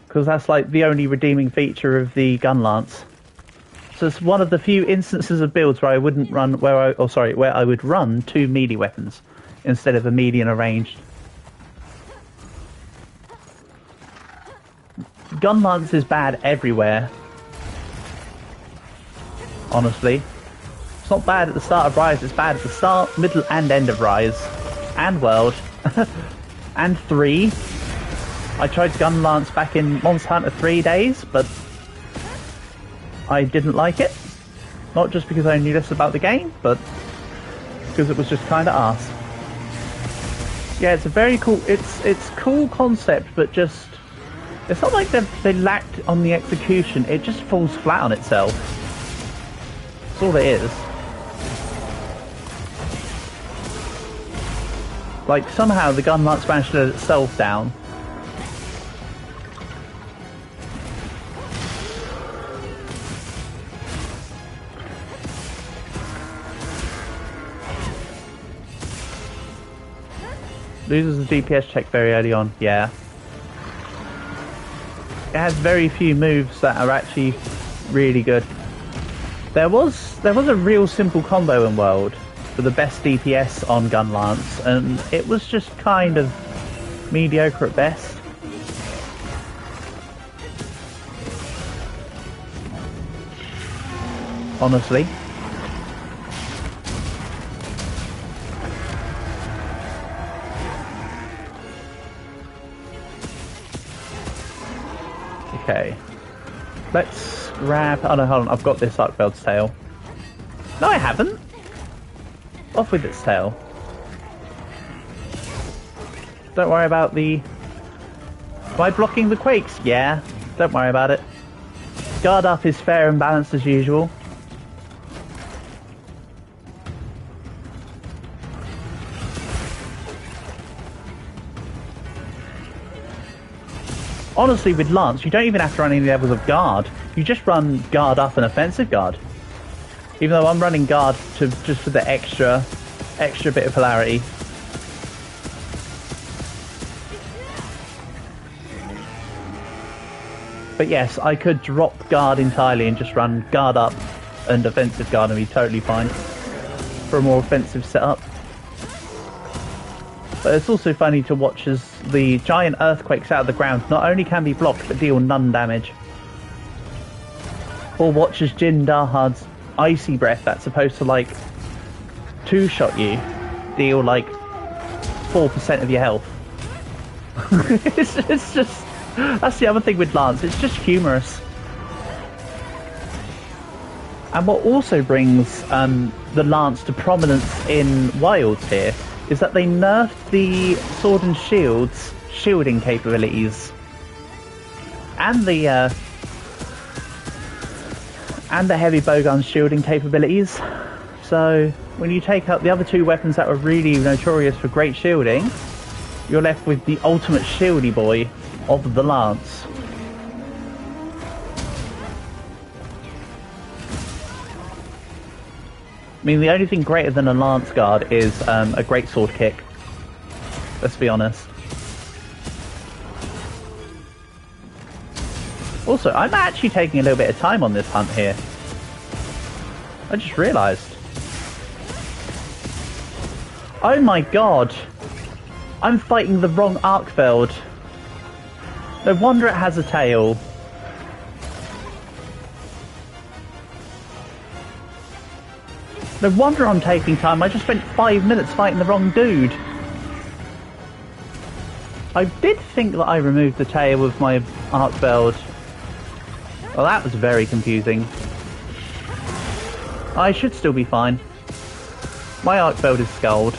Because that's like the only redeeming feature of the gun lance. So it's one of the few instances of builds where I wouldn't run where I would run two melee weapons instead of a melee and a ranged. Gun lance is bad everywhere. Honestly. It's not bad at the start of Rise, it's bad at the start, middle and end of Rise. And World. And 3. I tried gun lance back in Monster Hunter 3 days, but I didn't like it. Not just because I knew less about the game, but because it was just kind of arse. Yeah, it's a very cool. It's cool concept, but just it's not like they lacked on the execution. It just falls flat on itself. That's all it is. Like somehow the gun lance managed to let itself down. Loses the DPS check very early on, yeah. It has very few moves that are actually really good. There was a real simple combo in World for the best DPS on Gun Lance, and it was just kind of mediocre at best. Honestly. Okay, let's grab. Oh no, hold on. I've got this Archveld's tail. No, I haven't. Off with its tail. Don't worry about the Am I blocking the quakes? Yeah. Don't worry about it. Guard up is fair and balanced as usual. Honestly, with Lance, you don't even have to run any levels of guard. You just run guard up and offensive guard. Even though I'm running guard to just for the extra bit of hilarity. But yes, I could drop guard entirely and just run guard up and offensive guard and be totally fine for a more offensive setup. But it's also funny to watch as the giant earthquakes out of the ground not only can be blocked but deal none damage. Or watch as Jin Dahad's icy breath that's supposed to like two-shot you deal like 4% of your health. it's just, that's the other thing with Lance, it's just humorous. And what also brings the Lance to prominence in Wilds here is that they nerfed the Sword and Shield's shielding capabilities and the heavy bowgun shielding capabilities. So when you take out the other two weapons that were really notorious for great shielding, you're left with the ultimate shieldy boy of the Lance. I mean, the only thing greater than a Lance Guard is a great sword kick. Let's be honest. Also, I'm actually taking a little bit of time on this hunt here. I just realised. Oh my god! I'm fighting the wrong Arkfeld. No wonder it has a tail. No wonder I'm taking time. I just spent 5 minutes fighting the wrong dude. I did think that I removed the tail with my Arkfeld. Well, that was very confusing. I should still be fine. My Arkfeld is skulled.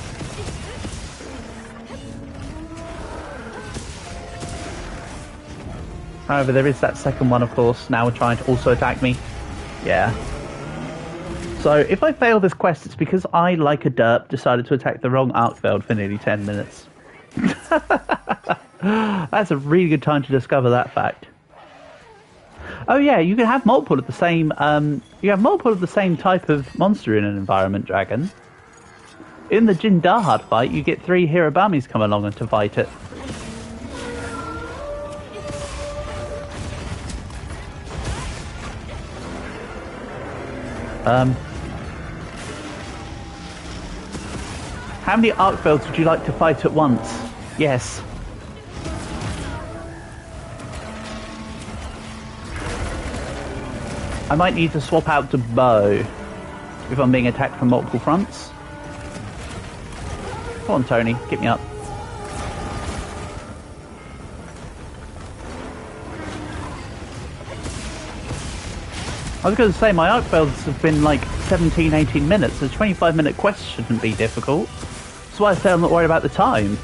However, there is that second one, of course, now trying to also attack me. Yeah. So, if I fail this quest, it's because I, like a derp, decided to attack the wrong Arkfeld for nearly 10 minutes. That's a really good time to discover that fact. Oh yeah, you can have multiple of the same, type of monster in an environment, Dragon. In the Jin Dahad fight, you get 3 Hirabamis come along and to fight it. How many Arkfelds would you like to fight at once? Yes. I might need to swap out to bow if I'm being attacked from multiple fronts. Come on, Tony, get me up. I was going to say, my Arkfelds have been like 17, 18 minutes. A 25-minute quest shouldn't be difficult. That's why I say I'm not worried about the time.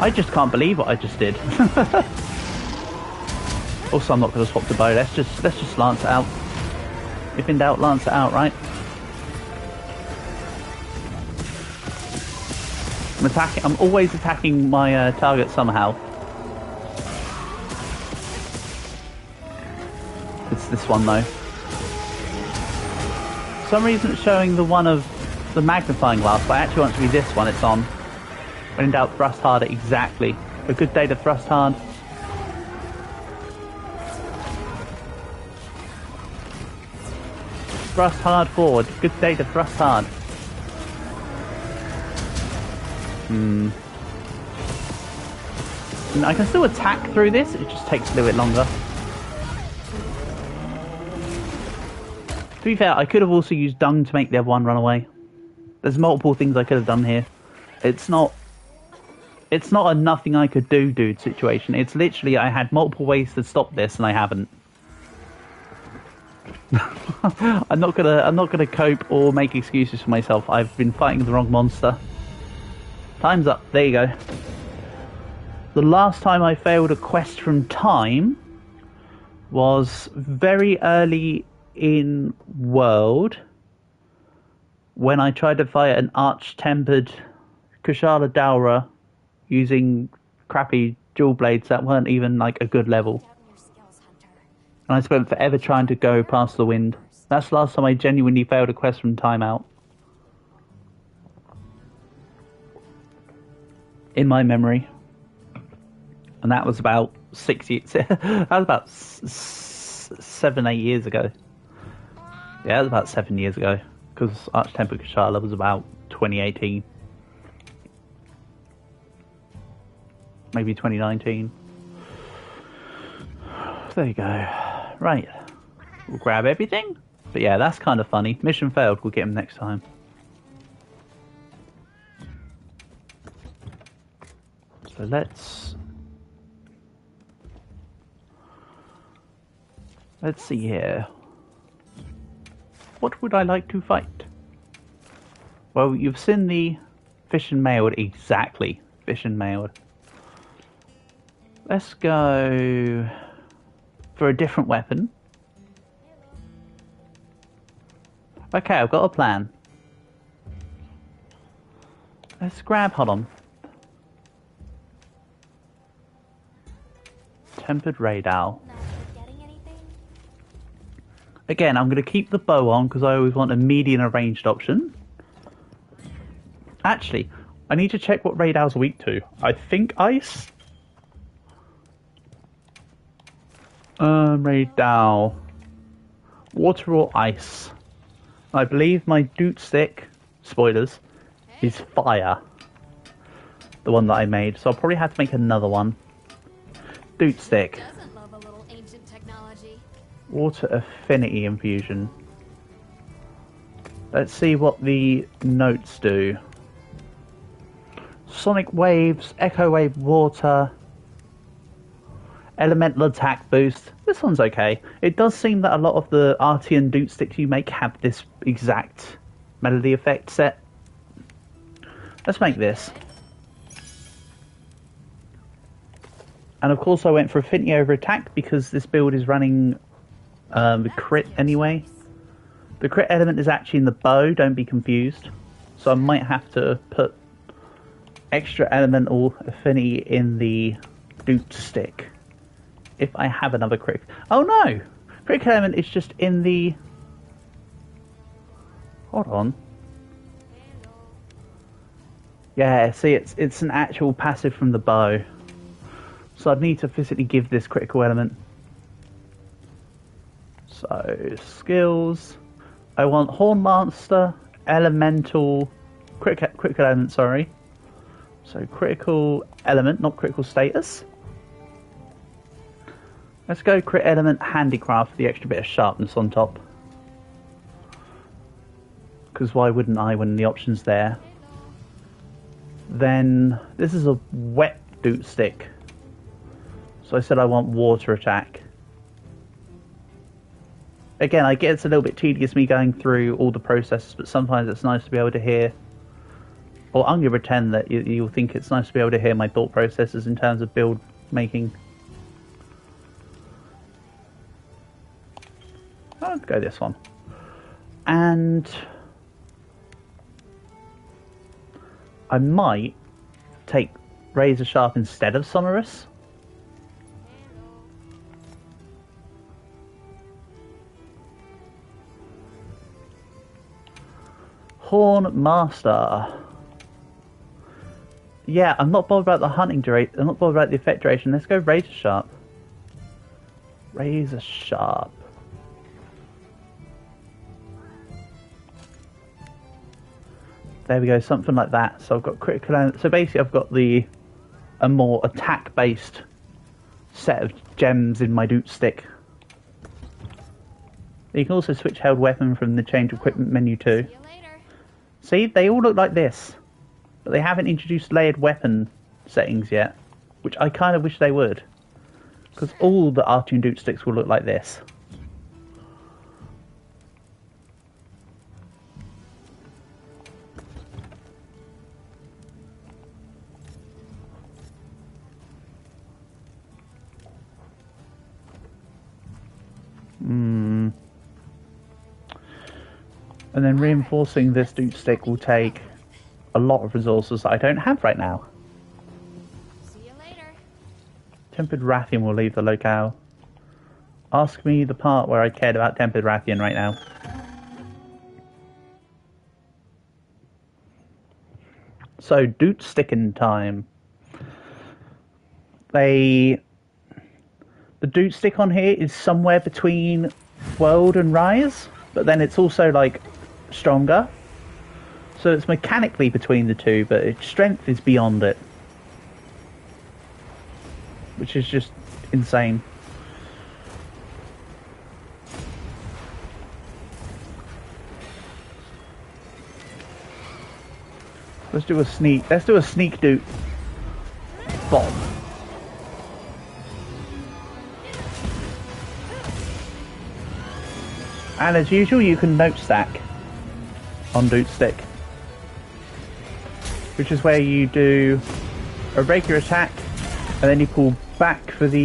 I just can't believe what I just did. Also, I'm not going to swap to bow. Let's just lance it out. If in doubt, lance it out, right? I'm always attacking my target somehow. It's this one though. For some reason it's showing the one of the magnifying glass, but I actually want it to be this one it's on. When in doubt, thrust harder. Exactly. A good day to thrust hard. Thrust hard forward. Good day to thrust hard. I can still attack through this, it just takes a little bit longer. To be fair, I could have also used dung to make the other one run away. There's multiple things I could have done here. It's not a nothing I could do dude situation. It's literally I had multiple ways to stop this and I haven't. I'm not gonna cope or make excuses for myself. I've been fighting the wrong monster. Time's up. There you go. The last time I failed a quest from time was very early in World, when I tried to fight an arch-tempered Kushala Daura using crappy dual blades that weren't even like a good level. Doubt in your skills, Hunter. And I spent forever trying to go past the wind. That's the last time I genuinely failed a quest from timeout. In my memory. And that was about 6 years. That was about 7, 8 years ago. Yeah, that was about 7 years ago. Because Arch-Temper Kushala was about 2018. Maybe 2019. There you go. Right. We'll grab everything. But yeah, that's kind of funny. Mission failed. We'll get him next time. So let's see here. What would I like to fight? Well, you've seen the fish and mailed. Exactly. Fish and mailed. Let's go for a different weapon. Okay, I've got a plan. Let's grab, hold on. Tempered Radal. Not forgetting anything? Again, I'm going to keep the bow on because I always want a medium ranged option. Actually, I need to check what Radal's weak to. I think ice. Radal. Water or ice. I believe my doot stick, spoilers, is fire. The one that I made. So I'll probably have to make another one. Doot stick. Doesn't love a little ancient technology. Water affinity infusion. Let's see what the notes do. Sonic waves, echo wave water, elemental attack boost. This one's okay. It does seem that a lot of the Artian doot sticks you make have this exact melody effect set. Let's make this. And of course I went for affinity over attack because this build is running the crit anyway. The crit element is actually in the bow, don't be confused. So I might have to put extra elemental affinity in the doot stick. If I have another crit. Oh no! Crit element is just in the... Hold on. Yeah, see, it's an actual passive from the bow. So I'd need to physically give this critical element. So, skills. I want Hornmaster, elemental, critical element, sorry. So critical element, not critical status. Let's go crit element handicraft for the extra bit of sharpness on top. Because why wouldn't I when the option's there? Then this is a wet doot stick. So I said I want water attack. Again, I get it's a little bit tedious me going through all the processes, but sometimes it's nice to be able to hear, or I'm going to pretend that you'll think it's nice to be able to hear my thought processes in terms of build making. I'll go this one. And I might take Razor Sharp instead of Sonorous. Horn Master. Yeah, I'm not bothered about the hunting duration. I'm not bothered about the effect duration. Let's go Razor Sharp. Razor Sharp. There we go, something like that. So I've got critical. So basically, I've got a more attack-based set of gems in my doot stick. You can also switch held weapon from the change equipment menu too. See you later. See, they all look like this, but they haven't introduced layered weapon settings yet, which I kind of wish they would, because all the Artian doot sticks will look like this. And then reinforcing this dude stick will take a lot of resources that I don't have right now. See you later. Tempered Rathian will leave the locale. Ask me the part where I cared about Tempered Rathian right now. So, Doot Sticking time. The Doot Stick on here is somewhere between World and Rise, but then it's also, like, stronger. So it's mechanically between the two, but its strength is beyond it. Which is just insane. Let's do a sneak Doot bomb. And as usual, you can note stack on Doot Stick, which is where you do a regular attack and then you pull back for the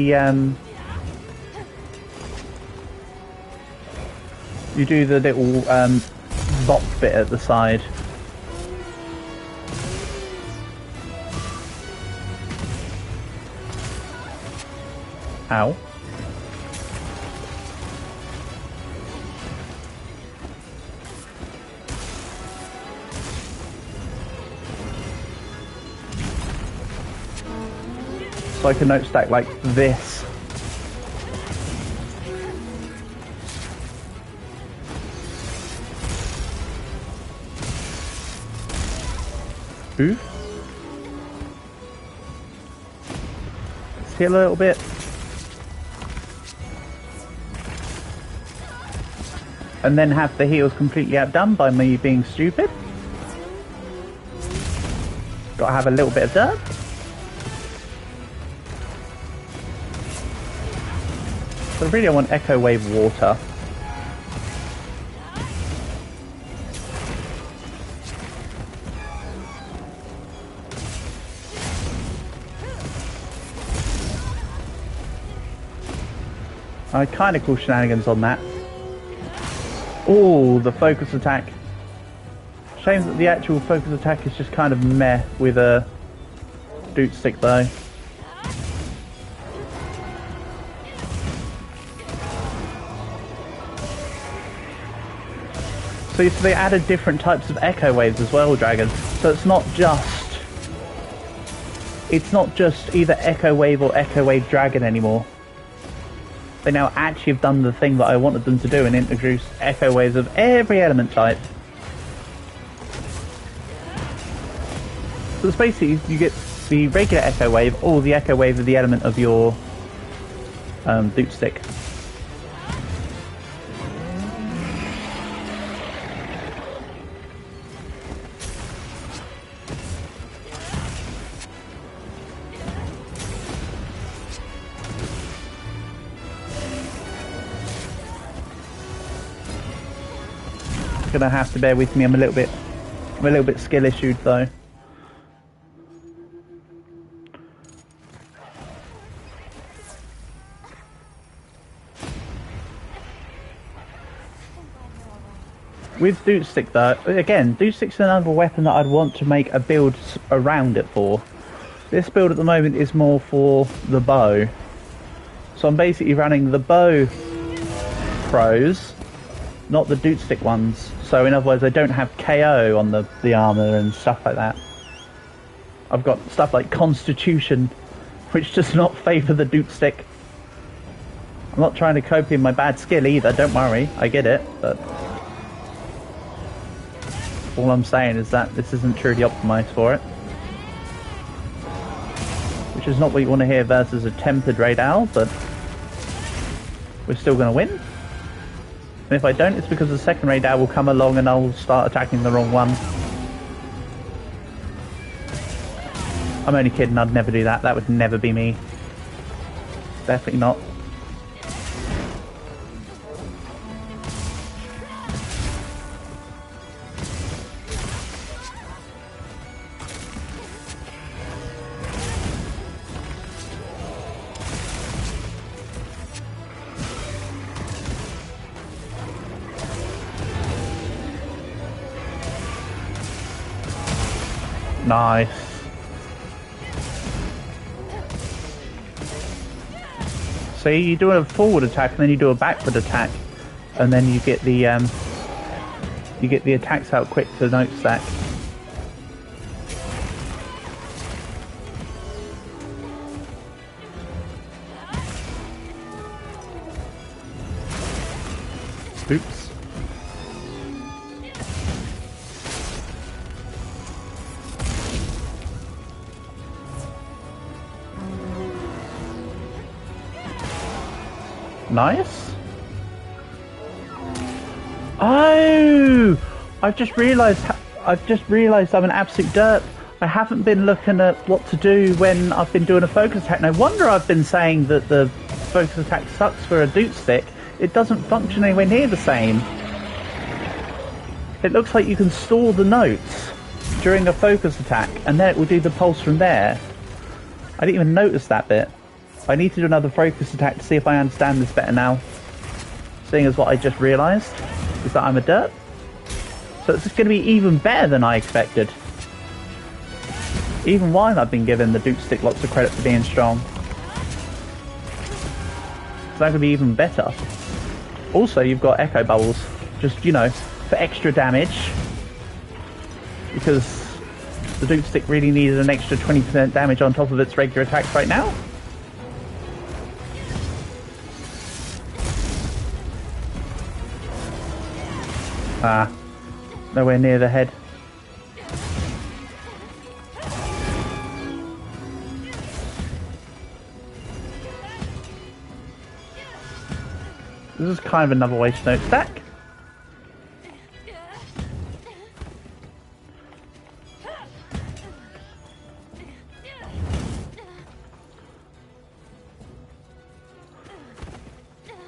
you do the little bop bit at the side. Ow. So I can note stack like this. Oof. Let's heal a little bit. And then have the heals completely outdone by me being stupid. Gotta have a little bit of dirt. So really I want Echo Wave Water. I kinda call shenanigans on that. Oh, the focus attack. Shame that the actual focus attack is just kind of meh with a Doot Stick though. So they added different types of echo waves as well, Dragon. So it's not just either Echo Wave or Echo Wave Dragon anymore. They now actually have done the thing that I wanted them to do and introduce echo waves of every element type. So it's basically you get the regular echo wave or the echo wave of the element of your Doot Stick. Gonna have to bear with me. I'm a little bit skill issued though. With Doot Stick though, again, Doot Stick's another weapon that I'd want to make a build around it for. This build at the moment is more for the bow. So I'm basically running the bow pros, not the Doot Stick ones. So in other words, I don't have KO on the armour and stuff like that. I've got stuff like Constitution, which does not favour the Doot Stick. I'm not trying to cope in my bad skill either, don't worry, I get it, but all I'm saying is that this isn't truly optimised for it. Which is not what you want to hear versus a tempered Raid Owl, but we're still going to win. And if I don't, it's because the second Raid Owl will come along and I'll start attacking the wrong one. I'm only kidding, I'd never do that. That would never be me. Definitely not. Nice. See, you do a forward attack and then you do a backward attack, and then you get the attacks out quick to note stack. Oops. Nice. Oh, I've just realised I'm an absolute derp. I haven't been looking at what to do when I've been doing a focus attack. No wonder I've been saying that the focus attack sucks for a Duke stick. It doesn't function anywhere near the same. It looks like you can store the notes during a focus attack, and then it will do the pulse from there. I didn't even notice that bit. I need to do another focus attack to see if I understand this better now. Seeing as what I just realised is that I'm a derp. So it's going to be even better than I expected. Even while I've been giving the Duke stick lots of credit for being strong. It's going to be even better. Also, you've got Echo Bubbles, just, you know, for extra damage. Because the Duke stick really needed an extra 20% damage on top of its regular attacks right now. Ah, nowhere near the head. This is kind of another way to note stack.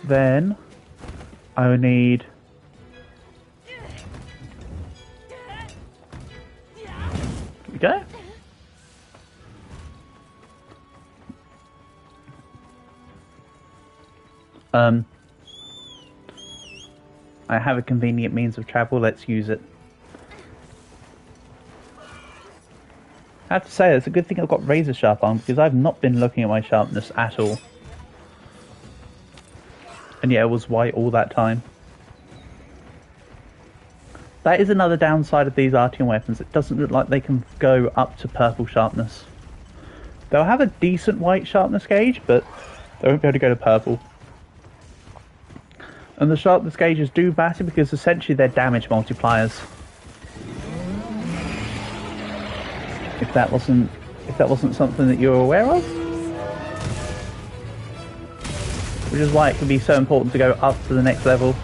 Then I will need go. I have a convenient means of travel, let's use it. I have to say, it's a good thing I've got razor sharp on, because I've not been looking at my sharpness at all. And yeah, it was white all that time. That is another downside of these Artium weapons. It doesn't look like they can go up to purple sharpness. They'll have a decent white sharpness gauge, but they won't be able to go to purple. And the sharpness gauges do matter because essentially they're damage multipliers. If that wasn't something that you were aware of. Which is why it can be so important to go up to the next level.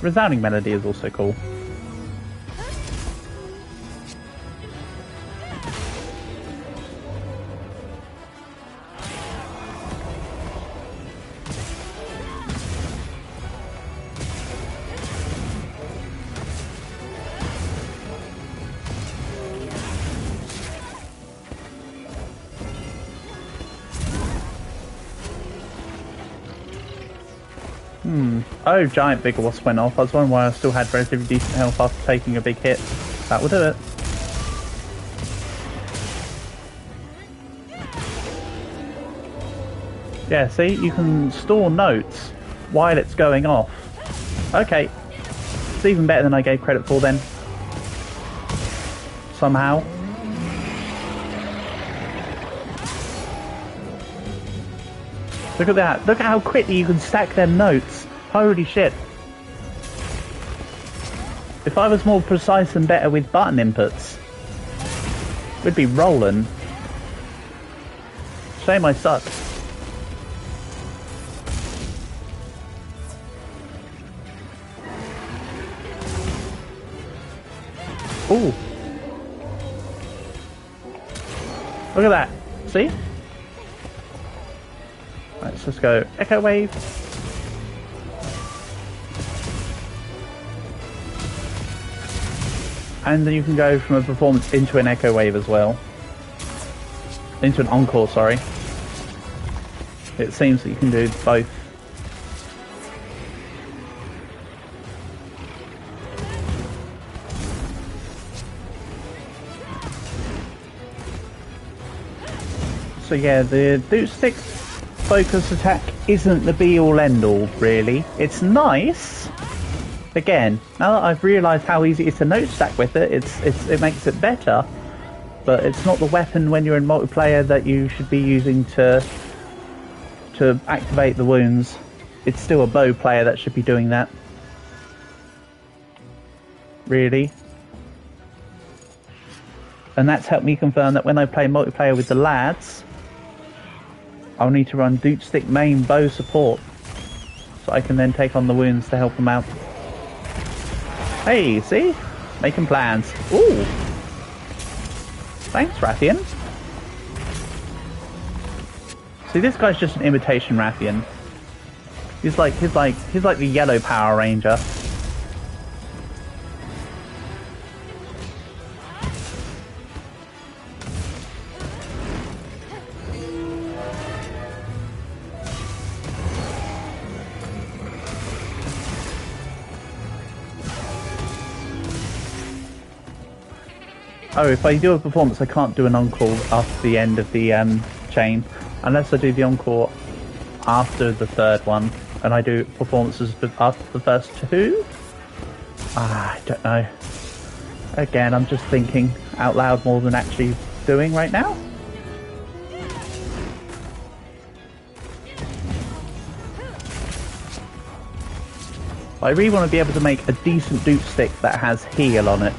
Resounding Melody is also cool. Oh, giant big wasp went off. I was wondering why I still had relatively decent health after taking a big hit. That will do it. Yeah, see? You can store notes while it's going off. Okay. It's even better than I gave credit for then. Somehow. Look at that. Look at how quickly you can stack them notes. Holy shit. If I was more precise and better with button inputs, we'd be rolling. Shame I suck. Ooh. Look at that. See? Let's just go Echo Wave. And then you can go from a performance into an Echo Wave as well. Into an Encore, sorry. It seems that you can do both. So yeah, the Dude Stick focus attack isn't the be-all end-all, really. It's nice. Again, now that I've realised how easy it is to note stack with it, it makes it better. But it's not the weapon when you're in multiplayer that you should be using to activate the wounds. It's still a bow player that should be doing that. Really. And that's helped me confirm that when I play multiplayer with the lads, I'll need to run Dude Stick main bow support, so I can then take on the wounds to help them out. Hey, see? Making plans. Ooh! Thanks, Rathian. See, this guy's just an imitation Rathian. He's like the yellow Power Ranger. Oh, if I do a performance, I can't do an encore after the end of the chain, unless I do the encore after the third one, and I do performances after the first two? I don't know. Again, I'm just thinking out loud more than actually doing right now. I really want to be able to make a decent Dude Stick that has heal on it.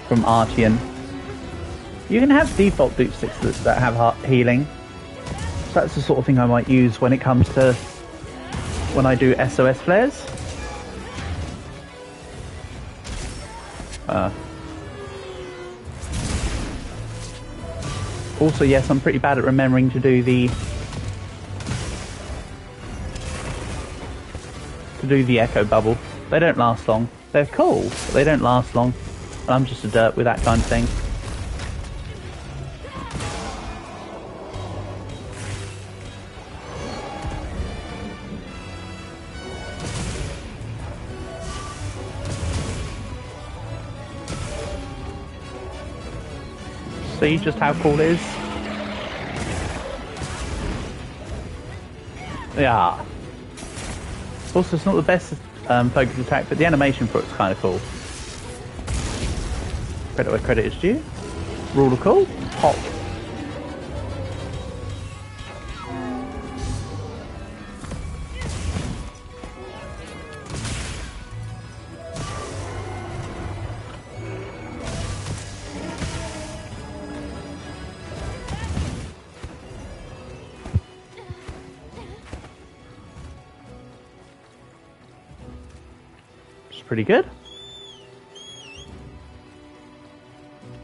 From Artian. You can have default Dude Sticks that have healing. So that's the sort of thing I might use when it comes to when I do SOS flares. Also, yes, I'm pretty bad at remembering to do the echo bubble. They don't last long. They're cool, but they don't last long. I'm just a dirt with that kind of thing. See just how cool it is? Yeah. Also, it's not the best focus attack, but the animation for it's kind of cool. Credit where credit is due. Rule of cool. Hop. It's pretty good.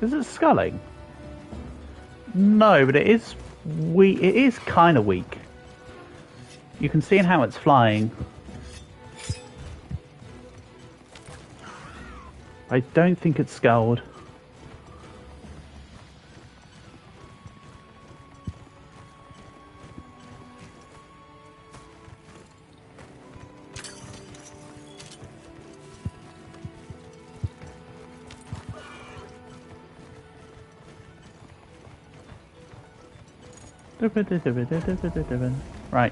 Is it sculling? No, but it is weak. It is kind of weak. You can see in how it's flying. I don't think it's sculled. Right.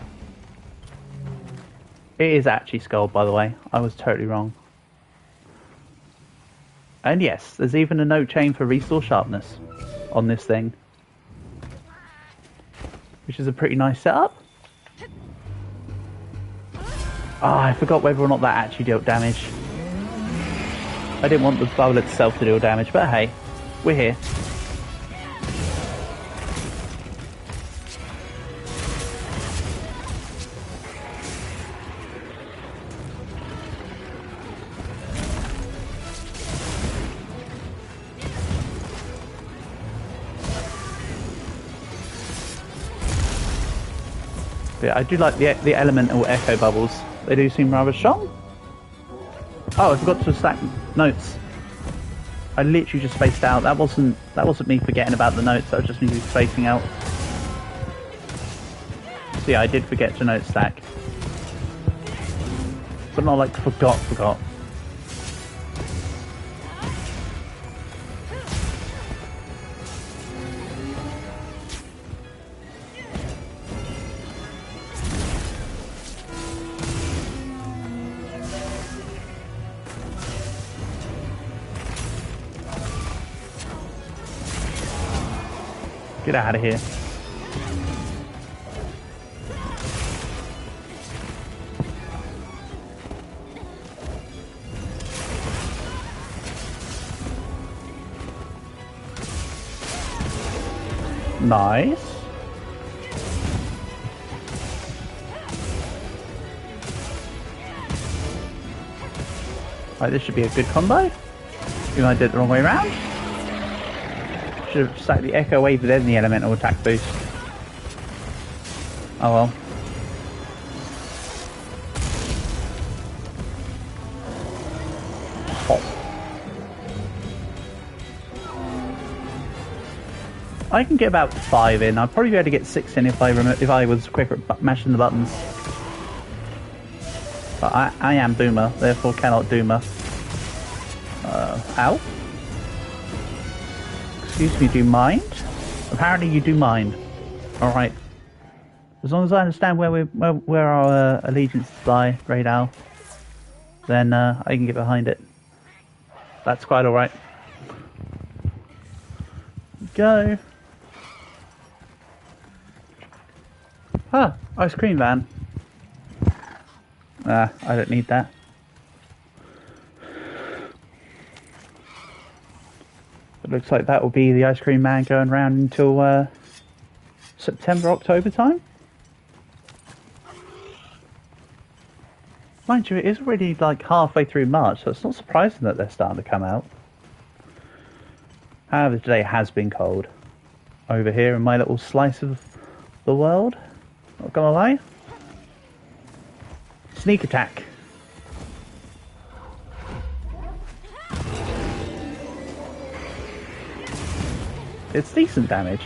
It is actually sculled, by the way. I was totally wrong. And yes, there's even a note chain for restore sharpness on this thing, which is a pretty nice setup. Ah, I forgot whether or not that actually dealt damage. I didn't want the bubble itself to deal damage, but hey, we're here. Yeah, I do like the elemental echo bubbles. They do seem rather strong. Oh, I forgot to stack notes. I literally just spaced out. That wasn't me forgetting about the notes. That was just me spacing out. So yeah, I did forget to note stack. But not like forgot. Get out of here. Nice. Right, this should be a good combo. Even though I did it the wrong way around. Should have stacked the Echo Wave then the Elemental Attack boost. Oh well. Hop. I can get about 5 in. I'd probably be able to get 6 in if I was quicker at mashing the buttons. But I am Boomer, therefore cannot Doomer. Ow? Excuse me, do you mind? Apparently you do mind. Alright. As long as I understand where our allegiances lie, Great Owl, then I can get behind it. That's quite alright. Go. Ah, ice cream van. I don't need that. It looks like that will be the ice cream man going around until September, October time. Mind you, it is already like halfway through March, so it's not surprising that they're starting to come out. However, today has been cold over here in my little slice of the world. Not gonna lie. Sneak attack. It's decent damage.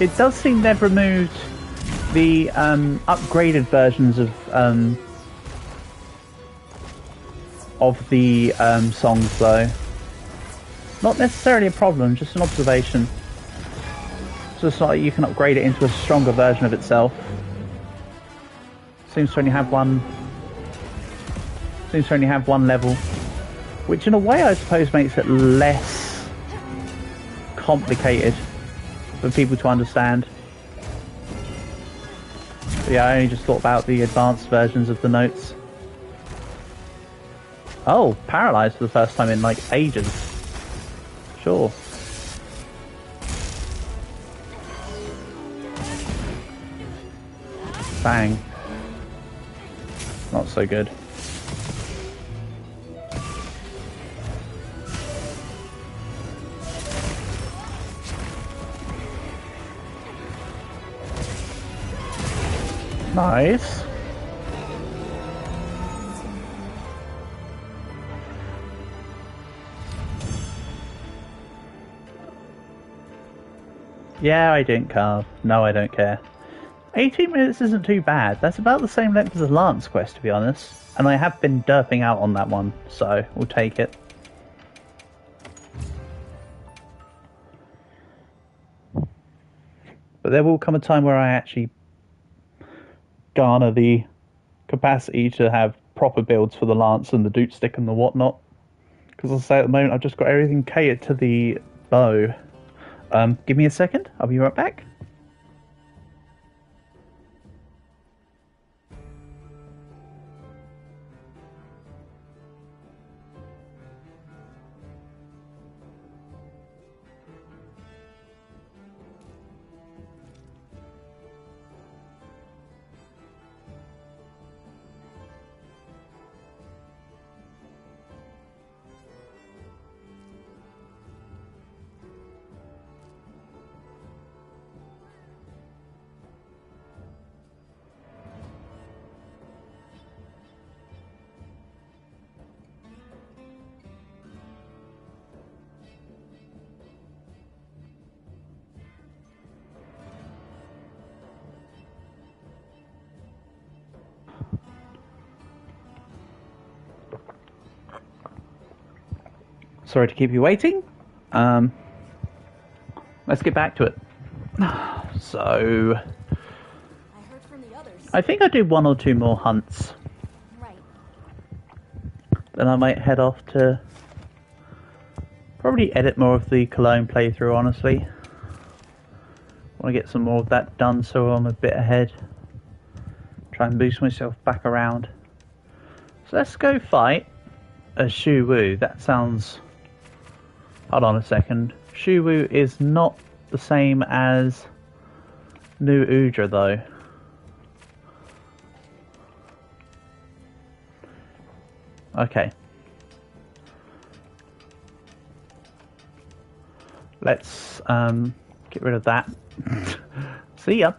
It does seem they've removed the upgraded versions of the songs, though. Not necessarily a problem, just an observation. So it's like you can upgrade it into a stronger version of itself. Seems to only have one. Seems to only have one level, which in a way I suppose makes it less complicated for people to understand. But yeah, I only just thought about the advanced versions of the notes. Oh, paralyzed for the first time in like ages. Sure. Bang. Not so good. Nice. Yeah, I didn't carve. No, I don't care. 18 minutes isn't too bad. That's about the same length as a Lance quest, to be honest. And I have been derping out on that one, so we'll take it. But there will come a time where I actually garner the capacity to have proper builds for the Lance and the Doot Stick and the whatnot. Because I'll say at the moment I've just got everything catered to the bow. Give me a second, I'll be right back. sorry to keep you waiting. Let's get back to it. So, I heard from the others. I think I do 1 or 2 more hunts. Right. Then I might head off to probably edit more of the Cologne playthrough, honestly. I want to get some more of that done so I'm a bit ahead. Try and boost myself back around. So let's go fight a Shu Wu. That sounds... Hold on a second. Shu Wu is not the same as New Udra though. Okay. Let's get rid of that. See ya.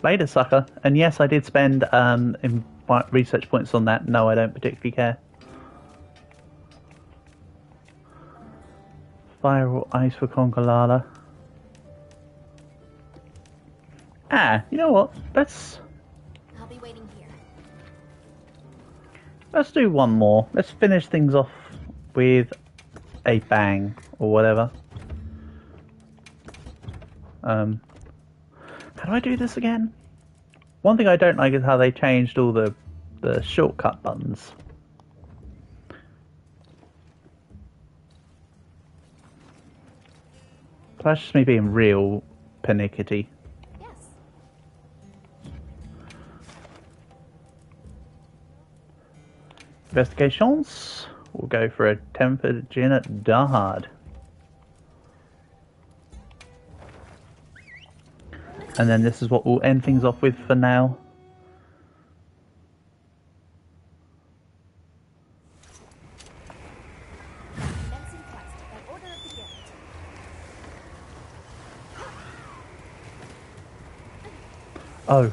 Later, sucker. And yes, I did spend in research points on that. No, I don't particularly care. Fire or ice for Conkalala. Ah, you know what? I'll be waiting here. Let's do one more. Let's finish things off with a bang or whatever. How do I do this again? One thing I don't like is how they changed all the shortcut buttons. That's just me being real pernickety. Yes. Investigations. We'll go for a tempered gin at Dahad. And then this is what we'll end things off with for now. Commencing quest by order of the guild. Oh,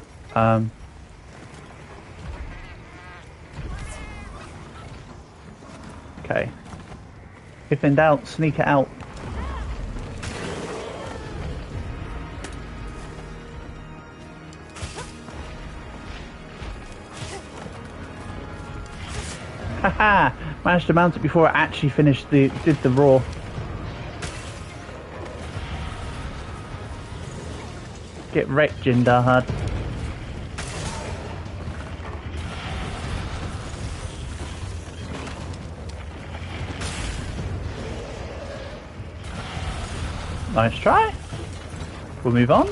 okay. If in doubt, sneak it out. Haha! Managed to mount it before I actually did the roar. Get wrecked, Jindahad. Nice try. We'll move on.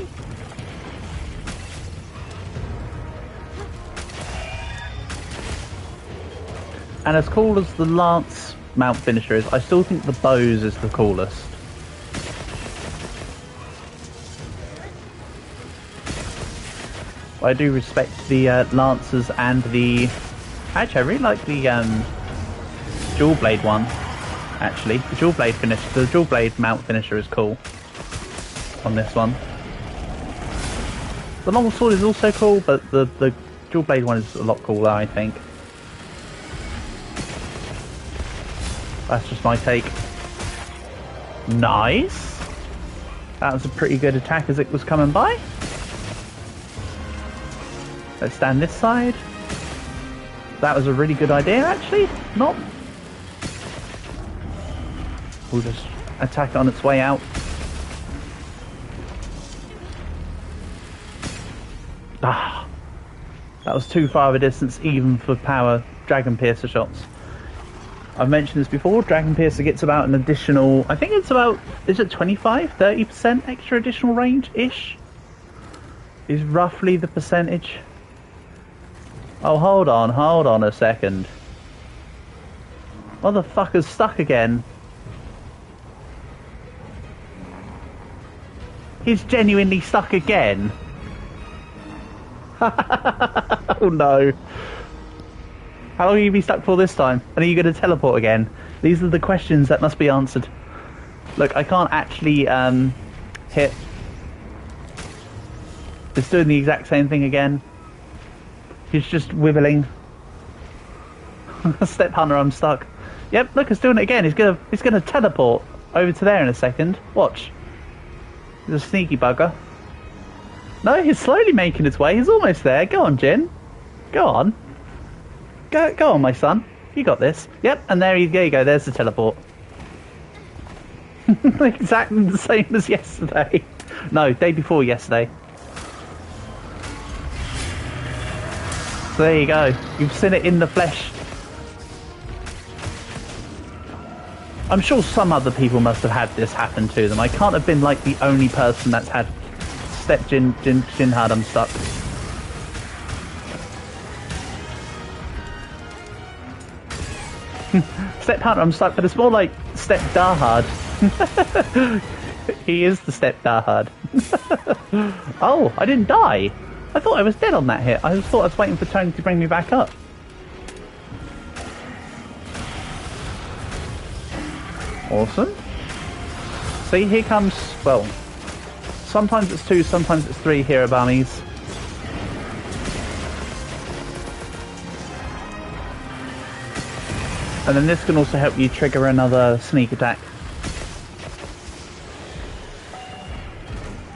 And as cool as the Lance mount finisher is, I still think the bows is the coolest. I do respect the Lancers and the... Actually, I really like the dual blade one. Actually, the dual blade mount finisher is cool on this one. The long sword is also cool, but the dual blade one is a lot cooler, I think. That's just my take. Nice. That was a pretty good attack as it was coming by. Let's stand this side. That was a really good idea, actually. Not. We'll just attack it on its way out. Ah. That was too far of a distance even for power Dragon Piercer shots. I've mentioned this before, Dragon Piercer gets about an additional, I think it's about, is it 25-30% extra additional range-ish? Is roughly the percentage. Oh, hold on a second. Motherfucker's stuck again. He's genuinely stuck again. Oh no. How long are you be stuck for this time? And are you going to teleport again? These are the questions that must be answered. Look, I can't actually hit. It's doing the exact same thing again. He's just wibbling. Step Hunter, I'm stuck. Yep, look, it's doing it again. He's gonna teleport over to there in a second. Watch. He's a sneaky bugger. No, he's slowly making his way. He's almost there. Go on, Jin. Go on. Go on, my son. You got this. Yep, and there you go. There's the teleport. Exactly the same as yesterday. No, day before yesterday. So there you go. You've seen it in the flesh. I'm sure some other people must have had this happen to them. I can't have been like the only person that's had step Jinhard unstuck. Step Hunter unstuck, but it's more like Step Darhard. He is the Step Darhard. Oh, I didn't die. I thought I was dead on that hit. I thought I was waiting for Tony to bring me back up. Awesome. See, here comes, well, sometimes it's 2, sometimes it's 3 hero bummies. And then this can also help you trigger another sneak attack.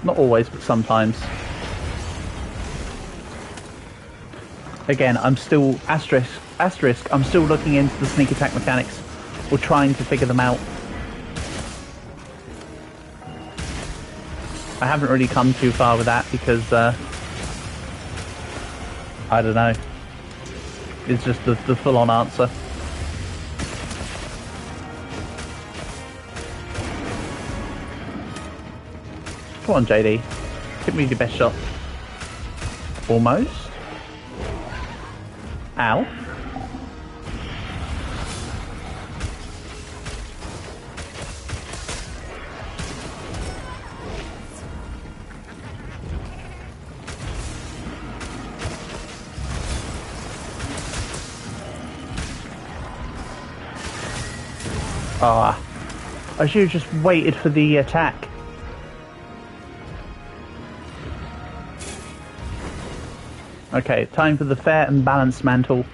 Not always, but sometimes. Again, I'm still, asterisk, I'm still looking into the sneak attack mechanics, or trying to figure them out. I haven't really come too far with that because, I don't know. It's just the full-on answer. Come on, JD. Hit me with your best shot. Almost. Ow. Ah. I should have just waited for the attack. Okay, time for the fair and balanced mantle.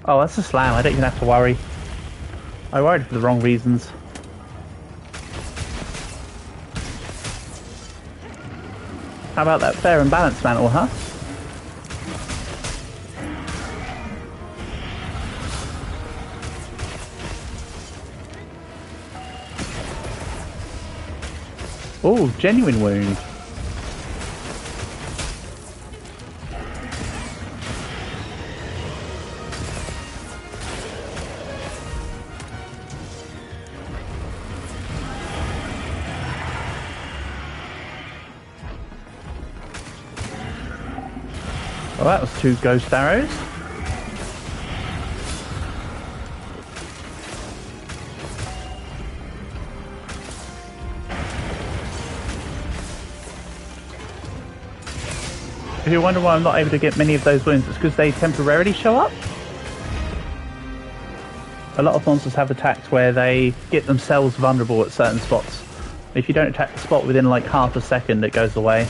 Oh, that's a slam. I don't even have to worry. I worried for the wrong reasons. How about that fair and balanced mantle, huh? Oh, genuine wound. Well, that was 2 ghost arrows. If you wonder why I'm not able to get many of those wounds, it's because they temporarily show up. A lot of monsters have attacks where they get themselves vulnerable at certain spots. If you don't attack the spot within like half a second, it goes away.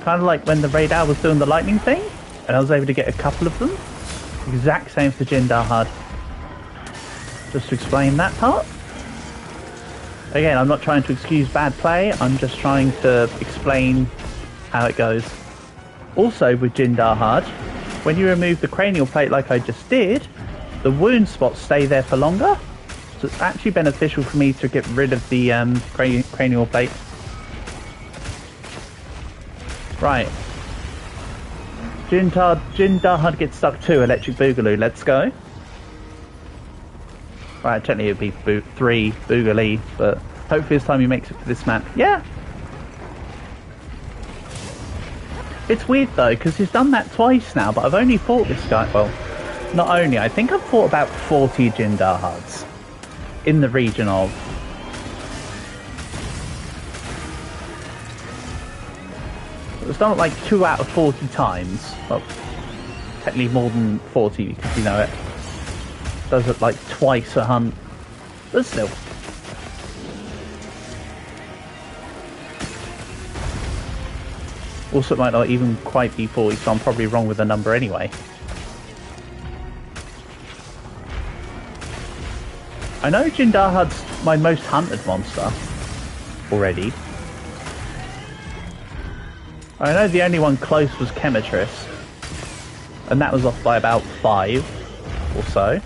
Kind of like when the radar was doing the lightning thing, and I was able to get a couple of them. Exact same for Jin Dahad. Just to explain that part. Again, I'm not trying to excuse bad play, I'm just trying to explain how it goes. Also with Jin Dahad, when you remove the cranial plate like I just did, the wound spots stay there for longer. So it's actually beneficial for me to get rid of the cranial plate. Right. Jin Dahad gets stuck too, Electric Boogaloo, let's go. Right, technically it would be 3 Boogaloo, but hopefully this time he makes it for this map. Yeah! It's weird though, because he's done that twice now, but I've only fought this guy, well, not only, I think I've fought about 40 Jin Dahads in the region of. It's done it like 2 out of 40 times. Well, technically more than 40 because you know it does it like twice a hunt, but still. Also, it might not even quite be 40, so I'm probably wrong with the number anyway. I know Jin Dahad's my most hunted monster already. I know the only one close was Chemitris, and that was off by about 5. or so.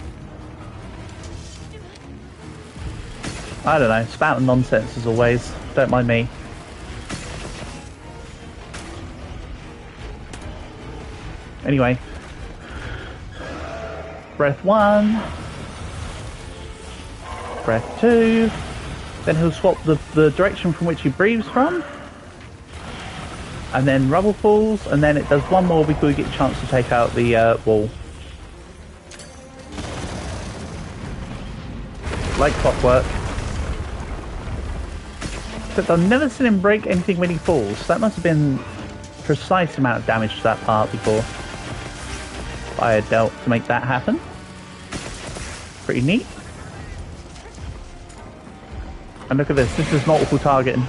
I don't know, spouting nonsense as always. Don't mind me. Anyway. Breath 1. Breath 2. Then he'll swap the direction from which he breathes from. And then rubble falls, and then it does one more before we get a chance to take out the wall. Like clockwork. Except I've never seen him break anything when he falls. That must have been a precise amount of damage to that part before I had dealt to make that happen. Pretty neat. And look at this is multiple targeting.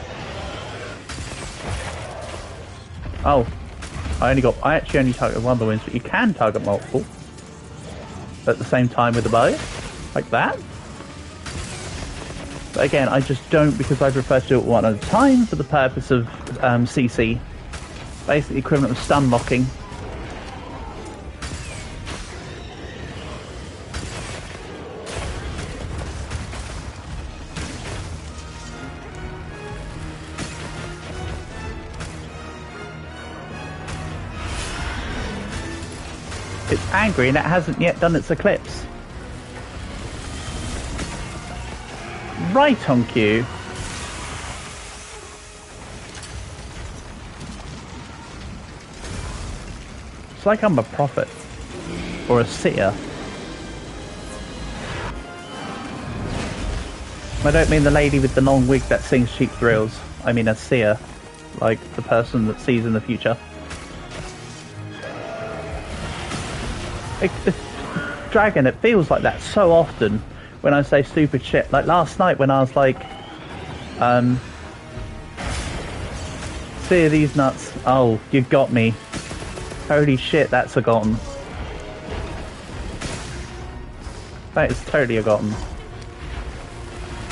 Oh, I actually only targeted one of the wings, but you can target multiple at the same time with the bow, like that. But again, I just don't, because I prefer to do it one at a time for the purpose of CC. Basically equivalent of stun locking. It's angry and it hasn't yet done its eclipse. Right on cue. It's like I'm a prophet. Or a seer. I don't mean the lady with the long wig that sings cheap thrills. I mean a seer. Like the person that sees in the future. Dragon, it feels like that so often when I say stupid shit. Like last night when I was like, see these nuts. Oh, you got me. Holy shit, that's forgotten. That is totally forgotten.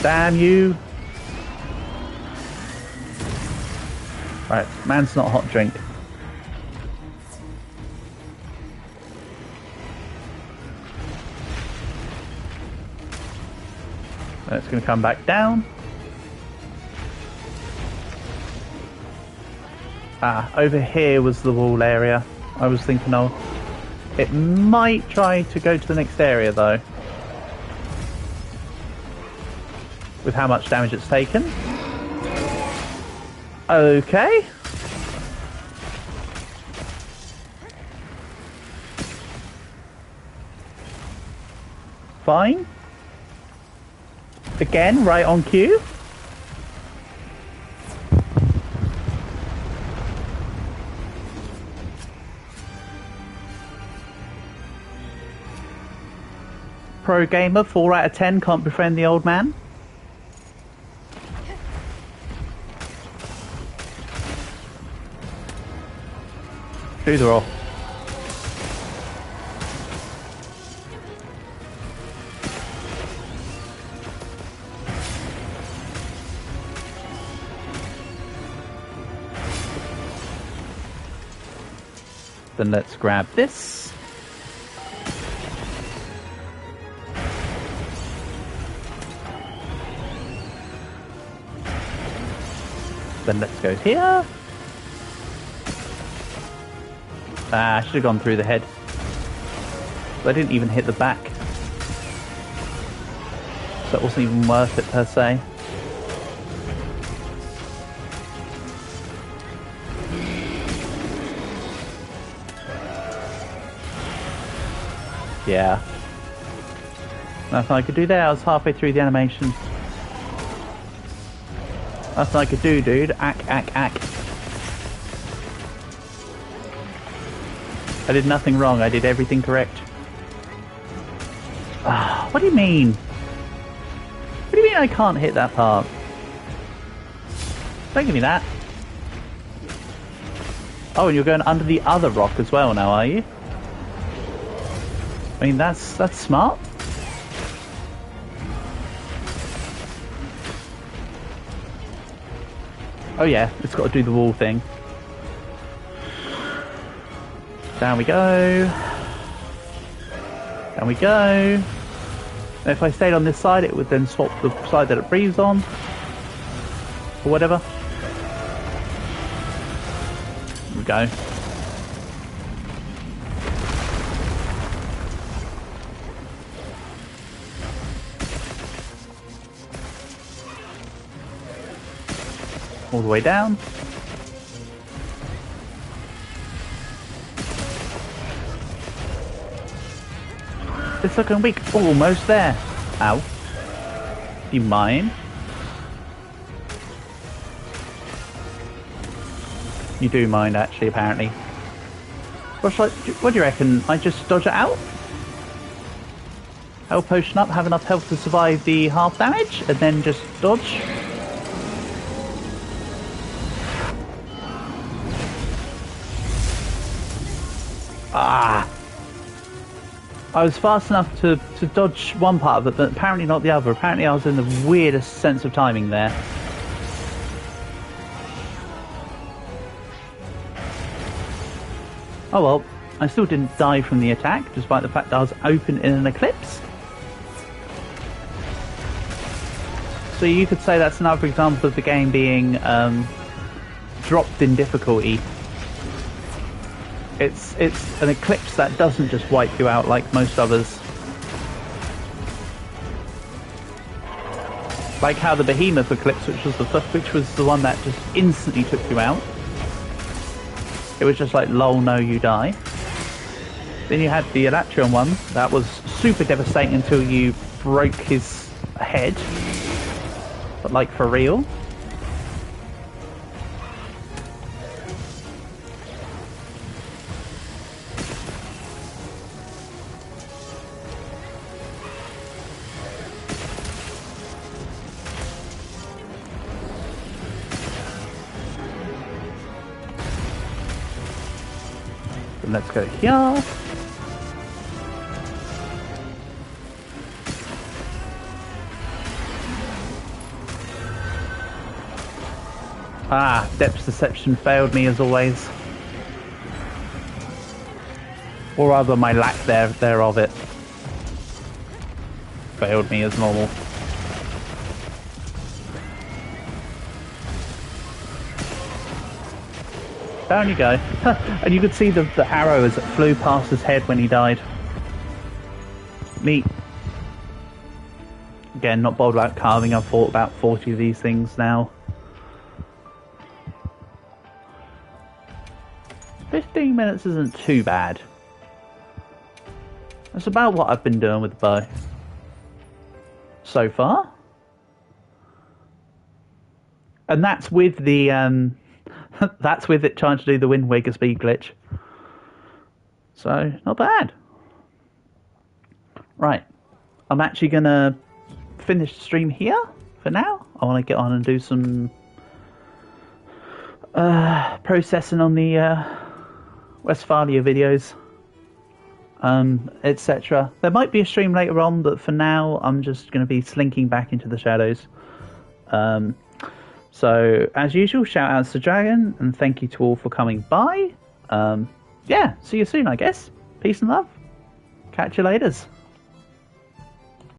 Damn you. Right, man's not a hot drink. It's going to come back down. Ah, over here was the wall area I was thinking of. It might try to go to the next area though. With how much damage it's taken. Okay. Fine. Again, right on cue. Pro gamer, 4 out of 10, can't befriend the old man. Do the roll. Then let's grab this. Then let's go here. Ah, I should have gone through the head. But I didn't even hit the back. So it wasn't even worth it per se. Yeah. Nothing I could do there, I was halfway through the animation. Nothing I could do, dude. Ack. I did nothing wrong, I did everything correct. What do you mean? What do you mean I can't hit that part? Don't give me that. Oh, and you're going under the other rock as well now, are you? I mean, that's smart. Oh yeah, it's got to do the wall thing. Down we go. Down we go. And if I stayed on this side, it would then swap the side that it breathes on. Or whatever. There we go. All the way down. It's looking weak. Almost there. Ow. You mind? You do mind, actually, apparently. What do you reckon? I just dodge it out? Health potion up, have enough health to survive the half damage, and then just dodge. Ah! I was fast enough to dodge one part of it, but apparently not the other. Apparently I was in the weirdest sense of timing there. Oh well, I still didn't die from the attack, despite the fact that I was open in an eclipse. So you could say that's another example of the game being dropped in difficulty. It's an eclipse that doesn't just wipe you out like most others. Like how the Behemoth eclipse, which was the one that just instantly took you out. It was just like, lol, no, you die. Then you had the Elatrion one that was super devastating until you broke his head, but like for real. Let's go here. Ah, depth perception failed me as always. Or rather my lack thereof it failed me as normal. Down you go. And you could see the arrow as it flew past his head when he died. Neat. Again, not bothered about carving. I've fought about 40 of these things now. 15 minutes isn't too bad. That's about what I've been doing with the bow so far. And that's with the that's with it trying to do the Wind Waker speed glitch. So, not bad. Right. I'm actually going to finish the stream here for now. I want to get on and do some processing on the Westphalia videos, etc. There might be a stream later on, but for now I'm just going to be slinking back into the shadows. So, as usual, shout outs to Dragon, and thank you to all for coming by. Yeah, see you soon, I guess. Peace and love. Catch you laters.